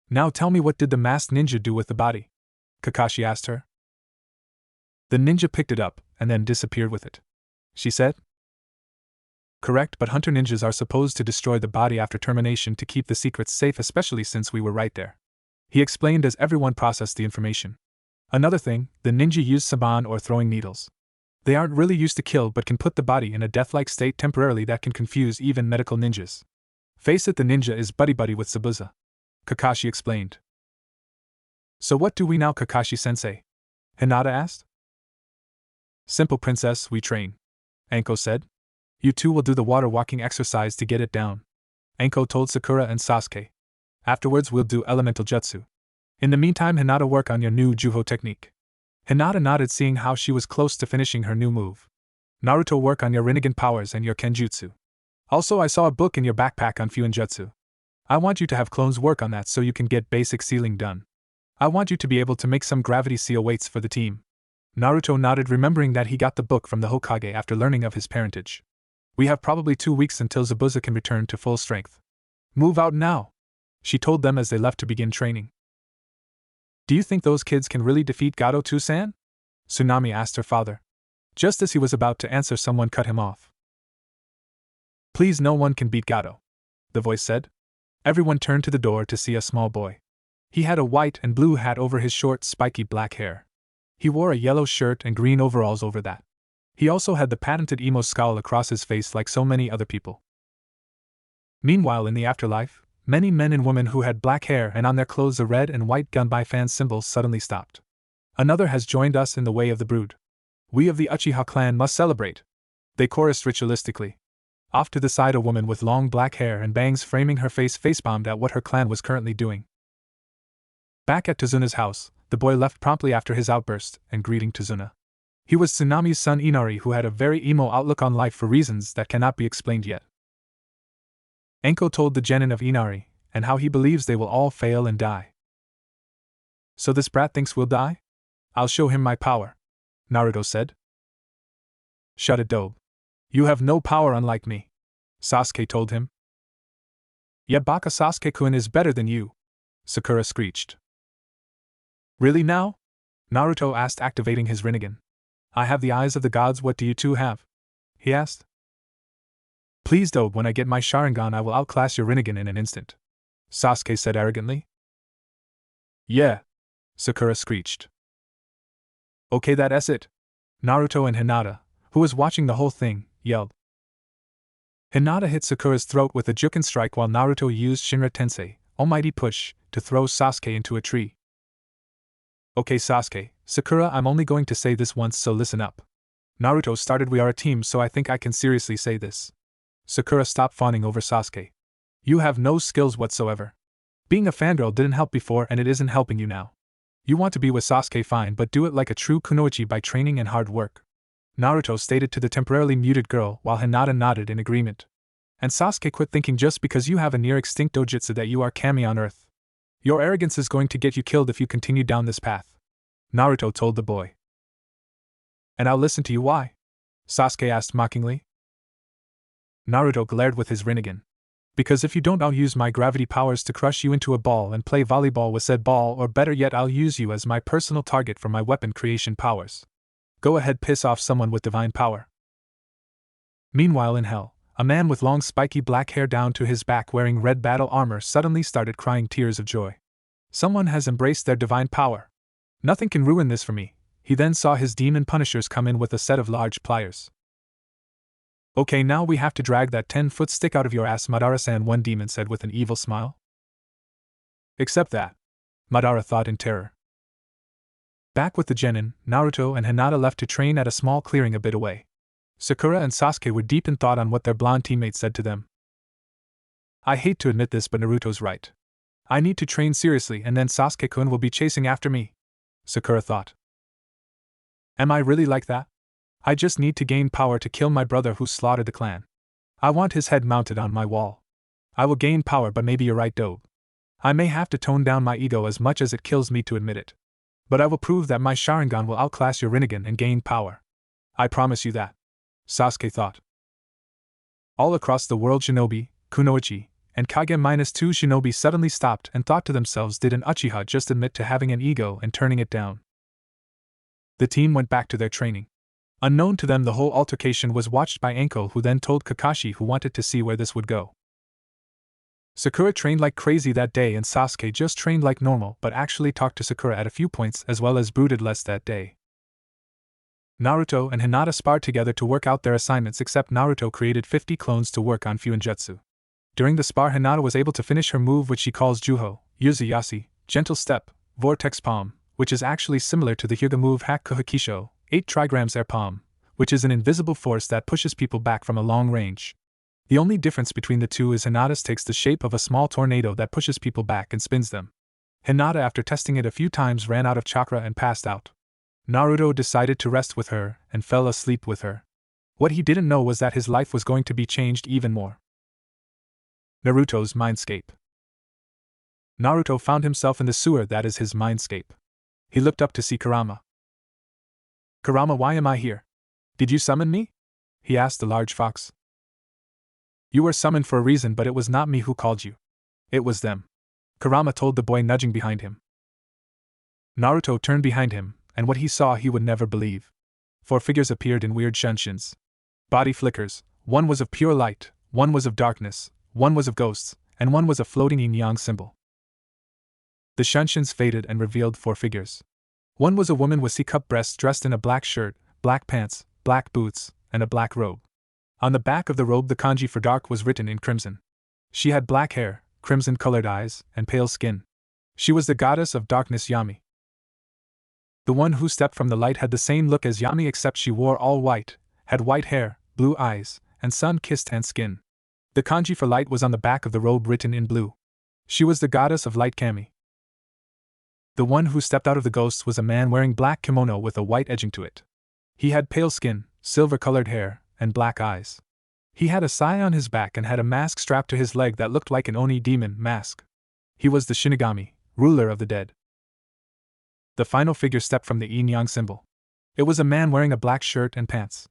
S1: Now tell me, what did the masked ninja do with the body?" Kakashi asked her. "The ninja picked it up and then disappeared with it," she said. "Correct, but hunter ninjas are supposed to destroy the body after termination to keep the secrets safe, especially since we were right there," he explained as everyone processed the information. "Another thing, the ninja used saban or throwing needles. They aren't really used to kill but can put the body in a death-like state temporarily that can confuse even medical ninjas. Face it, the ninja is buddy-buddy with Zabuza," Kakashi explained. "So what do we now, Kakashi-sensei?" Hinata asked. "Simple, princess, we train," Anko said. "You two will do the water walking exercise to get it down," Anko told Sakura and Sasuke. "Afterwards we'll do elemental jutsu. In the meantime, Hinata, work on your new Juho technique." Hinata nodded, seeing how she was close to finishing her new move. "Naruto, work on your Rinnegan powers and your Kenjutsu. Also, I saw a book in your backpack on Fuinjutsu. I want you to have clones work on that so you can get basic sealing done. I want you to be able to make some gravity seal weights for the team." Naruto nodded, remembering that he got the book from the Hokage after learning of his parentage. "We have probably 2 weeks until Zabuza can return to full strength. Move out now," she told them as they left to begin training. "Do you think those kids can really defeat Gato too-san?" Tsunami asked her father. Just as he was about to answer, someone cut him off. "Please, no one can beat Gato," the voice said. Everyone turned to the door to see a small boy. He had a white and blue hat over his short, spiky black hair. He wore a yellow shirt and green overalls over that. He also had the patented emo scowl across his face like so many other people. Meanwhile, in the afterlife, many men and women who had black hair and on their clothes a red and white Gunbai fan symbol suddenly stopped. "Another has joined us in the way of the brood. We of the Uchiha clan must celebrate," they chorused ritualistically. Off to the side, a woman with long black hair and bangs framing her face facepalmed at what her clan was currently doing. Back at Tazuna's house, the boy left promptly after his outburst and greeting Tazuna. He was Tsunami's son Inari, who had a very emo outlook on life for reasons that cannot be explained yet. Anko told the genin of Inari, and how he believes they will all fail and die. "So this brat thinks we'll die? I'll show him my power," Naruto said. "Shut it, dope. You have no power unlike me," Sasuke told him. "Yet Baka Sasuke-kun is better than you," Sakura screeched. "Really now?" Naruto asked, activating his Rinnegan. "I have the eyes of the gods, what do you two have?" he asked. "Please, dope, when I get my Sharingan I will outclass your Rinnegan in an instant," Sasuke said arrogantly. "Yeah," Sakura screeched. "Okay, that's it," Naruto and Hinata, who was watching the whole thing, yelled. Hinata hit Sakura's throat with a Juken strike while Naruto used Shinra Tensei, Almighty Push, to throw Sasuke into a tree. "Okay, Sasuke, Sakura, I'm only going to say this once, so listen up." Naruto started. "We are a team, so I think I can seriously say this." Sakura stopped fawning over Sasuke. "You have no skills whatsoever. Being a fangirl didn't help before and it isn't helping you now. You want to be with Sasuke, fine, but do it like a true kunoichi by training and hard work," Naruto stated to the temporarily muted girl while Hinata nodded in agreement. And Sasuke, quit thinking just because you have a near-extinct dojutsu that you are Kami on Earth. Your arrogance is going to get you killed if you continue down this path. Naruto told the boy. And I'll listen to you, why? Sasuke asked mockingly. Naruto glared with his Rinnegan. Because if you don't, I'll use my gravity powers to crush you into a ball and play volleyball with said ball, or better yet, I'll use you as my personal target for my weapon creation powers. Go ahead, piss off someone with divine power. Meanwhile in hell, a man with long spiky black hair down to his back wearing red battle armor suddenly started crying tears of joy. Someone has embraced their divine power. Nothing can ruin this for me. He then saw his demon punishers come in with a set of large pliers. Okay, now we have to drag that 10-foot stick out of your ass, Madara-san, one demon said with an evil smile. Except that, Madara thought in terror. Back with the genin, Naruto and Hinata left to train at a small clearing a bit away. Sakura and Sasuke were deep in thought on what their blonde teammates said to them. I hate to admit this, but Naruto's right. I need to train seriously, and then Sasuke-kun will be chasing after me, Sakura thought. Am I really like that? I just need to gain power to kill my brother who slaughtered the clan. I want his head mounted on my wall. I will gain power, but maybe you're right, Dobe. I may have to tone down my ego as much as it kills me to admit it. But I will prove that my Sharingan will outclass your Rinnegan and gain power. I promise you that, Sasuke thought. All across the world, shinobi, kunoichi, and Kage-2 shinobi suddenly stopped and thought to themselves, did an Uchiha just admit to having an ego and turning it down? The team went back to their training. Unknown to them, the whole altercation was watched by Anko, who then told Kakashi, who wanted to see where this would go. Sakura trained like crazy that day, and Sasuke just trained like normal, but actually talked to Sakura at a few points as well as brooded less that day. Naruto and Hinata sparred together to work out their assignments, except Naruto created 50 clones to work on Fuinjutsu. During the spar, Hinata was able to finish her move, which she calls Juho, Yuzu-Yasi, Gentle Step, Vortex Palm, which is actually similar to the Hyuga move Haku Hakisho, 8 trigrams Air Palm, which is an invisible force that pushes people back from a long range. The only difference between the two is Hinata's takes the shape of a small tornado that pushes people back and spins them. Hinata, after testing it a few times, ran out of chakra and passed out. Naruto decided to rest with her and fell asleep with her. What he didn't know was that his life was going to be changed even more. Naruto's mindscape. Naruto found himself in the sewer that is his mindscape. He looked up to see Kurama. Kurama, why am I here? Did you summon me? He asked the large fox. You were summoned for a reason, but it was not me who called you. It was them, Kurama told the boy, nudging behind him. Naruto turned behind him, and what he saw he would never believe. 4 figures appeared in weird shunshuns. Body flickers, one was of pure light, one was of darkness, one was of ghosts, and one was a floating yin-yang symbol. The shunshuns faded and revealed 4 figures. One was a woman with C-cup breasts dressed in a black shirt, black pants, black boots, and a black robe. On the back of the robe the kanji for dark was written in crimson. She had black hair, crimson-colored eyes, and pale skin. She was the goddess of darkness Yami. The one who stepped from the light had the same look as Yami, except she wore all white, had white hair, blue eyes, and sun-kissed tan skin. The kanji for light was on the back of the robe written in blue. She was the goddess of light Kami. The one who stepped out of the ghosts was a man wearing black kimono with a white edging to it. He had pale skin, silver-colored hair, and black eyes. He had a sai on his back and had a mask strapped to his leg that looked like an Oni demon mask. He was the Shinigami, ruler of the dead. The final figure stepped from the yin-yang symbol. It was a man wearing a black shirt and pants.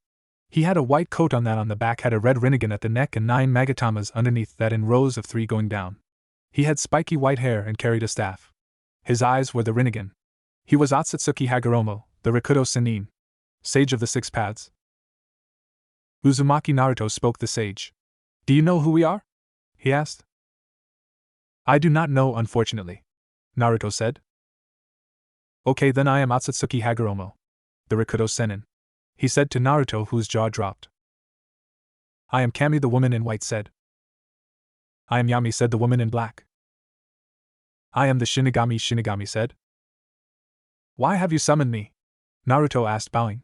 S1: He had a white coat on that on the back had a red Rinnegan at the neck and 9 magatamas underneath that in rows of 3 going down. He had spiky white hair and carried a staff. His eyes were the Rinnegan. He was Otsutsuki Hagoromo, the Rikudo Sennin, sage of the 6 paths. Uzumaki Naruto spoke the sage. Do you know who we are? He asked. I do not know, unfortunately, Naruto said. Okay, then I am Otsutsuki Hagoromo, the Rikudo Sennin, he said to Naruto, whose jaw dropped. I am Kami, the woman in white said. I am Yami, said the woman in black. I am the Shinigami said. Why have you summoned me? Naruto asked, bowing.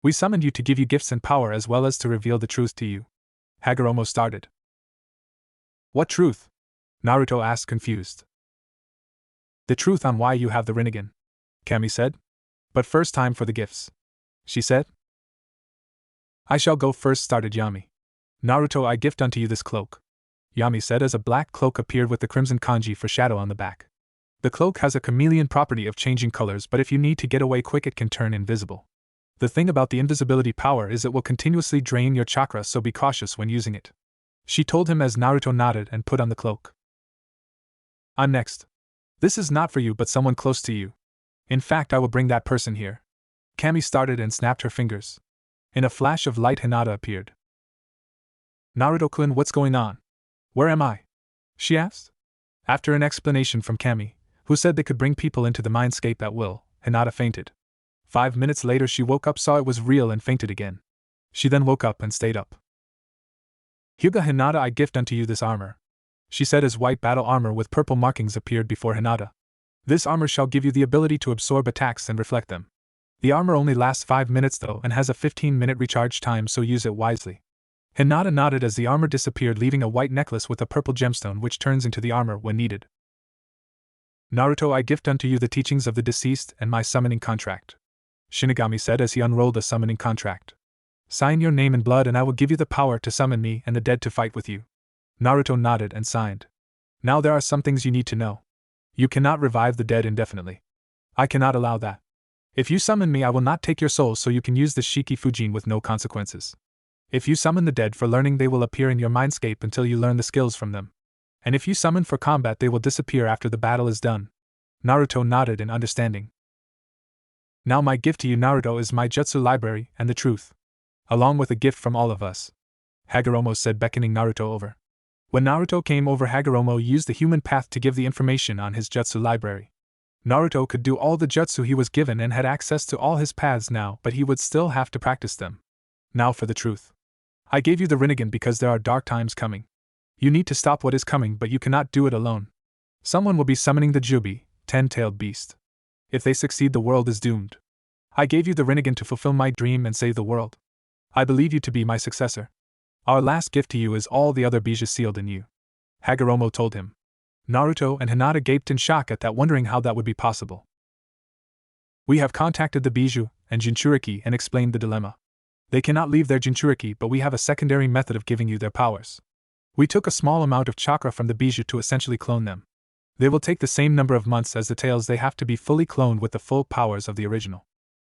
S1: We summoned you to give you gifts and power as well as to reveal the truth to you. Hagoromo started. What truth? Naruto asked, confused. The truth on why you have the Rinnegan, Kami said. But first, time for the gifts, she said. I shall go first, started Yami. Naruto, I gift unto you this cloak, Yami said as a black cloak appeared with the crimson kanji for shadow on the back. The cloak has a chameleon property of changing colors, but if you need to get away quick it can turn invisible. The thing about the invisibility power is it will continuously drain your chakra, so be cautious when using it, she told him as Naruto nodded and put on the cloak. I'm next. This is not for you but someone close to you. In fact, I will bring that person here. Kami started and snapped her fingers. In a flash of light, Hinata appeared. Naruto-kun, what's going on? Where am I? She asked. After an explanation from Kami, who said they could bring people into the mindscape at will, Hinata fainted. 5 minutes later she woke up, saw it was real and fainted again. She then woke up and stayed up. Hyuga Hinata, I gift unto you this armor, she said as white battle armor with purple markings appeared before Hinata. This armor shall give you the ability to absorb attacks and reflect them. The armor only lasts 5 minutes though and has a 15-minute recharge time, so use it wisely. Hinata nodded as the armor disappeared, leaving a white necklace with a purple gemstone which turns into the armor when needed. Naruto, I gift unto you the teachings of the deceased and my summoning contract, Shinigami said as he unrolled a summoning contract. Sign your name in blood and I will give you the power to summon me and the dead to fight with you. Naruto nodded and signed. Now there are some things you need to know. You cannot revive the dead indefinitely. I cannot allow that. If you summon me I will not take your soul, so you can use the Shiki Fujin with no consequences. If you summon the dead for learning, they will appear in your mindscape until you learn the skills from them. And if you summon for combat they will disappear after the battle is done. Naruto nodded in understanding. Now my gift to you, Naruto, is my jutsu library and the truth, along with a gift from all of us, Hagoromo said, beckoning Naruto over. When Naruto came over, Hagoromo used the human path to give the information on his jutsu library. Naruto could do all the jutsu he was given and had access to all his paths now, but he would still have to practice them. Now for the truth. I gave you the Rinnegan because there are dark times coming. You need to stop what is coming, but you cannot do it alone. Someone will be summoning the Kyuubi, 10-tailed beast. If they succeed, the world is doomed. I gave you the Rinnegan to fulfill my dream and save the world. I believe you to be my successor. Our last gift to you is all the other bijou sealed in you, Hagoromo told him. Naruto and Hinata gaped in shock at that, wondering how that would be possible. We have contacted the bijou and Jinchuriki and explained the dilemma. They cannot leave their Jinchuriki, but we have a secondary method of giving you their powers. We took a small amount of chakra from the bijou to essentially clone them. They will take the same number of months as the tails. They have to be fully cloned with the full powers of the original.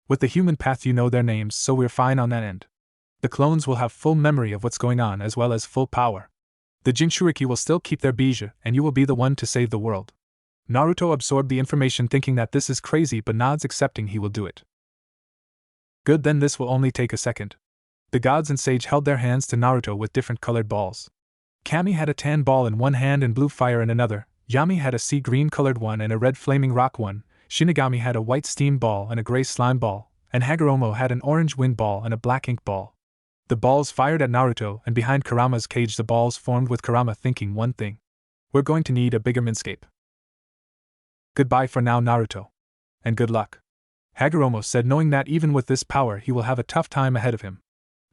S1: With the human path you know their names, so we're fine on that end. The clones will have full memory of what's going on as well as full power. The Jinchuriki will still keep their bijou and you will be the one to save the world. Naruto absorbed the information, thinking that this is crazy, but nods, accepting he will do it. Good, then this will only take a second. The gods and sage held their hands to Naruto with different colored balls. Kami had a tan ball in one hand and blue fire in another, Yami had a sea green colored one and a red flaming rock one, Shinigami had a white steam ball and a gray slime ball, and Hagoromo had an orange wind ball and a black ink ball. The balls fired at Naruto, and behind Kurama's cage the balls formed, with Kurama thinking one thing. We're going to need a bigger mindscape. Goodbye for now, Naruto. And good luck, Hagoromo said, knowing that even with this power he will have a tough time ahead of him.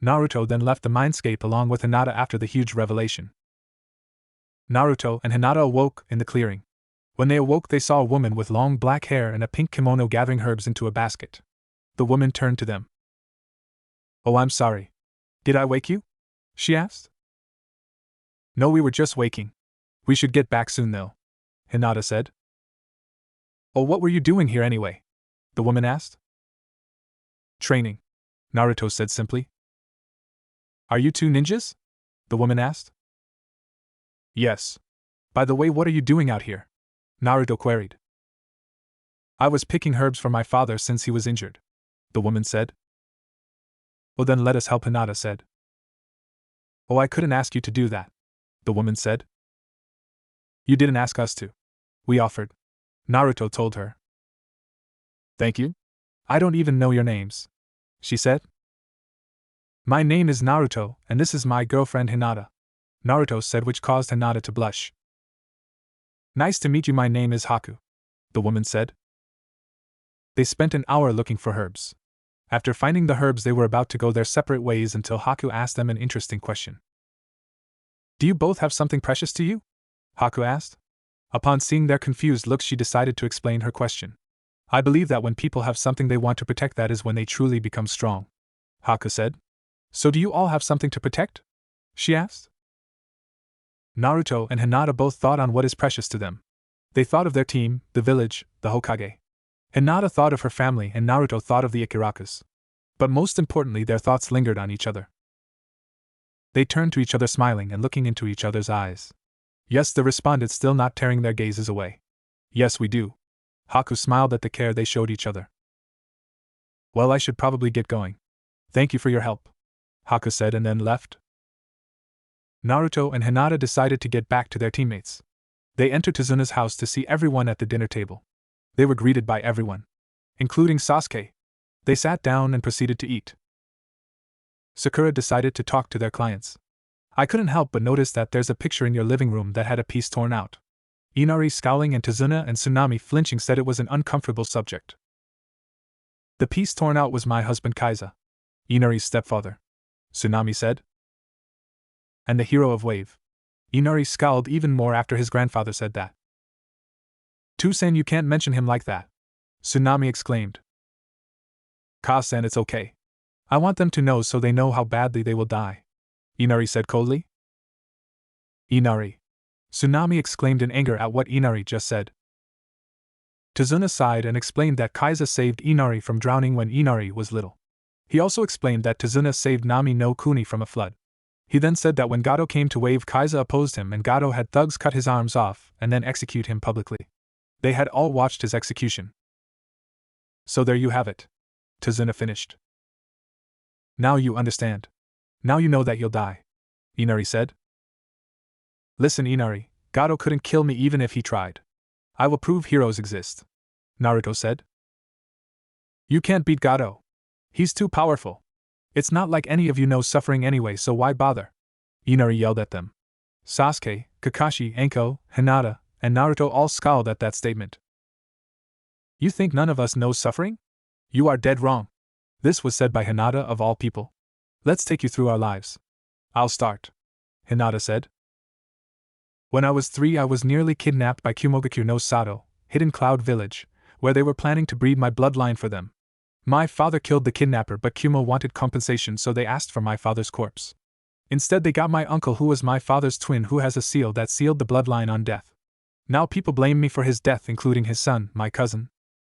S1: Naruto then left the mindscape along with Hinata after the huge revelation. Naruto and Hinata awoke in the clearing. When they awoke they saw a woman with long black hair and a pink kimono gathering herbs into a basket. The woman turned to them. Oh, I'm sorry. Did I wake you? She asked. No, we were just waking. We should get back soon though, Hinata said. Oh, what were you doing here anyway? The woman asked. Training, Naruto said simply. Are you two ninjas? The woman asked. Yes. By the way, what are you doing out here? Naruto queried. I was picking herbs for my father since he was injured, the woman said. Well, then let us help, Hinata said. Oh, I couldn't ask you to do that, the woman said. You didn't ask us to. We offered, Naruto told her. Thank you? I don't even know your names, she said. My name is Naruto, and this is my girlfriend Hinata, Naruto said, which caused Hinata to blush. Nice to meet you, my name is Haku, the woman said. They spent an hour looking for herbs. After finding the herbs, they were about to go their separate ways until Haku asked them an interesting question. Do you both have something precious to you? Haku asked. Upon seeing their confused looks, she decided to explain her question. I believe that when people have something they want to protect, that is when they truly become strong, Haku said. So do you all have something to protect? she asked. Naruto and Hinata both thought on what is precious to them. They thought of their team, the village, the Hokage. Hinata thought of her family and Naruto thought of the Ikirakas. But most importantly, their thoughts lingered on each other. They turned to each other smiling and looking into each other's eyes. Yes, they responded, still not tearing their gazes away. Yes, we do. Haku smiled at the care they showed each other. Well, I should probably get going. Thank you for your help, Haku said and then left. Naruto and Hinata decided to get back to their teammates. They entered Tazuna's house to see everyone at the dinner table. They were greeted by everyone, including Sasuke. They sat down and proceeded to eat. Sakura decided to talk to their clients. I couldn't help but notice that there's a picture in your living room that had a piece torn out. Inari scowling and Tazuna and Tsunami flinching said it was an uncomfortable subject. The piece torn out was my husband Kaiza, Inari's stepfather, Tsunami said. And the hero of Wave. Inari scowled even more after his grandfather said that. Toussaint, you can't mention him like that, Tsunami exclaimed. Ka-san, it's okay. I want them to know so they know how badly they will die, Inari said coldly. Inari. Tsunami exclaimed in anger at what Inari just said. Tazuna sighed and explained that Kaiza saved Inari from drowning when Inari was little. He also explained that Tazuna saved Nami no Kuni from a flood. He then said that when Gato came to Wave, Kaiza opposed him and Gato had thugs cut his arms off and then execute him publicly. They had all watched his execution. So there you have it, Tazuna finished. Now you understand. Now you know that you'll die, Inari said. Listen, Inari, Gato couldn't kill me even if he tried. I will prove heroes exist, Naruto said. You can't beat Gato. He's too powerful. It's not like any of you know suffering anyway, so why bother? Inari yelled at them. Sasuke, Kakashi, Anko, Hinata, and Naruto all scowled at that statement. You think none of us knows suffering? You are dead wrong. This was said by Hinata of all people. Let's take you through our lives. I'll start, Hinata said. When I was 3, I was nearly kidnapped by Kumogakure no Sato, Hidden Cloud Village, where they were planning to breed my bloodline for them. My father killed the kidnapper, but Kumo wanted compensation, so they asked for my father's corpse. Instead, they got my uncle, who was my father's twin, who has a seal that sealed the bloodline on death. Now people blame me for his death, including his son, my cousin.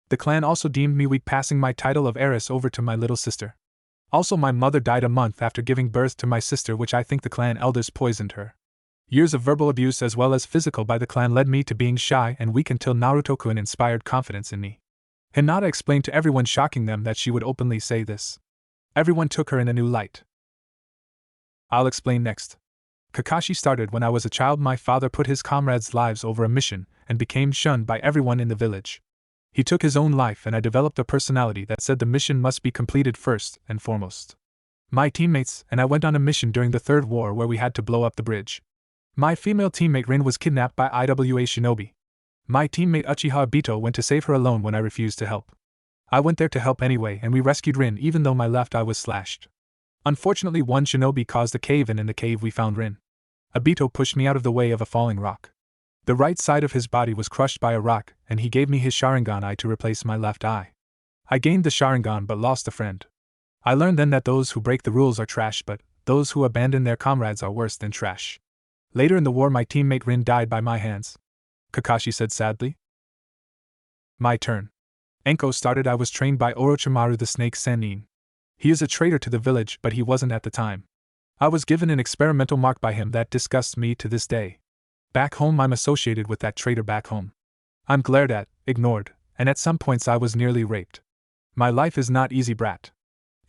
S1: The clan also deemed me weak, passing my title of heiress over to my little sister. Also, my mother died a month after giving birth to my sister, which I think the clan elders poisoned her. Years of verbal abuse as well as physical by the clan led me to being shy and weak until Naruto-kun inspired confidence in me. Hinata explained to everyone, shocking them that she would openly say this. Everyone took her in a new light. I'll explain next. Kakashi started when I was a child. My father put his comrades' lives over a mission and became shunned by everyone in the village. He took his own life and I developed a personality that said the mission must be completed first and foremost. My teammates and I went on a mission during the Third War where we had to blow up the bridge. My female teammate Rin was kidnapped by IWA shinobi. My teammate Uchiha Obito went to save her alone when I refused to help. I went there to help anyway and we rescued Rin even though my left eye was slashed. Unfortunately, one shinobi caused a cave-in. In the cave we found Rin. Obito pushed me out of the way of a falling rock. The right side of his body was crushed by a rock and he gave me his Sharingan eye to replace my left eye. I gained the Sharingan but lost a friend. I learned then that those who break the rules are trash, but those who abandon their comrades are worse than trash. Later in the war, my teammate Rin died by my hands, Kakashi said sadly. My turn. Enko started. I was trained by Orochimaru the Snake Sannin. He is a traitor to the village, but he wasn't at the time. I was given an experimental mark by him that disgusts me to this day. Back home, I'm associated with that traitor back home. I'm glared at, ignored, and at some points I was nearly raped. My life is not easy, brat.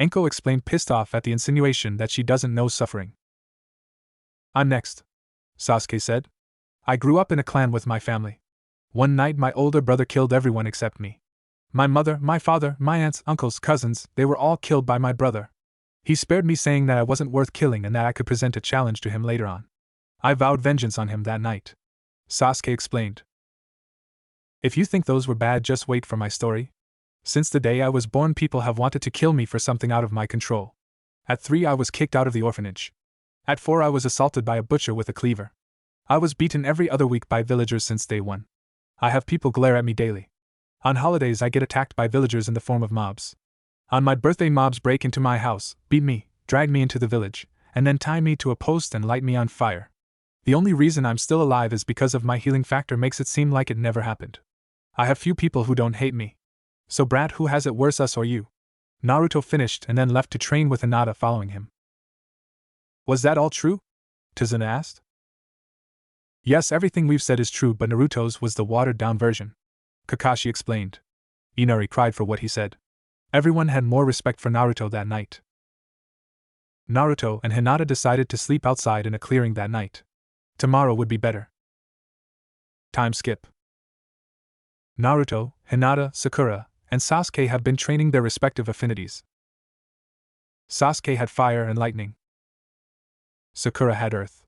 S1: Enko explained, pissed off at the insinuation that she doesn't know suffering. I'm next, Sasuke said. I grew up in a clan with my family. One night my older brother killed everyone except me. My mother, my father, my aunts, uncles, cousins, they were all killed by my brother. He spared me, saying that I wasn't worth killing and that I could present a challenge to him later on. I vowed vengeance on him that night, Sasuke explained. If you think those were bad, just wait for my story. Since the day I was born, people have wanted to kill me for something out of my control. At 3, I was kicked out of the orphanage. At 4, I was assaulted by a butcher with a cleaver. I was beaten every other week by villagers since day 1. I have people glare at me daily. On holidays, I get attacked by villagers in the form of mobs. On my birthday, mobs break into my house, beat me, drag me into the village, and then tie me to a post and light me on fire. The only reason I'm still alive is because of my healing factor makes it seem like it never happened. I have few people who don't hate me. So Brat, who has it worse, us or you? Naruto finished and then left to train with Hinata following him. Was that all true? Tazuna asked. Yes, everything we've said is true, but Naruto's was the watered-down version, Kakashi explained. Inari cried for what he said. Everyone had more respect for Naruto that night. Naruto and Hinata decided to sleep outside in a clearing that night. Tomorrow would be better. Time skip. Naruto, Hinata, Sakura, and Sasuke have been training their respective affinities. Sasuke had fire and lightning. Sakura had earth.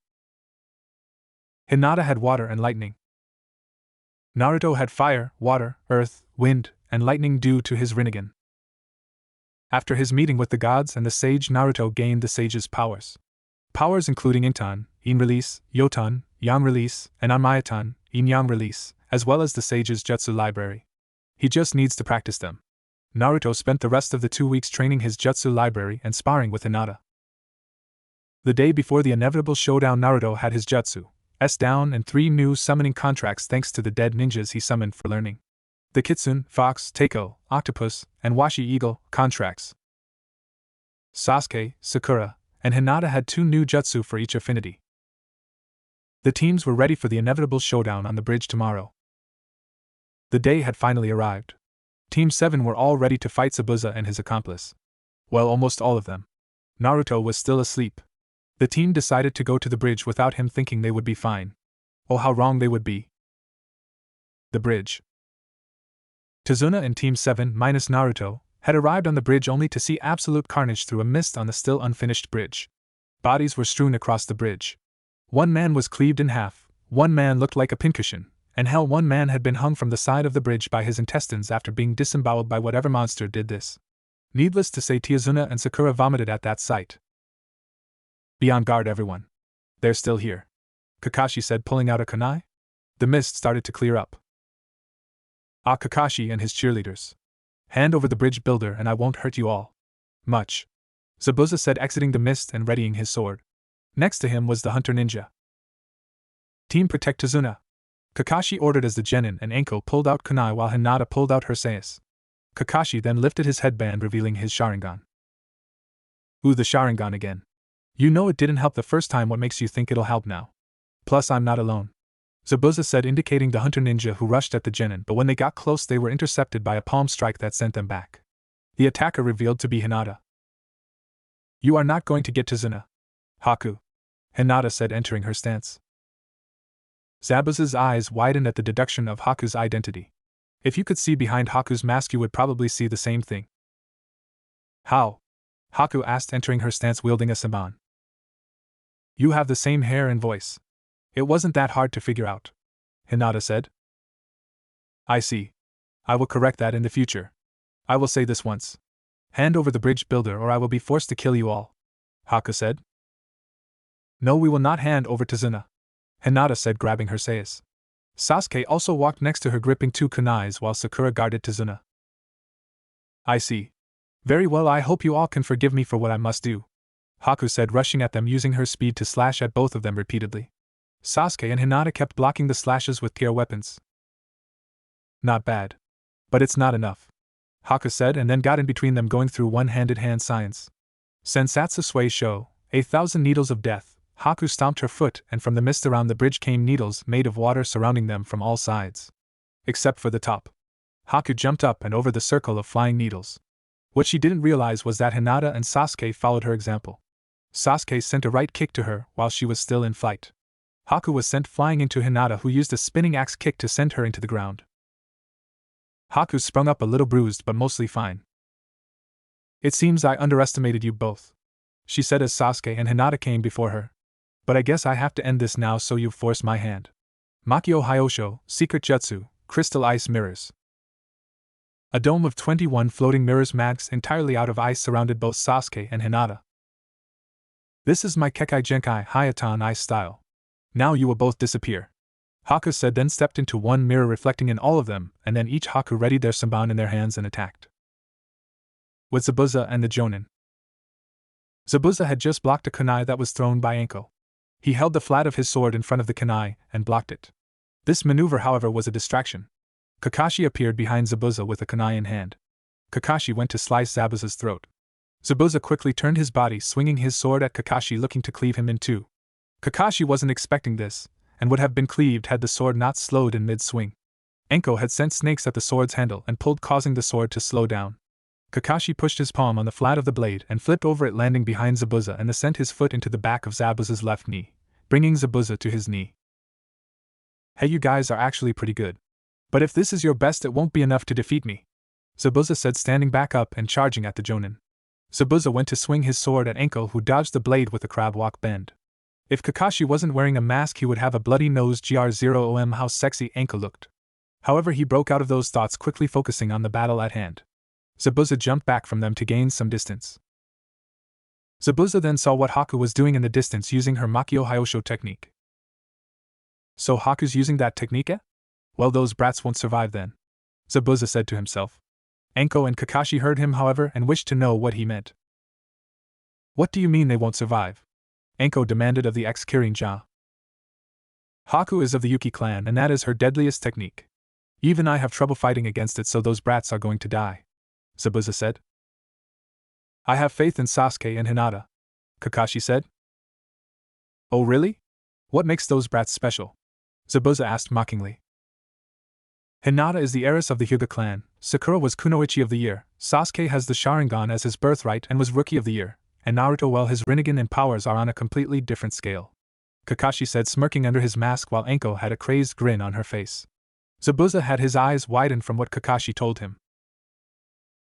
S1: Hinata had water and lightning. Naruto had fire, water, earth, wind, and lightning due to his Rinnegan. After his meeting with the gods and the sage, Naruto gained the sage's powers. Powers including Intan, In Release, Yotan, Yang Release, and Anmayatan, In Yang Release, as well as the sage's jutsu library. He just needs to practice them. Naruto spent the rest of the 2 weeks training his jutsu library and sparring with Hinata. The day before the inevitable showdown, Naruto had his jutsu S down and 3 new summoning contracts thanks to the dead ninjas he summoned for learning. The Kitsune, Fox, Teiko, Octopus, and Washi Eagle contracts. Sasuke, Sakura, and Hinata had 2 new jutsu for each affinity. The teams were ready for the inevitable showdown on the bridge tomorrow. The day had finally arrived. Team 7 were all ready to fight Zabuza and his accomplice. Well, almost all of them. Naruto was still asleep. The team decided to go to the bridge without him, thinking they would be fine. Oh, how wrong they would be. The bridge. Tazuna and Team 7 minus Naruto had arrived on the bridge only to see absolute carnage through a mist on the still unfinished bridge. Bodies were strewn across the bridge. 1 man was cleaved in half, 1 man looked like a pincushion, and hell, 1 man had been hung from the side of the bridge by his intestines after being disemboweled by whatever monster did this. Needless to say, Tazuna and Sakura vomited at that sight. Be on guard, everyone. They're still here, Kakashi said, pulling out a kunai. The mist started to clear up. Ah, Kakashi and his cheerleaders. Hand over the bridge builder and I won't hurt you all much, Zabuza said, exiting the mist and readying his sword. Next to him was the hunter ninja. Team protect Tazuna, Kakashi ordered as the Genin and Enko pulled out kunai while Hinata pulled out her sais. Kakashi then lifted his headband, revealing his Sharingan. Ooh, the Sharingan again. You know it didn't help the first time, what makes you think it'll help now? Plus, I'm not alone, Zabuza said, indicating the hunter ninja who rushed at the Genin, but when they got close they were intercepted by a palm strike that sent them back. The attacker revealed to be Hinata. You are not going to get Tazuna, Haku, Hinata said, entering her stance. Zabuza's eyes widened at the deduction of Haku's identity. If you could see behind Haku's mask you would probably see the same thing. How? Haku asked, entering her stance wielding a saban. You have the same hair and voice. It wasn't that hard to figure out, Hinata said. I see. I will correct that in the future. I will say this once. Hand over the bridge builder or I will be forced to kill you all, Haku said. No, we will not hand over Tazuna, Hinata said, grabbing her sais. Sasuke also walked next to her, gripping 2 kunais while Sakura guarded Tazuna. I see. Very well, I hope you all can forgive me for what I must do, Haku said, rushing at them, using her speed to slash at both of them repeatedly. Sasuke and Hinata kept blocking the slashes with their weapons. Not bad. But it's not enough, Haku said, and then got in between them, going through one-handed hand signs. Sensatsu Sway Sho, 1,000 needles of death. Haku stomped her foot, and from the mist around the bridge came needles made of water surrounding them from all sides. Except for the top. Haku jumped up and over the circle of flying needles. What she didn't realize was that Hinata and Sasuke followed her example. Sasuke sent a right kick to her while she was still in flight. Haku was sent flying into Hinata, who used a spinning axe kick to send her into the ground. Haku sprung up a little bruised but mostly fine. It seems I underestimated you both, she said as Sasuke and Hinata came before her. But I guess I have to end this now, so you force my hand. Makio Hyosho, Secret Jutsu, Crystal Ice Mirrors. A dome of 21 floating mirrors mags entirely out of ice surrounded both Sasuke and Hinata. This is my Kekai Genkai Hayatan Ice style. Now you will both disappear, Haku said, then stepped into one mirror reflecting in all of them, and then each Haku readied their Sanban in their hands and attacked. With Zabuza and the Jonin. Zabuza had just blocked a kunai that was thrown by Anko. He held the flat of his sword in front of the kunai and blocked it. This maneuver, however, was a distraction. Kakashi appeared behind Zabuza with a kunai in hand. Kakashi went to slice Zabuza's throat. Zabuza quickly turned his body, swinging his sword at Kakashi, looking to cleave him in two. Kakashi wasn't expecting this, and would have been cleaved had the sword not slowed in mid-swing. Anko had sent snakes at the sword's handle and pulled, causing the sword to slow down. Kakashi pushed his palm on the flat of the blade and flipped over it, landing behind Zabuza, and sent his foot into the back of Zabuza's left knee, bringing Zabuza to his knee. Hey, you guys are actually pretty good. But if this is your best, it won't be enough to defeat me, Zabuza said, standing back up and charging at the Jonin. Zabuza went to swing his sword at Anko, who dodged the blade with a crab walk bend. If Kakashi wasn't wearing a mask, he would have a bloody nose. Gr0om, how sexy Anko looked. However, he broke out of those thoughts, quickly focusing on the battle at hand. Zabuza jumped back from them to gain some distance. Zabuza then saw what Haku was doing in the distance, using her Makio Hyosho technique. So Haku's using that technique, eh? Well, those brats won't survive then, Zabuza said to himself. Anko and Kakashi heard him, however, and wished to know what he meant. What do you mean they won't survive? Anko demanded of the ex-Kirin-ja. Haku is of the Yuki clan, and that is her deadliest technique. Even I have trouble fighting against it, so those brats are going to die, Zabuza said. I have faith in Sasuke and Hinata, Kakashi said. Oh really? What makes those brats special? Zabuza asked mockingly. Hinata is the heiress of the Hyuga clan, Sakura was Kunoichi of the Year, Sasuke has the Sharingan as his birthright and was Rookie of the Year, and Naruto, well, his Rinnegan and powers are on a completely different scale, Kakashi said, smirking under his mask, while Anko had a crazed grin on her face. Zabuza had his eyes widen from what Kakashi told him.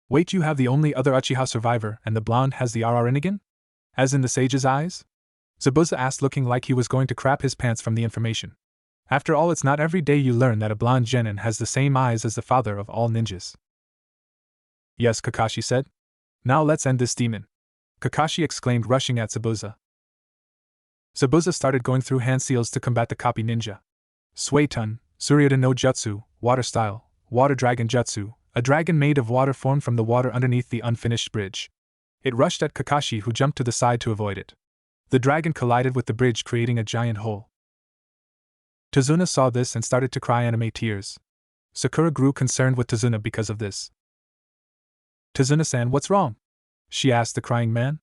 S1: Wait, you have the only other Uchiha survivor, and the blonde has the RR Rinnegan? As in the sage's eyes? Zabuza asked, looking like he was going to crap his pants from the information. After all, it's not every day you learn that a blonde genin has the same eyes as the father of all ninjas. Yes, Kakashi said. Now let's end this demon, Kakashi exclaimed, rushing at Zabuza. Zabuza started going through hand seals to combat the copy ninja. Suetun, Suryuda no Jutsu, Water Style, Water Dragon Jutsu, a dragon made of water formed from the water underneath the unfinished bridge. It rushed at Kakashi, who jumped to the side to avoid it. The dragon collided with the bridge, creating a giant hole. Tazuna saw this and started to cry anime tears. Sakura grew concerned with Tazuna because of this. Tazuna-san, what's wrong? She asked the crying man.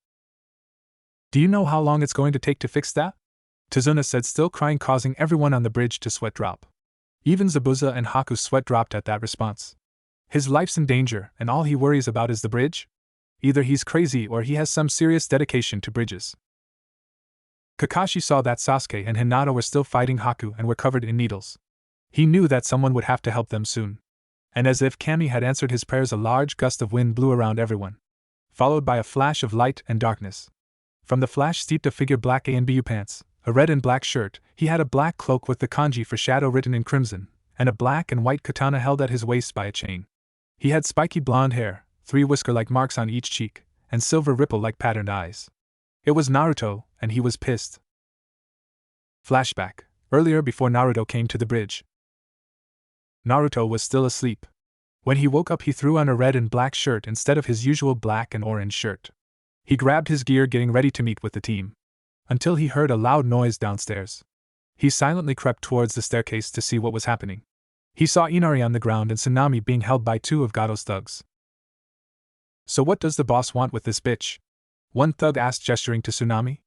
S1: Do you know how long it's going to take to fix that? Tazuna said, still crying, causing everyone on the bridge to sweat drop. Even Zabuza and Haku's sweat dropped at that response. His life's in danger, and all he worries about is the bridge? Either he's crazy or he has some serious dedication to bridges. Kakashi saw that Sasuke and Hinata were still fighting Haku and were covered in needles. He knew that someone would have to help them soon. And as if Kami had answered his prayers, a large gust of wind blew around everyone, followed by a flash of light and darkness. From the flash steeped a figure, black ANBU pants, a red and black shirt. He had a black cloak with the kanji for shadow written in crimson, and a black and white katana held at his waist by a chain. He had spiky blonde hair, 3 whisker-like marks on each cheek, and silver ripple-like patterned eyes. It was Naruto, and he was pissed. Flashback. Earlier, before Naruto came to the bridge, Naruto was still asleep. When he woke up, he threw on a red and black shirt instead of his usual black and orange shirt. He grabbed his gear, getting ready to meet with the team, until he heard a loud noise downstairs. He silently crept towards the staircase to see what was happening. He saw Inari on the ground and Tsunami being held by 2 of Gato's thugs. So what does the boss want with this bitch? One thug asked, gesturing to Tsunami.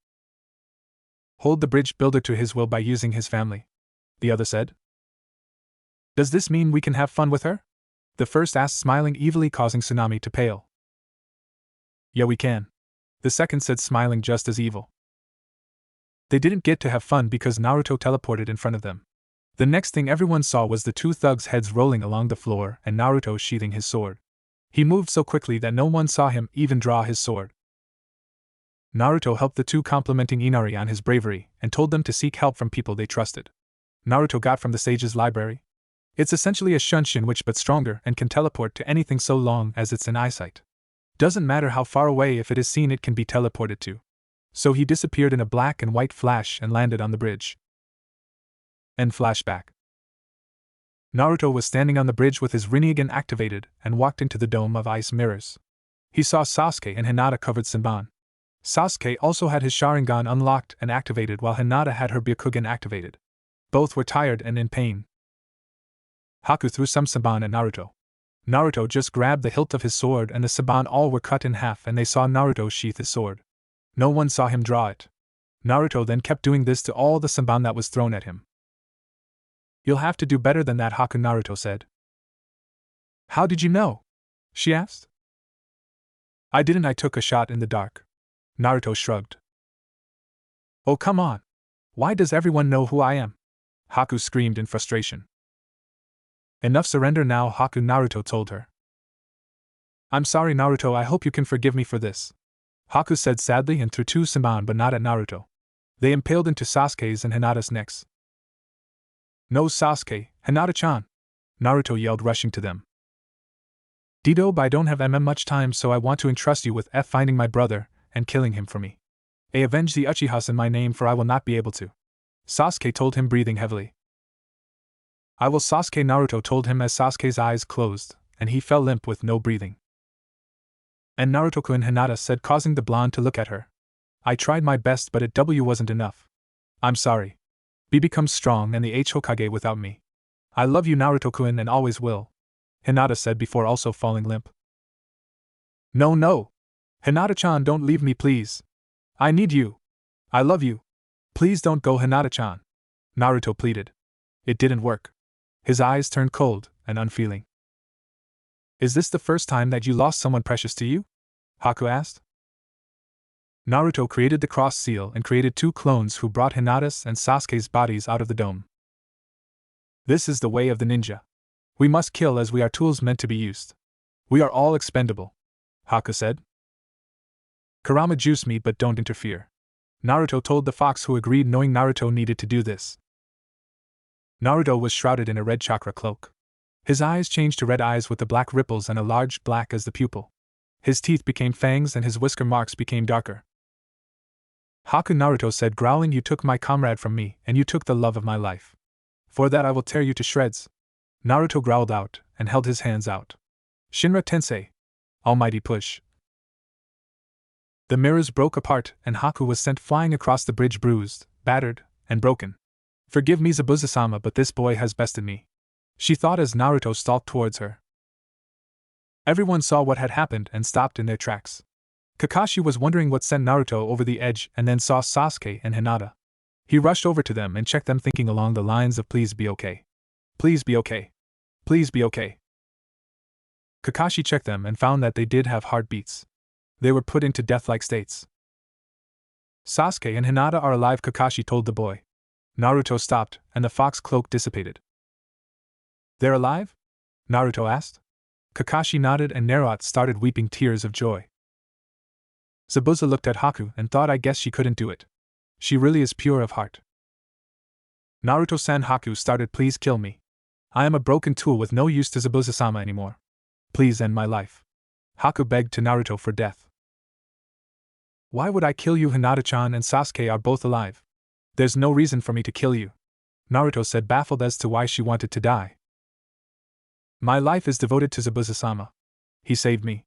S1: Hold the bridge builder to his will by using his family, the other said. Does this mean we can have fun with her? The first asked, smiling evilly, causing Tsunami to pale. Yeah, we can, the second said, smiling just as evil. They didn't get to have fun because Naruto teleported in front of them. The next thing everyone saw was the 2 thugs' heads rolling along the floor and Naruto sheathing his sword. He moved so quickly that no one saw him even draw his sword. Naruto helped the 2, complimenting Inari on his bravery, and told them to seek help from people they trusted. Naruto got from the sage's library. It's essentially a Shunshin witch but stronger and can teleport to anything so long as it's in eyesight. Doesn't matter how far away, if it is seen it can be teleported to. So he disappeared in a black and white flash and landed on the bridge. End flashback. Naruto was standing on the bridge with his Rinnegan activated and walked into the dome of ice mirrors. He saw Sasuke and Hinata covered Senbon. Sasuke also had his Sharingan unlocked and activated while Hinata had her Byakugan activated. Both were tired and in pain. Haku threw some saban at Naruto. Naruto just grabbed the hilt of his sword and the saban all were cut in half and they saw Naruto sheath his sword. No one saw him draw it. Naruto then kept doing this to all the saban that was thrown at him. "You'll have to do better than that," Haku Naruto said. "How did you know?" she asked. "I didn't, I took a shot in the dark." Naruto shrugged. "Oh, come on. Why does everyone know who I am?" Haku screamed in frustration. "Enough, surrender now," Haku Naruto told her. "I'm sorry, Naruto, I hope you can forgive me for this," Haku said sadly and threw two saban but not at Naruto. They impaled into Sasuke's and Hinata's necks. "No, Sasuke, Hinata-chan!" Naruto yelled, rushing to them. "Dido, I don't have much time, so I want to entrust you with finding my brother and killing him for me. Avenge the Uchihas in my name, for I will not be able to," Sasuke told him, breathing heavily. "I will," Sasuke Naruto told him as Sasuke's eyes closed, and he fell limp with no breathing. "And Naruto-kun," Hinata said, causing the blonde to look at her. "I tried my best, but it wasn't enough. I'm sorry. Become strong and the Hokage without me. I love you, Naruto-kun, and always will," Hinata said before also falling limp. No. Hinata-chan, don't leave me, please. I need you. I love you. Please don't go, Hinata-chan," Naruto pleaded. It didn't work. His eyes turned cold and unfeeling. "Is this the first time that you lost someone precious to you?" Haku asked. Naruto created the cross seal and created two clones who brought Hinata's and Sasuke's bodies out of the dome. "This is the way of the ninja. We must kill as we are tools meant to be used. We are all expendable," Haku said. "Kurama, juice me but don't interfere," Naruto told the fox, who agreed, knowing Naruto needed to do this. Naruto was shrouded in a red chakra cloak. His eyes changed to red eyes with the black ripples and a large black as the pupil. His teeth became fangs and his whisker marks became darker. "Haku," Naruto said, growling, "you took my comrade from me, and you took the love of my life. For that I will tear you to shreds." Naruto growled out, and held his hands out. "Shinra Tensei! Almighty push!" The mirrors broke apart, and Haku was sent flying across the bridge, bruised, battered, and broken. "Forgive me, Zabuza-sama, but this boy has bested me," she thought as Naruto stalked towards her. Everyone saw what had happened and stopped in their tracks. Kakashi was wondering what sent Naruto over the edge and then saw Sasuke and Hinata. He rushed over to them and checked them, thinking along the lines of, "Please be okay. Please be okay. Please be okay." Kakashi checked them and found that they did have heartbeats. They were put into death-like states. "Sasuke and Hinata are alive," Kakashi told the boy. Naruto stopped, and the fox cloak dissipated. "They're alive?" Naruto asked. Kakashi nodded and Naruto started weeping tears of joy. Zabuza looked at Haku and thought, "I guess she couldn't do it. She really is pure of heart." "Naruto-san," Haku started, "please kill me. I am a broken tool with no use to Zabuza-sama anymore. Please end my life." Haku begged to Naruto for death. "Why would I kill you? Hinata-chan and Sasuke are both alive. There's no reason for me to kill you," Naruto said, baffled as to why she wanted to die. "My life is devoted to Zabuza-sama. He saved me.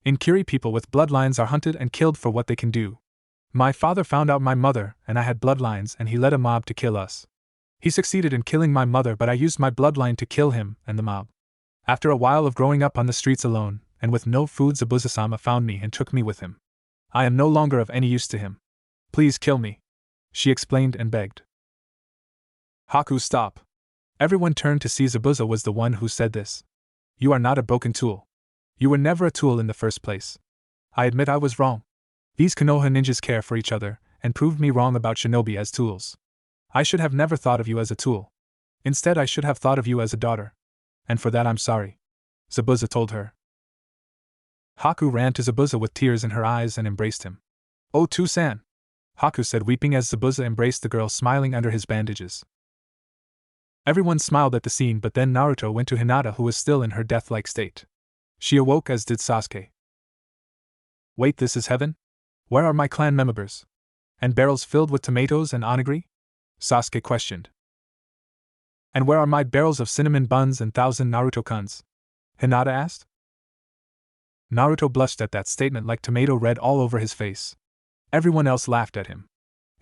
S1: In Kiri, people with bloodlines are hunted and killed for what they can do. My father found out my mother and I had bloodlines, and he led a mob to kill us. He succeeded in killing my mother, but I used my bloodline to kill him and the mob. After a while of growing up on the streets alone, and with no food, Zabuza-sama found me and took me with him. I am no longer of any use to him. Please kill me," she explained and begged. "Haku, stop." Everyone turned to see Zabuza was the one who said this. "You are not a broken tool. You were never a tool in the first place. I admit I was wrong. These Konoha ninjas care for each other, and proved me wrong about shinobi as tools. I should have never thought of you as a tool. Instead, I should have thought of you as a daughter. And for that I'm sorry," Zabuza told her. Haku ran to Zabuza with tears in her eyes and embraced him. "Oh, Tu-san," Haku said, weeping as Zabuza embraced the girl, smiling under his bandages. Everyone smiled at the scene, but then Naruto went to Hinata, who was still in her death-like state. She awoke, as did Sasuke. "Wait, this is heaven? Where are my clan members? And barrels filled with tomatoes and onigiri?" Sasuke questioned. "And where are my barrels of cinnamon buns and 1,000 Naruto-kuns?" Hinata asked. Naruto blushed at that statement like tomato red all over his face. Everyone else laughed at him.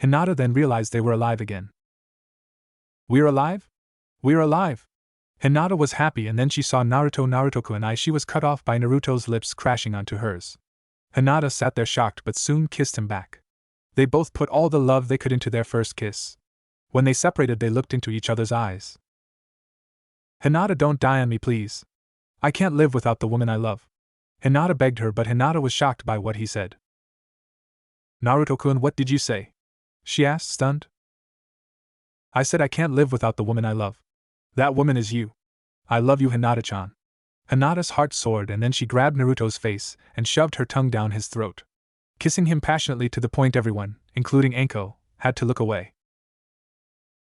S1: Hinata then realized they were alive again. We're alive? We're alive! Hinata was happy, and then she saw Naruto-kun and she was cut off by Naruto's lips crashing onto hers. Hinata sat there shocked but soon kissed him back. They both put all the love they could into their first kiss. When they separated, they looked into each other's eyes. Hinata, don't die on me, please. I can't live without the woman I love. Hinata begged her, but Hinata was shocked by what he said. Naruto-kun, what did you say? She asked, stunned. I said I can't live without the woman I love. That woman is you. I love you, Hinata-chan. Hinata's heart soared, and then she grabbed Naruto's face and shoved her tongue down his throat, kissing him passionately to the point everyone, including Anko, had to look away.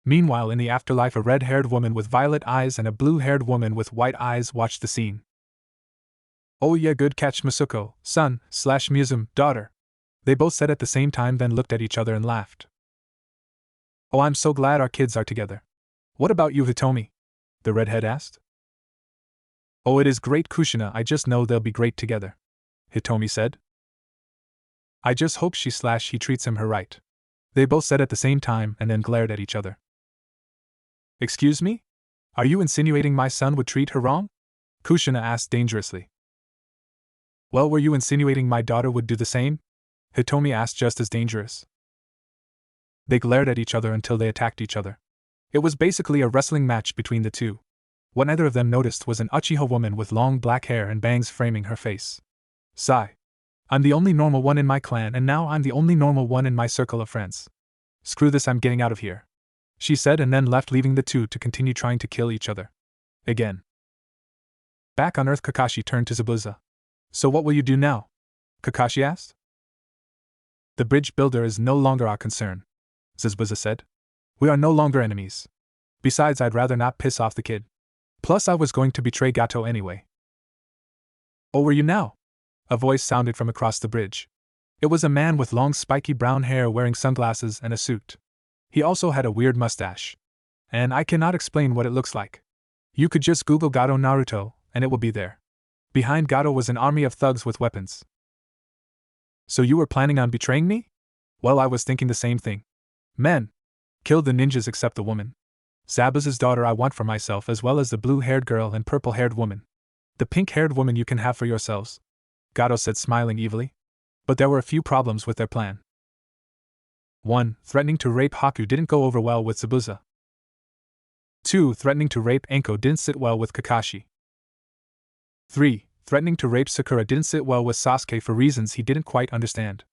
S1: Meanwhile, in the afterlife, a red-haired woman with violet eyes and a blue-haired woman with white eyes watched the scene. Oh yeah, good catch, Masuko, son/Mizum, daughter. They both said at the same time, then looked at each other and laughed. Oh, I'm so glad our kids are together. What about you, Hitomi? The redhead asked. Oh, it is great, Kushina, I just know they'll be great together, Hitomi said. I just hope she/he treats him her right. They both said at the same time and then glared at each other. Excuse me? Are you insinuating my son would treat her wrong? Kushina asked dangerously. Well, were you insinuating my daughter would do the same? Hitomi asked, just as dangerous. They glared at each other until they attacked each other. It was basically a wrestling match between the two. What neither of them noticed was an Uchiha woman with long black hair and bangs framing her face. Sigh. I'm the only normal one in my clan, and now I'm the only normal one in my circle of friends. Screw this, I'm getting out of here, she said, and then left, leaving the two to continue trying to kill each other. Again. Back on Earth, Kakashi turned to Zabuza. So what will you do now? Kakashi asked. The bridge builder is no longer our concern, Zabuza said. We are no longer enemies. Besides, I'd rather not piss off the kid. Plus, I was going to betray Gato anyway. Oh, were you now? A voice sounded from across the bridge. It was a man with long spiky brown hair wearing sunglasses and a suit. He also had a weird mustache. And I cannot explain what it looks like. You could just Google Gato Naruto, and it will be there. Behind Gato was an army of thugs with weapons. So you were planning on betraying me? Well, I was thinking the same thing. Men. Kill the ninjas except the woman. Zabuza's daughter I want for myself, as well as the blue-haired girl and purple-haired woman. The pink-haired woman you can have for yourselves, Gato said, smiling evilly. But there were a few problems with their plan. 1. Threatening to rape Haku didn't go over well with Zabuza. 2. Threatening to rape Anko didn't sit well with Kakashi. 3. Threatening to rape Sakura didn't sit well with Sasuke for reasons he didn't quite understand.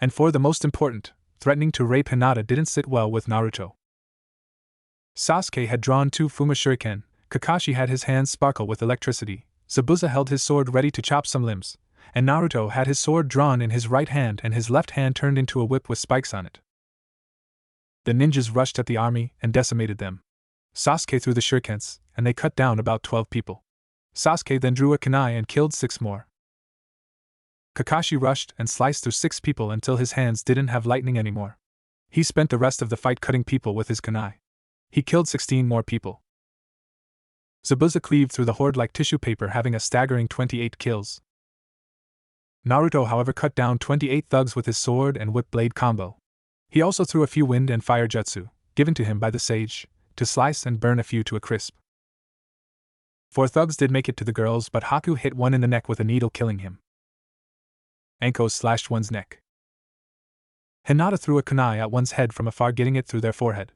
S1: And 4. The most important, threatening to rape Hinata didn't sit well with Naruto. Sasuke had drawn 2 Fuma Shuriken, Kakashi had his hands sparkle with electricity, Zabuza held his sword ready to chop some limbs, and Naruto had his sword drawn in his right hand and his left hand turned into a whip with spikes on it. The ninjas rushed at the army and decimated them. Sasuke threw the shurikens, and they cut down about 12 people. Sasuke then drew a kunai and killed 6 more. Kakashi rushed and sliced through 6 people until his hands didn't have lightning anymore. He spent the rest of the fight cutting people with his kunai. He killed 16 more people. Zabuza cleaved through the horde like tissue paper, having a staggering 28 kills. Naruto, however, cut down 28 thugs with his sword and whip blade combo. He also threw a few wind and fire jutsu, given to him by the sage, to slice and burn a few to a crisp. 4 thugs did make it to the girls, but Haku hit one in the neck with a needle, killing him. Anko slashed one's neck. Hinata threw a kunai at one's head from afar, getting it through their forehead.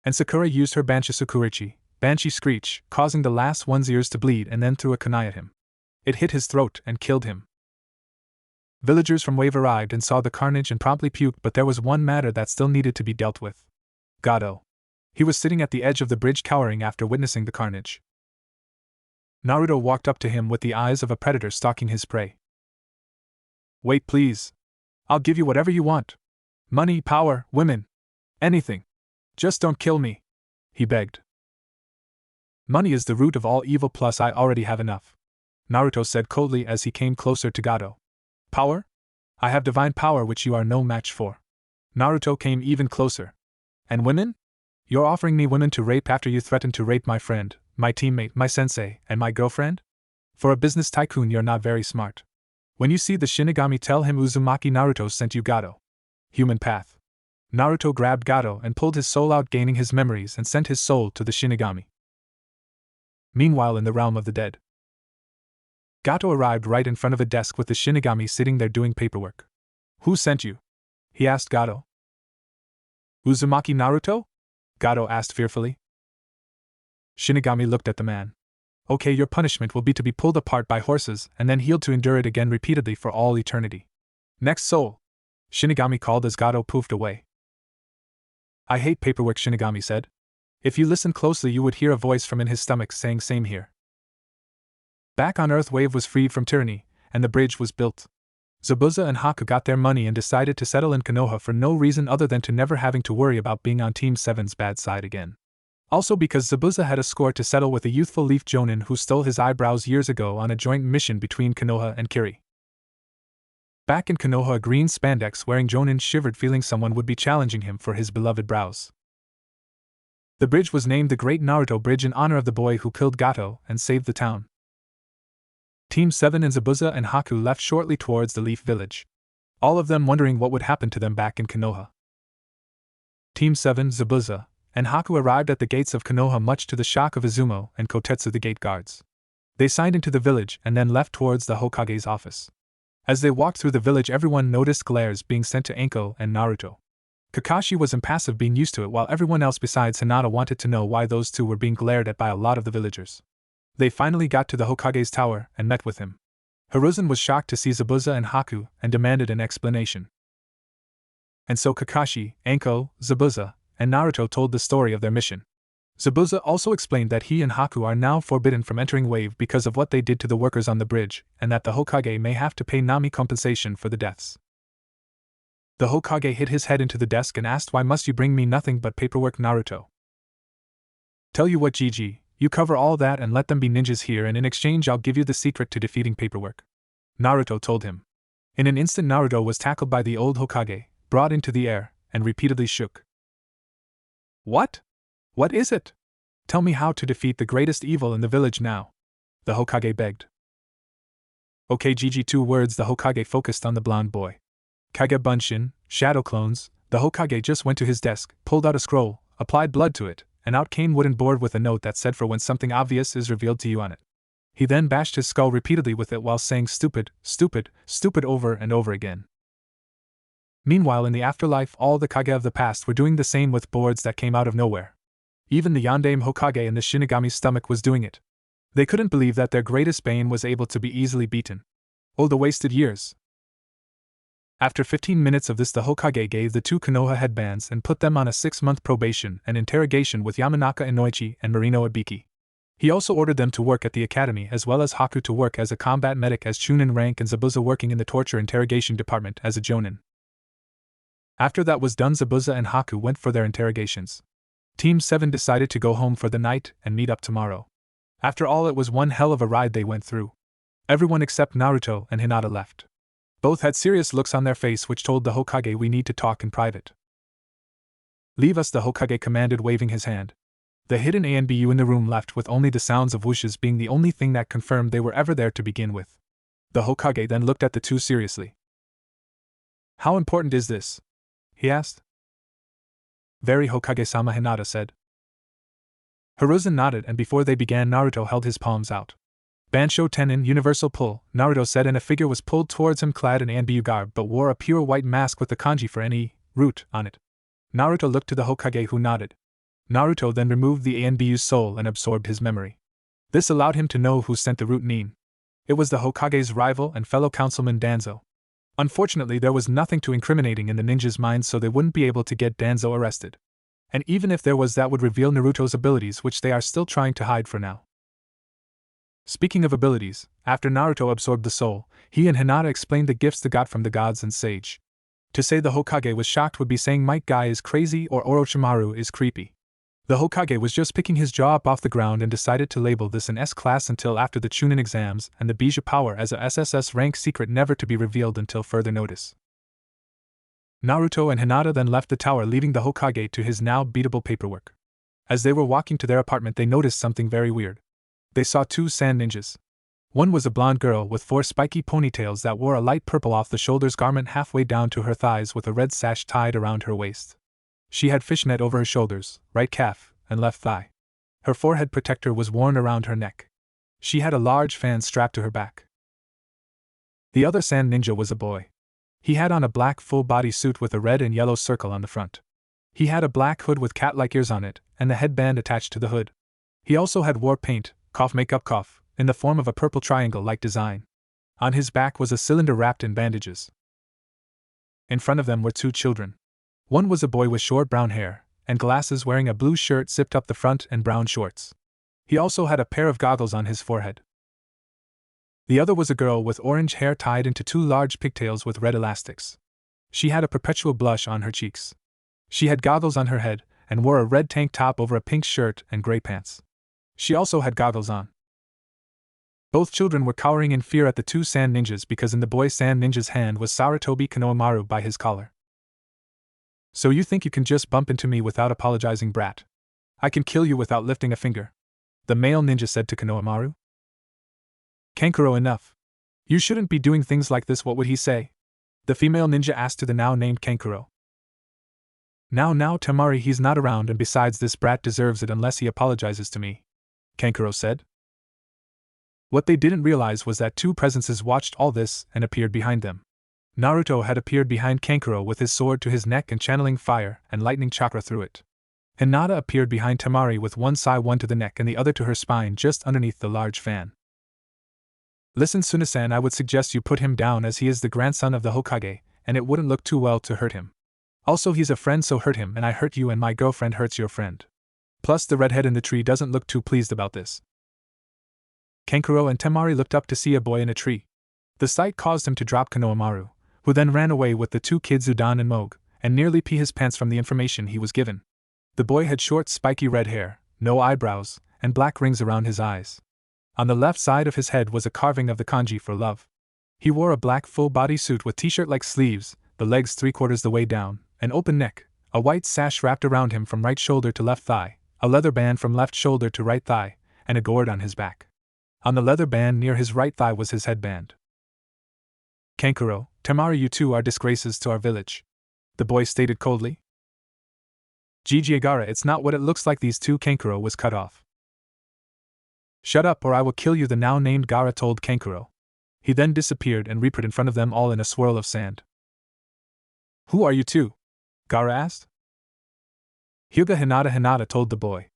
S1: And Sakura used her Banshee Sukurichi, Banshee Screech, causing the last one's ears to bleed, and then threw a kunai at him. It hit his throat and killed him. Villagers from Wave arrived and saw the carnage and promptly puked, but there was one matter that still needed to be dealt with. Gato. He was sitting at the edge of the bridge cowering after witnessing the carnage. Naruto walked up to him with the eyes of a predator stalking his prey. Wait, please. I'll give you whatever you want. Money, power, women. Anything. Just don't kill me, he begged. Money is the root of all evil, plus I already have enough, Naruto said coldly as he came closer to Gato. Power? I have divine power which you are no match for. Naruto came even closer. And women? You're offering me women to rape after you threatened to rape my friend, my teammate, my sensei, and my girlfriend? For a business tycoon, you're not very smart. When you see the Shinigami, tell him Uzumaki Naruto sent you. Gato. Human path. Naruto grabbed Gato and pulled his soul out, gaining his memories, and sent his soul to the Shinigami. Meanwhile, in the realm of the dead, Gato arrived right in front of a desk with the Shinigami sitting there doing paperwork. Who sent you? He asked Gato. Uzumaki Naruto? Gato asked fearfully. Shinigami looked at the man. Okay, your punishment will be to be pulled apart by horses and then healed to endure it again repeatedly for all eternity. Next soul, Shinigami called as Gato poofed away. I hate paperwork, Shinigami said. If you listen closely, you would hear a voice from in his stomach saying same here. Back on Earth, Wave was freed from tyranny, and the bridge was built. Zabuza and Haku got their money and decided to settle in Konoha for no reason other than to never having to worry about being on Team 7's bad side again. Also because Zabuza had a score to settle with a youthful Leaf Jonin who stole his eyebrows years ago on a joint mission between Konoha and Kiri. Back in Konoha, a green spandex-wearing Jonin shivered, feeling someone would be challenging him for his beloved brows. The bridge was named the Great Naruto Bridge in honor of the boy who killed Gato and saved the town. Team 7 and Zabuza and Haku left shortly towards the Leaf Village, all of them wondering what would happen to them back in Konoha. Team 7, Zabuza, and Haku arrived at the gates of Konoha much to the shock of Izumo and Kotetsu, the gate guards. They signed into the village and then left towards the Hokage's office. As they walked through the village, everyone noticed glares being sent to Anko and Naruto. Kakashi was impassive, being used to it, while everyone else besides Hinata wanted to know why those two were being glared at by a lot of the villagers. They finally got to the Hokage's tower and met with him. Hiruzen was shocked to see Zabuza and Haku and demanded an explanation. And so Kakashi, Anko, Zabuza, and Naruto told the story of their mission. Zabuza also explained that he and Haku are now forbidden from entering Wave because of what they did to the workers on the bridge, and that the Hokage may have to pay Nami compensation for the deaths. The Hokage hit his head into the desk and asked, "Why must you bring me nothing but paperwork, Naruto? Tell you what, Gigi, you cover all that and let them be ninjas here, and in exchange I'll give you the secret to defeating paperwork," Naruto told him. In an instant, Naruto was tackled by the old Hokage, brought into the air, and repeatedly shook. What? What is it? Tell me how to defeat the greatest evil in the village now, the Hokage begged. Okay, Gigi, 2 words. The Hokage focused on the blonde boy. Kage Bunshin, shadow clones. The Hokage just went to his desk, pulled out a scroll, applied blood to it, and out came wooden board with a note that said, "For when something obvious is revealed to you," on it. He then bashed his skull repeatedly with it while saying "stupid, stupid, stupid" over and over again. Meanwhile, in the afterlife, all the Kage of the past were doing the same with boards that came out of nowhere. Even the Yondaime Hokage in the Shinigami's stomach was doing it. They couldn't believe that their greatest bane was able to be easily beaten. Oh, the wasted years. After 15 minutes of this, the Hokage gave the 2 Konoha headbands and put them on a 6-month probation and interrogation with Yamanaka Inoichi and Marino Ibiki. He also ordered them to work at the academy, as well as Haku to work as a combat medic as Chunin rank and Zabuza working in the torture interrogation department as a Jonin. After that was done, Zabuza and Haku went for their interrogations. Team 7 decided to go home for the night and meet up tomorrow. After all, it was one hell of a ride they went through. Everyone except Naruto and Hinata left. Both had serious looks on their face, which told the Hokage, "We need to talk in private." "Leave us," the Hokage commanded, waving his hand. The hidden ANBU in the room left, with only the sounds of whooshes being the only thing that confirmed they were ever there to begin with. The Hokage then looked at the two seriously. "How important is this?" he asked. "Very, Hokage-sama," Hinata said. Hiruzen nodded, and before they began, Naruto held his palms out. "Bansho Tenin, universal pull," Naruto said, and a figure was pulled towards him clad in Anbyu garb but wore a pure white mask with the kanji for any root on it. Naruto looked to the Hokage, who nodded. Naruto then removed the Anbyu's soul and absorbed his memory. This allowed him to know who sent the root Nin. It was the Hokage's rival and fellow councilman Danzo. Unfortunately, there was nothing too incriminating in the ninja's mind, so they wouldn't be able to get Danzo arrested. And even if there was, that would reveal Naruto's abilities, which they are still trying to hide for now. Speaking of abilities, after Naruto absorbed the soul, he and Hinata explained the gifts they got from the gods and sage. To say the Hokage was shocked would be saying Might Guy is crazy or Orochimaru is creepy. The Hokage was just picking his jaw up off the ground and decided to label this an S-class until after the Chunin exams, and the Bija power as a SSS rank secret never to be revealed until further notice. Naruto and Hinata then left the tower, leaving the Hokage to his now beatable paperwork. As they were walking to their apartment, they noticed something very weird. They saw two sand ninjas. One was a blonde girl with 4 spiky ponytails that wore a light purple off-the-shoulders garment halfway down to her thighs with a red sash tied around her waist. She had fishnet over her shoulders, right calf, and left thigh. Her forehead protector was worn around her neck. She had a large fan strapped to her back. The other sand ninja was a boy. He had on a black full-body suit with a red and yellow circle on the front. He had a black hood with cat-like ears on it, and a headband attached to the hood. He also had war paint, makeup, in the form of a purple triangle-like design. On his back was a cylinder wrapped in bandages. In front of them were 2 children. One was a boy with short brown hair and glasses wearing a blue shirt zipped up the front and brown shorts. He also had a pair of goggles on his forehead. The other was a girl with orange hair tied into 2 large pigtails with red elastics. She had a perpetual blush on her cheeks. She had goggles on her head and wore a red tank top over a pink shirt and gray pants. She also had goggles on. Both children were cowering in fear at the 2 sand ninjas because in the boy sand ninja's hand was Sarutobi Konohamaru by his collar. So you think you can just bump into me without apologizing, brat? I can kill you without lifting a finger, the male ninja said to Konohamaru. Kankuro, enough. You shouldn't be doing things like this, what would he say? The female ninja asked to the now named Kankuro. Now Temari, he's not around, and besides this brat deserves it unless he apologizes to me, Kankuro said. What they didn't realize was that 2 presences watched all this and appeared behind them. Naruto had appeared behind Kankuro with his sword to his neck and channeling fire and lightning chakra through it. Hinata appeared behind Temari with one sai one to the neck and the other to her spine just underneath the large fan. Listen, Suna-san, I would suggest you put him down as he is the grandson of the Hokage, and it wouldn't look too well to hurt him. Also, he's a friend, so hurt him and I hurt you and my girlfriend hurts your friend. Plus the redhead in the tree doesn't look too pleased about this. Kankuro and Temari looked up to see a boy in a tree. The sight caused him to drop Konohamaru, who then ran away with the 2 kids Udan and Mogue, and nearly pee his pants from the information he was given. The boy had short spiky red hair, no eyebrows, and black rings around his eyes. On the left side of his head was a carving of the kanji for love. He wore a black full-body suit with t-shirt-like sleeves, the legs 3/4 the way down, an open neck, a white sash wrapped around him from right shoulder to left thigh, a leather band from left shoulder to right thigh, and a gourd on his back. On the leather band near his right thigh was his headband. Kankuro, Temari, you 2 are disgraces to our village, the boy stated coldly. Gara, it's not what it looks like. These 2 Kankuro was cut off. Shut up or I will kill you, the now named Gara told Kankuro. He then disappeared and reappeared in front of them all in a swirl of sand. Who are you 2? Gara asked. Hyuga Hinata told the boy.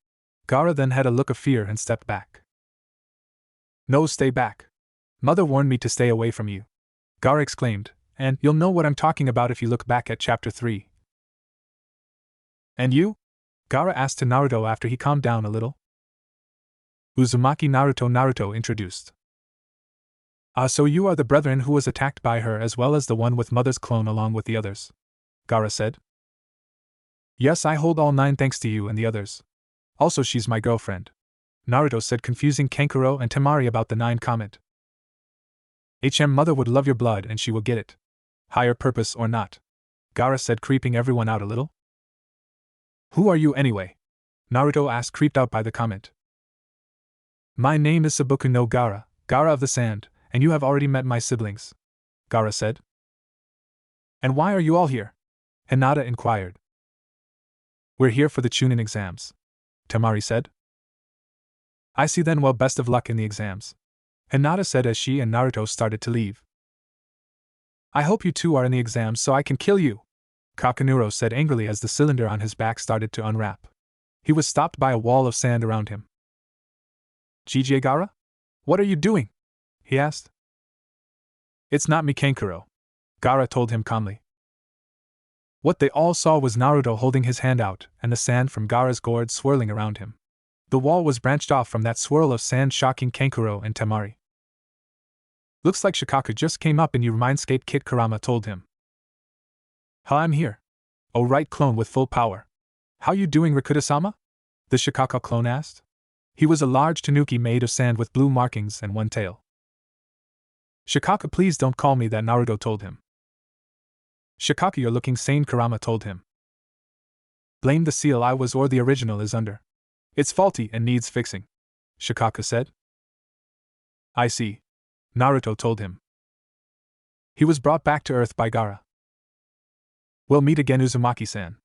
S1: Gara then had a look of fear and stepped back. No, stay back. Mother warned me to stay away from you, Gara exclaimed, and you'll know what I'm talking about if you look back at chapter 3. And you? Gara asked to Naruto after he calmed down a little. Uzumaki Naruto introduced. Ah, so you are the brethren who was attacked by her as well as the one with mother's clone along with the others, Gara said. Yes, I hold all 9 thanks to you and the others. Also, she's my girlfriend, Naruto said, confusing Kankuro and Temari about the 9 comment. Mother would love your blood and she will get it. Higher purpose or not, Gara said, creeping everyone out a little. Who are you anyway? Naruto asked, creeped out by the comment. My name is Sabuku no Gara, Gara of the Sand, and you have already met my siblings, Gara said. And why are you all here? Hinata inquired. We're here for the Chunin exams, Temari said. I see then, well, best of luck in the exams, Hinata said as she and Naruto started to leave. I hope you 2 are in the exams so I can kill you, Kakanuro said angrily as the cylinder on his back started to unwrap. He was stopped by a wall of sand around him. Gara? What are you doing? He asked. It's not me, Kankuro, Gara told him calmly. What they all saw was Naruto holding his hand out and the sand from Gara's gourd swirling around him. The wall was branched off from that swirl of sand, shocking Kankuro and Temari. Looks like Shikaku just came up in your mindscape, Kid, Kurama told him. Huh, I'm here. Oh right, clone with full power. How you doing, Rakuta-sama? The Shikaku clone asked. He was a large tanuki made of sand with blue markings and 1 tail. Shikaku, please don't call me that, Naruto told him. Shikaku, you're looking sane, Kurama told him. Blame the seal I was or the original is under. It's faulty and needs fixing, Shikaku said. I see, Naruto told him. He was brought back to Earth by Gaara. We'll meet again, Uzumaki-san,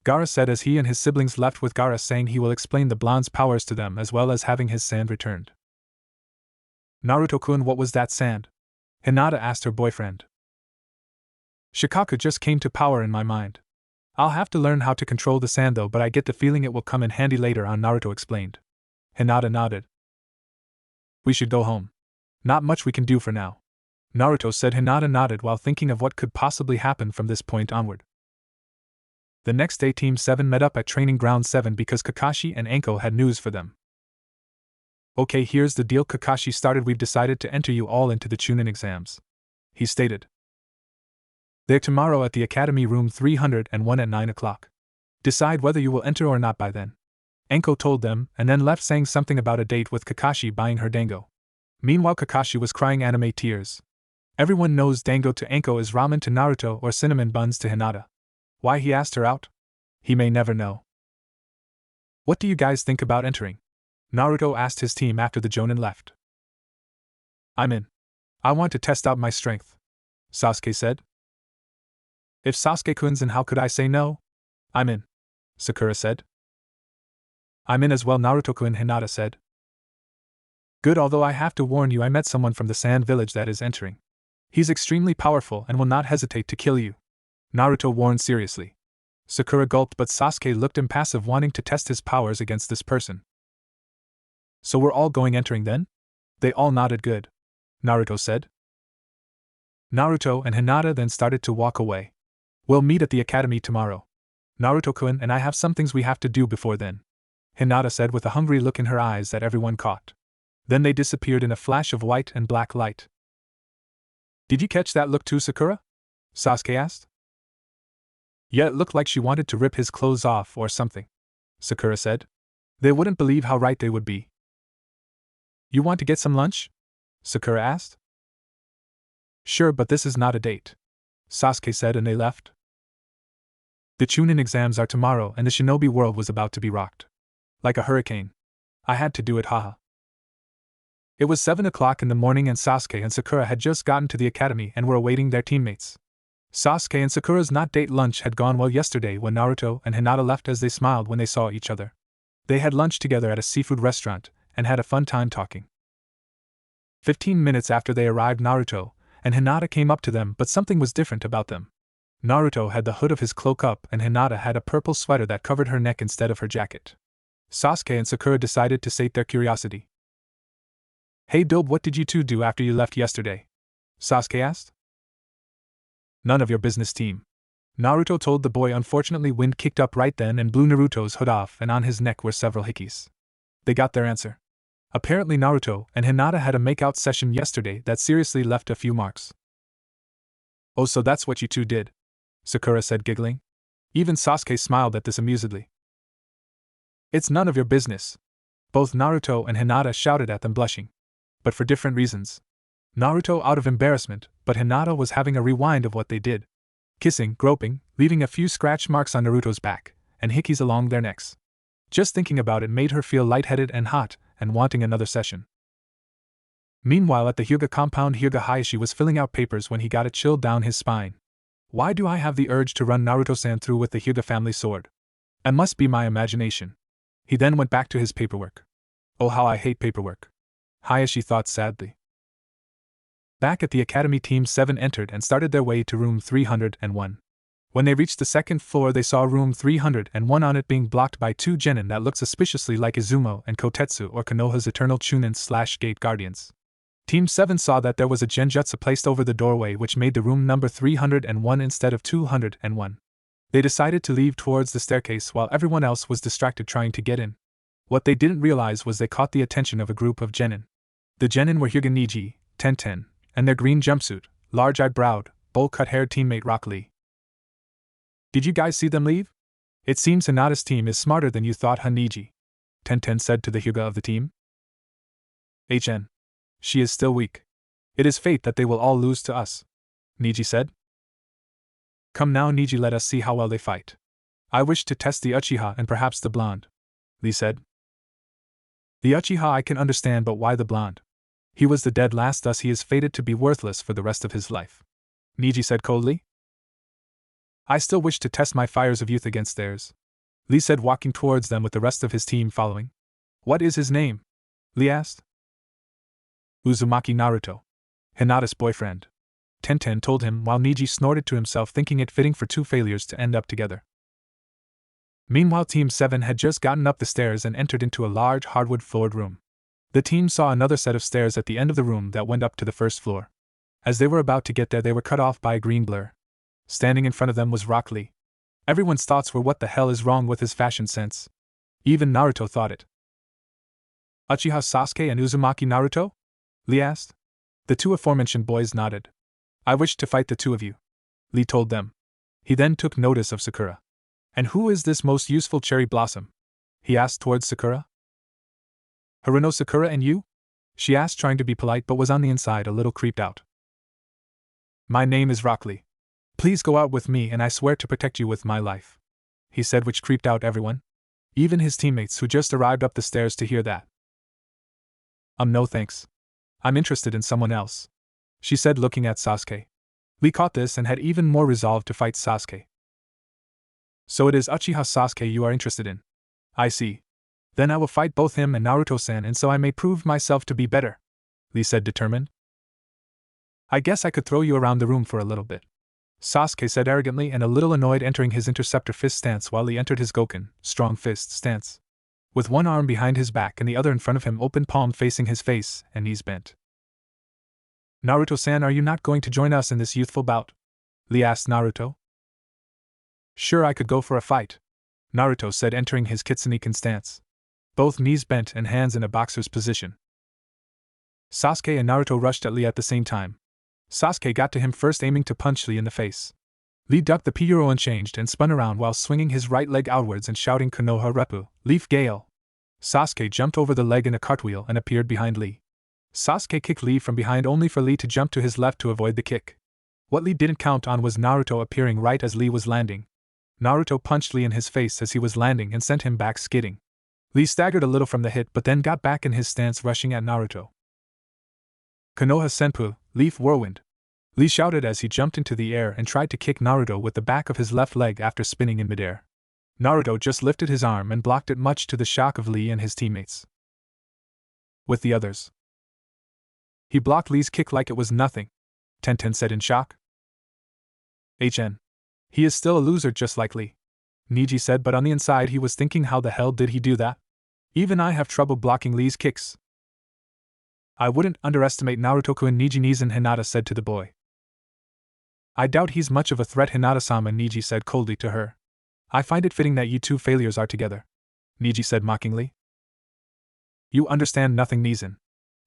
S1: Gaara said as he and his siblings left, with Gaara saying he will explain the blonde's powers to them as well as having his sand returned. Naruto-kun, what was that sand? Hinata asked her boyfriend. Shikaku just came to power in my mind. I'll have to learn how to control the sand though, but I get the feeling it will come in handy later on, Naruto explained. Hinata nodded. We should go home. Not much we can do for now, Naruto said. Hinata nodded while thinking of what could possibly happen from this point onward. The next day, Team 7 met up at Training Ground 7 because Kakashi and Anko had news for them. Okay, here's the deal, Kakashi started. We've decided to enter you all into the Chunin exams, he stated. They're tomorrow at the Academy Room 301 at 9 o'clock. Decide whether you will enter or not by then, Anko told them, and then left saying something about a date with Kakashi buying her dango. Meanwhile, Kakashi was crying anime tears. Everyone knows dango to Anko is ramen to Naruto or cinnamon buns to Hinata. Why he asked her out? He may never know. What do you guys think about entering? Naruto asked his team after the Jonin left. I'm in. I want to test out my strength, Sasuke said. If Sasuke-kun's in, how could I say no? I'm in, Sakura said. I'm in as well, Naruto-kun, Hinata said. Good, although I have to warn you, I met someone from the Sand Village that is entering. He's extremely powerful and will not hesitate to kill you, Naruto warned seriously. Sakura gulped, but Sasuke looked impassive, wanting to test his powers against this person. So we're all going entering then? They all nodded. Good, Naruto said. Naruto and Hinata then started to walk away. We'll meet at the academy tomorrow, Naruto-kun, and I have some things we have to do before then, Hinata said with a hungry look in her eyes that everyone caught. Then they disappeared in a flash of white and black light. Did you catch that look too, Sakura? Sasuke asked. Yeah, it looked like she wanted to rip his clothes off or something, Sakura said. They wouldn't believe how right they would be. You want to get some lunch? Sakura asked. Sure, but this is not a date, Sasuke said, and they left. The Chunin exams are tomorrow and the shinobi world was about to be rocked. Like a hurricane. I had to do it, haha. It was 7 o'clock in the morning and Sasuke and Sakura had just gotten to the academy and were awaiting their teammates. Sasuke and Sakura's not-date lunch had gone well yesterday when Naruto and Hinata left, as they smiled when they saw each other. They had lunch together at a seafood restaurant and had a fun time talking. 15 minutes after they arrived, Naruto and Hinata came up to them, but something was different about them. Naruto had the hood of his cloak up and Hinata had a purple sweater that covered her neck instead of her jacket. Sasuke and Sakura decided to sate their curiosity. Hey Dobe, what did you two do after you left yesterday? Sasuke asked. None of your business, team, Naruto told the boy. Unfortunately, wind kicked up right then and blew Naruto's hood off, and on his neck were several hickeys. They got their answer. Apparently Naruto and Hinata had a make-out session yesterday that seriously left a few marks. Oh, so that's what you two did, Sakura said, giggling. Even Sasuke smiled at this amusedly. It's none of your business, both Naruto and Hinata shouted at them, blushing. But for different reasons. Naruto out of embarrassment, but Hinata was having a rewind of what they did. Kissing, groping, leaving a few scratch marks on Naruto's back, and hickeys along their necks. Just thinking about it made her feel lightheaded and hot, and wanting another session. Meanwhile, at the Hyuga compound, Hyuga Hayashi was filling out papers when he got a chill down his spine. Why do I have the urge to run Naruto-san through with the Hyuga family sword? It must be my imagination. He then went back to his paperwork. Oh, how I hate paperwork, Hayashi thought sadly. Back at the academy, Team 7 entered and started their way to room 301. When they reached the second floor, they saw room 301 on it being blocked by two genin that looked suspiciously like Izumo and Kotetsu, or Konoha's eternal Chunin/Gate Guardians. Team 7 saw that there was a genjutsu placed over the doorway which made the room number 301 instead of 201. They decided to leave towards the staircase while everyone else was distracted trying to get in. What they didn't realize was they caught the attention of a group of genin. The genin were Hyuga Niji, Tenten, and their green jumpsuit, large-eyed-browed, bowl-cut-haired teammate Rock Lee. Did you guys see them leave? It seems Hinata's team is smarter than you thought, Niji, Tenten said to the Hyuga of the team. HN. She is still weak. It is fate that they will all lose to us, Niji said. Come now, Niji, let us see how well they fight. I wish to test the Uchiha and perhaps the blonde, Lee said. The Uchiha I can understand, but why the blonde? He was the dead last, thus he is fated to be worthless for the rest of his life. Niji said coldly. I still wish to test my fires of youth against theirs, Lee said, walking towards them with the rest of his team following. What is his name? Lee asked. Uzumaki Naruto. Hinata's boyfriend. Tenten told him while Niji snorted to himself, thinking it fitting for two failures to end up together. Meanwhile, Team 7 had just gotten up the stairs and entered into a large hardwood-floored room. The team saw another set of stairs at the end of the room that went up to the first floor. As they were about to get there, they were cut off by a green blur. Standing in front of them was Rock Lee. Everyone's thoughts were, what the hell is wrong with his fashion sense? Even Naruto thought it. Uchiha Sasuke and Uzumaki Naruto? Lee asked. The two aforementioned boys nodded. I wish to fight the two of you, Lee told them. He then took notice of Sakura. And who is this most useful cherry blossom? He asked towards Sakura. Haruno Sakura, and you? She asked, trying to be polite but was on the inside a little creeped out. My name is Rock Lee. Please go out with me and I swear to protect you with my life, he said, which creeped out everyone. Even his teammates who just arrived up the stairs to hear that. No thanks. I'm interested in someone else, she said, looking at Sasuke. Lee caught this and had even more resolve to fight Sasuke. So it is Uchiha Sasuke you are interested in. I see. Then I will fight both him and Naruto-san, and so I may prove myself to be better, Lee said, determined. I guess I could throw you around the room for a little bit, Sasuke said arrogantly and a little annoyed, entering his interceptor fist stance while Lee entered his Goken, strong fist stance. With one arm behind his back and the other in front of him, open palm facing his face and knees bent. Naruto-san, are you not going to join us in this youthful bout? Lee asked Naruto. Sure, I could go for a fight, Naruto said, entering his Kitsune stance. Both knees bent and hands in a boxer's position. Sasuke and Naruto rushed at Lee at the same time. Sasuke got to him first, aiming to punch Lee in the face. Lee ducked the Pyuro unchanged and spun around while swinging his right leg outwards and shouting Konoha Reppu, Leaf Gale. Sasuke jumped over the leg in a cartwheel and appeared behind Lee. Sasuke kicked Lee from behind only for Lee to jump to his left to avoid the kick. What Lee didn't count on was Naruto appearing right as Lee was landing. Naruto punched Lee in his face as he was landing and sent him back skidding. Lee staggered a little from the hit but then got back in his stance, rushing at Naruto. Konoha Senpu, Leaf Whirlwind, Lee shouted as he jumped into the air and tried to kick Naruto with the back of his left leg after spinning in midair. Naruto just lifted his arm and blocked it, much to the shock of Lee and his teammates. With the others, he blocked Lee's kick like it was nothing, Tenten said in shock. He is still a loser just like Lee, Niji said, but on the inside he was thinking, how the hell did he do that? Even I have trouble blocking Lee's kicks. I wouldn't underestimate Naruto-kun, Niji-Nizan, Hinata said to the boy. I doubt he's much of a threat, Hinata-sama, Niji said coldly to her. I find it fitting that you two failures are together, Niji said mockingly. You understand nothing, Nizan.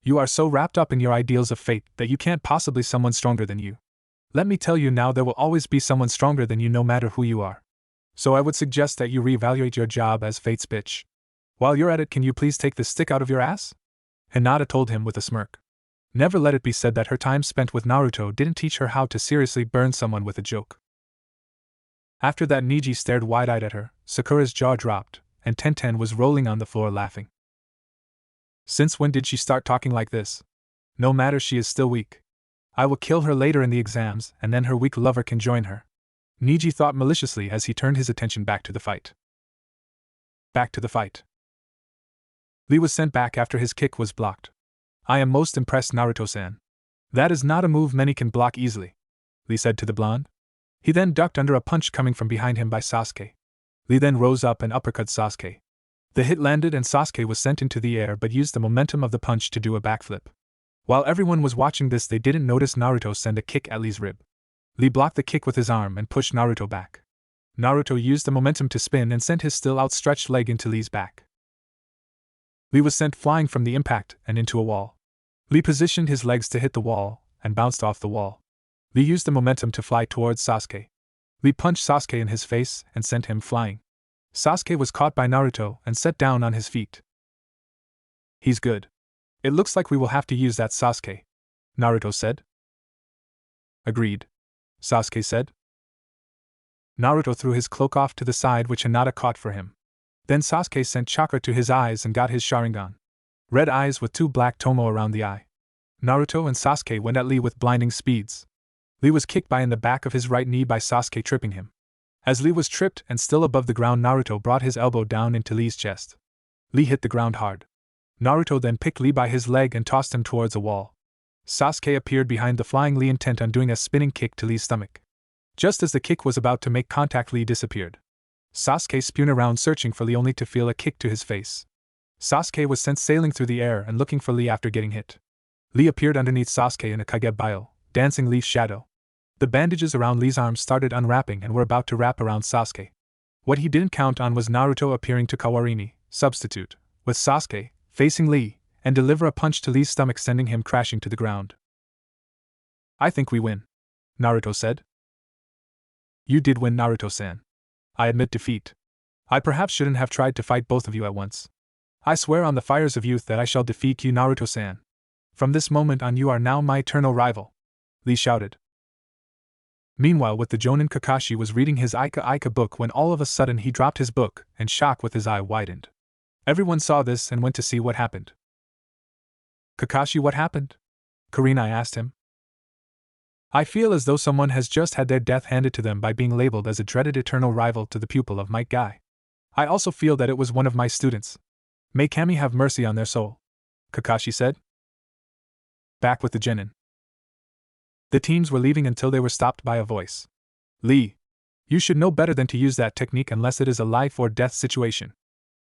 S1: You are so wrapped up in your ideals of fate that you can't possibly someone stronger than you. Let me tell you now, there will always be someone stronger than you no matter who you are. So I would suggest that you reevaluate your job as Fate's bitch. While you're at it, can you please take the stick out of your ass? Hinata told him with a smirk. Never let it be said that her time spent with Naruto didn't teach her how to seriously burn someone with a joke. After that, Niji stared wide-eyed at her, Sakura's jaw dropped, and Tenten was rolling on the floor laughing. Since when did she start talking like this? No matter, she is still weak. I will kill her later in the exams, and then her weak lover can join her, Niji thought maliciously as he turned his attention back to the fight. Back to the fight. Lee was sent back after his kick was blocked. I am most impressed, Naruto-san. That is not a move many can block easily, Lee said to the blonde. He then ducked under a punch coming from behind him by Sasuke. Lee then rose up and uppercut Sasuke. The hit landed and Sasuke was sent into the air but used the momentum of the punch to do a backflip. While everyone was watching this, they didn't notice Naruto send a kick at Lee's rib. Lee blocked the kick with his arm and pushed Naruto back. Naruto used the momentum to spin and sent his still outstretched leg into Lee's back. Lee was sent flying from the impact and into a wall. Lee positioned his legs to hit the wall and bounced off the wall. Lee used the momentum to fly towards Sasuke. Lee punched Sasuke in his face and sent him flying. Sasuke was caught by Naruto and set down on his feet. He's good. It looks like we will have to use that, Sasuke, Naruto said. Agreed, Sasuke said. Naruto threw his cloak off to the side, which Hinata caught for him. Then Sasuke sent chakra to his eyes and got his Sharingan. Red eyes with two black tomo around the eye. Naruto and Sasuke went at Lee with blinding speeds. Lee was kicked in the back of his right knee by Sasuke, tripping him. As Lee was tripped and still above the ground, Naruto brought his elbow down into Lee's chest. Lee hit the ground hard. Naruto then picked Lee by his leg and tossed him towards a wall. Sasuke appeared behind the flying Lee, intent on doing a spinning kick to Lee's stomach. Just as the kick was about to make contact, Lee disappeared. Sasuke spun around searching for Lee, only to feel a kick to his face. Sasuke was sent sailing through the air and looking for Lee after getting hit. Lee appeared underneath Sasuke in a kagebyo, dancing Lee's shadow. The bandages around Lee's arms started unwrapping and were about to wrap around Sasuke. What he didn't count on was Naruto appearing to Kawarini, substitute, with Sasuke, facing Lee, and deliver a punch to Lee's stomach, sending him crashing to the ground. "I think we win," Naruto said. "You did win, Naruto-san. I admit defeat. I perhaps shouldn't have tried to fight both of you at once. I swear on the fires of youth that I shall defeat you, Naruto-san. From this moment on, you are now my eternal rival," Lee shouted. Meanwhile, with the Jonin, Kakashi was reading his Ika book when all of a sudden he dropped his book, and shock with his eye widened. Everyone saw this and went to see what happened. "Kakashi, what happened?" Kurenai asked him. "I feel as though someone has just had their death handed to them by being labeled as a dreaded eternal rival to the pupil of Might Guy. I also feel that it was one of my students. May Kami have mercy on their soul," Kakashi said. Back with the genin. The teams were leaving until they were stopped by a voice. "Lee, you should know better than to use that technique unless it is a life or death situation.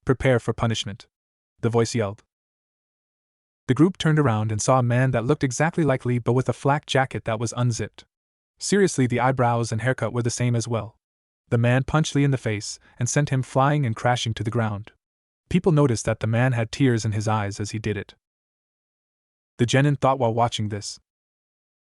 S1: Prepare for punishment," the voice yelled. The group turned around and saw a man that looked exactly like Lee, but with a flak jacket that was unzipped. Seriously, the eyebrows and haircut were the same as well. The man punched Lee in the face and sent him flying and crashing to the ground. People noticed that the man had tears in his eyes as he did it. The genin thought while watching this.